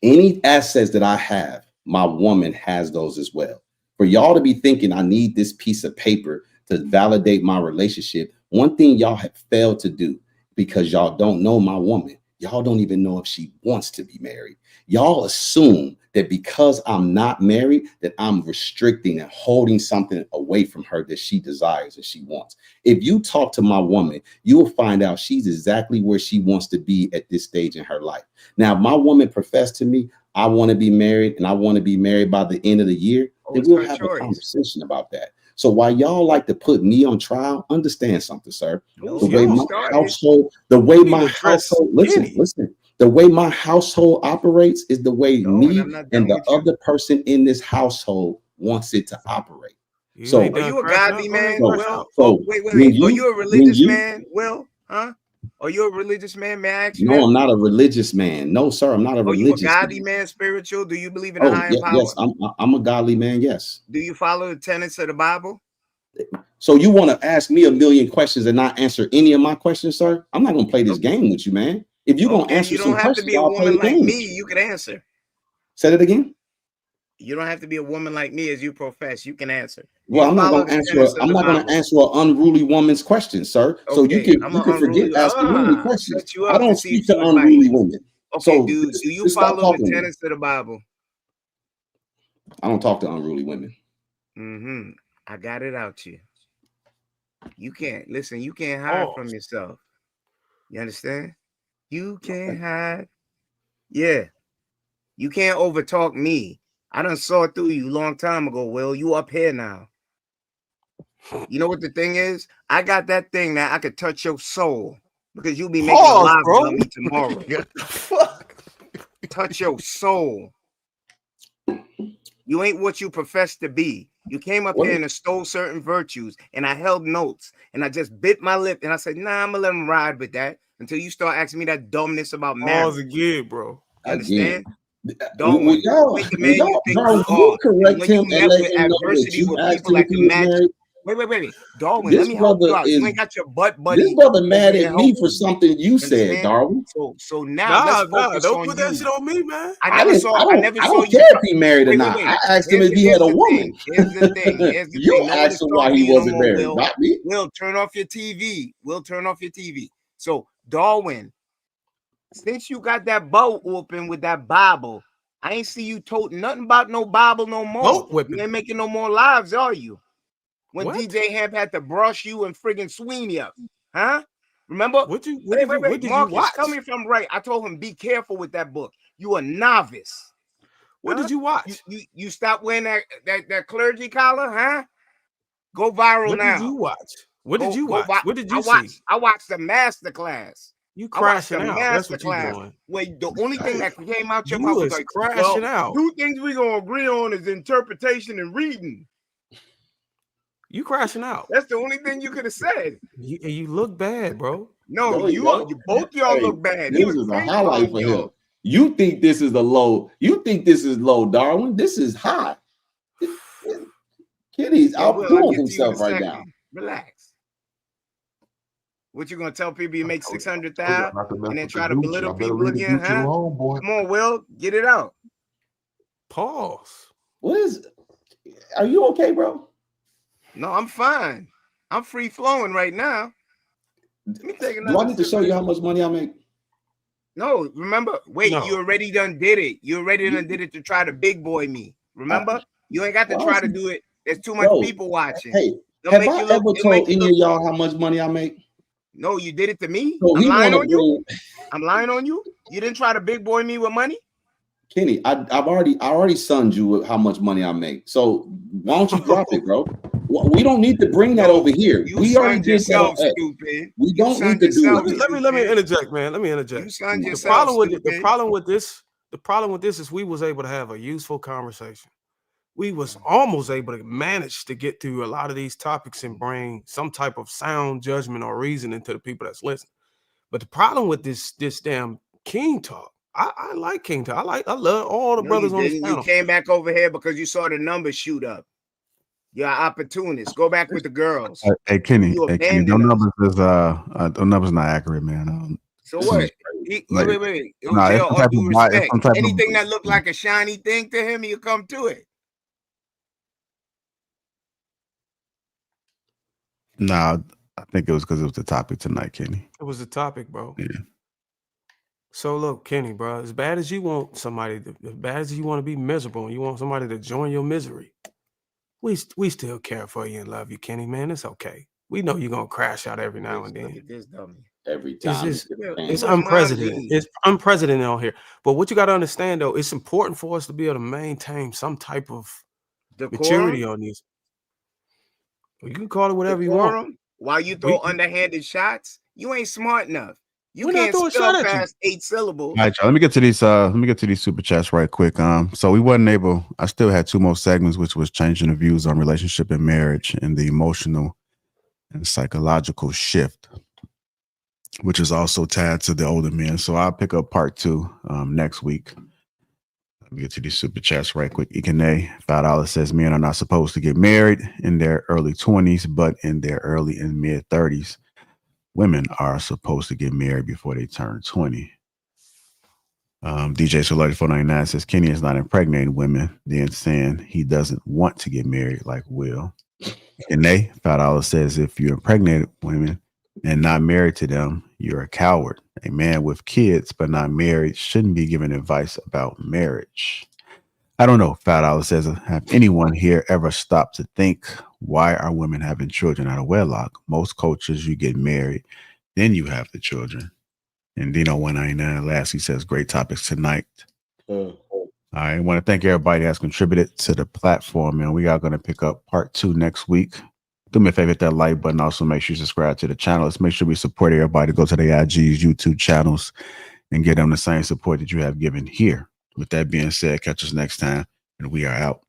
Any assets that I have, my woman has those as well. For y'all to be thinking I need this piece of paper to validate my relationship, one thing y'all have failed to do, because y'all don't know my woman, y'all don't even know if she wants to be married. Y'all assume that because I'm not married, that I'm restricting and holding something away from her that she desires and she wants. If you talk to my woman, you will find out she's exactly where she wants to be at this stage in her life. Now, if my woman professed to me, I want to be married and I want to be married by the end of the year, then we'll have a conversation about that. So while y'all like to put me on trial, understand something, sir. The way my household, listen, the way my household operates is the way me and the other person in this household wants it to operate. So are you a godly man? Will? Wait. Are you a religious man? Will? Huh? Are you a religious man? May I ask you? No, I'm not a religious man. No, sir, I'm not a religious man. Are you a godly man, spiritual? Do you believe in a higher power? Yes, I'm a godly man, yes. Do you follow the tenets of the Bible? So you want to ask me a million questions and not answer any of my questions, sir? I'm not going to play this game with you, man. If you're going to answer some questions, I'll play the game. You don't have to be a woman like me. You can answer. Say that again. You don't have to be a woman like me as you profess. You can answer. Well, I'm not going to answer. I'm not going to answer an unruly woman's question, sir. So you can forget asking me any questions. I don't speak to unruly women. Okay, so dude, do you follow the tenets of the Bible? I don't talk to unruly women. Mm-hmm. I got it out to you. You can't listen. You can't hide from yourself. You understand? You can't hide. Yeah. You can't overtalk me. I done saw it through you a long time ago, Will. You up here now. You know what the thing is? I got that thing that I could touch your soul because you'll be making a live dummy tomorrow. Fuck. Touch your soul. You ain't what you profess to be. You came up here and stole certain virtues, and I held notes, and I just bit my lip, and I said, nah, I'm gonna let him ride with that until you start asking me that dumbness about marriage. Again, bro. You understand? Don't you correct him and let him know that you asked him if he was married? Wait. Darwin, let me help you out. You ain't got your butt buddy. This brother mad at me for something you said, Darwin. So now let's focus don't on put you. that shit on me, man. I never saw you. I don't care if he married or not. I asked him if he had a woman. Here's the thing. You asked him why he wasn't married, not me. Will, turn off your TV. So, Darwin, since you got that boat open with that Bible, I ain't see you toting nothing about no Bible no more. You ain't making no more lives, are you? when What? DJ Hemp had to brush you and friggin' Sweeney up? Huh? Remember? What did Wait, you Marcus, watch? tell me if I'm right. I told him, be careful with that book. You a novice. What Huh? did you watch? You stop wearing that clergy collar, huh? Go viral What now. did you watch? What did you Go watch? What did you see? I watched the master class. You I watched the crashing out. That's master what you class. doing. Where the only thing that came out your You mouth was was like, crashing well, out. 2 things we gonna agree on is interpretation and reading. You crashing out. That's the only thing you could have said. You look bad, bro. No, you both y'all Hey, look bad. This is a highlight for him. You think this is the low? You think this is low, Darwin? This is high. Kenny's outdoing himself right now. Relax. What you gonna tell people? You make 600,000 and then try to belittle people again, huh? Come on, Will, get it out. Pause. What is? Are you okay, bro? No, I'm fine. I'm free flowing right now. Let me take another. Do I need to show you how much money I make? No, remember. Wait, you already done did it. You already done did it to try to big boy me. Remember? You ain't got to try to do it. There's too much people watching. Hey, have I ever told any of y'all how much money I make? No, you did it to me. So I'm lying on you. I'm lying on you. You didn't try to big boy me with money. Kenny, I already sunned you with how much money I make. So why don't you drop it, bro? We don't need to bring that over here. We already did that. Stupid. We don't need to do it. Let me interject, man. Let me interject. You sunned The yourself, problem with this is we was able to have a useful conversation. We was almost able to manage to get through a lot of these topics and bring some type of sound judgment or reasoning to the people that's listening. But the problem with this damn King talk, I like King talk. I love all the brothers on this panel. You came back over here because you saw the numbers shoot up. You're an opportunist. Go back with the girls. Hey Kenny, those numbers not accurate, man. So what? Wait. Anything that looked like a shiny thing to him, he'll come to it. No, I think it was because it was the topic tonight, Kenny. It was the topic, bro. Yeah. So look, Kenny, bro, as bad as you want somebody, as bad as you want to be miserable, and you want somebody to join your misery, we still care for you and love you, Kenny, man. It's okay. We know you're gonna crash out every now and then. Look at this dummy. Every time. It's unprecedented. It's unprecedented on here. But what you got to understand, though, it's important for us to be able to maintain some type of maturity on these. You can call it whatever you want. While you throw underhanded shots, you ain't smart enough. You We're can't not spell past 8 syllables. All right, y'all. Let me get to these super chats right quick. So we wasn't able. I still had 2 more segments, which was changing the views on relationship and marriage and the emotional and psychological shift, which is also tied to the older men. So I'll pick up part 2 next week. Let me get to these super chats right quick. Ikene, $5 says men are not supposed to get married in their early 20s, but in their early and mid 30s. Women are supposed to get married before they turn 20. DJ Solar 499 says Kenny is not impregnating women, then saying he doesn't want to get married like Will. Ikene, $5 says if you impregnate women and not married to them, you're a coward. A man with kids but not married shouldn't be given advice about marriage. I don't know. $5 says, have anyone here ever stopped to think, why are women having children out of wedlock? Most cultures, you get married, then you have the children. And Dino 199 lastly says, great topics tonight. I want to thank everybody that has contributed to the platform, and we are going to pick up part 2 next week. Do me a favor, hit that like button. Also, make sure you subscribe to the channel. Let's make sure we support everybody. Go to the IG's YouTube channels and get them the same support that you have given here. With that being said, catch us next time, and we are out.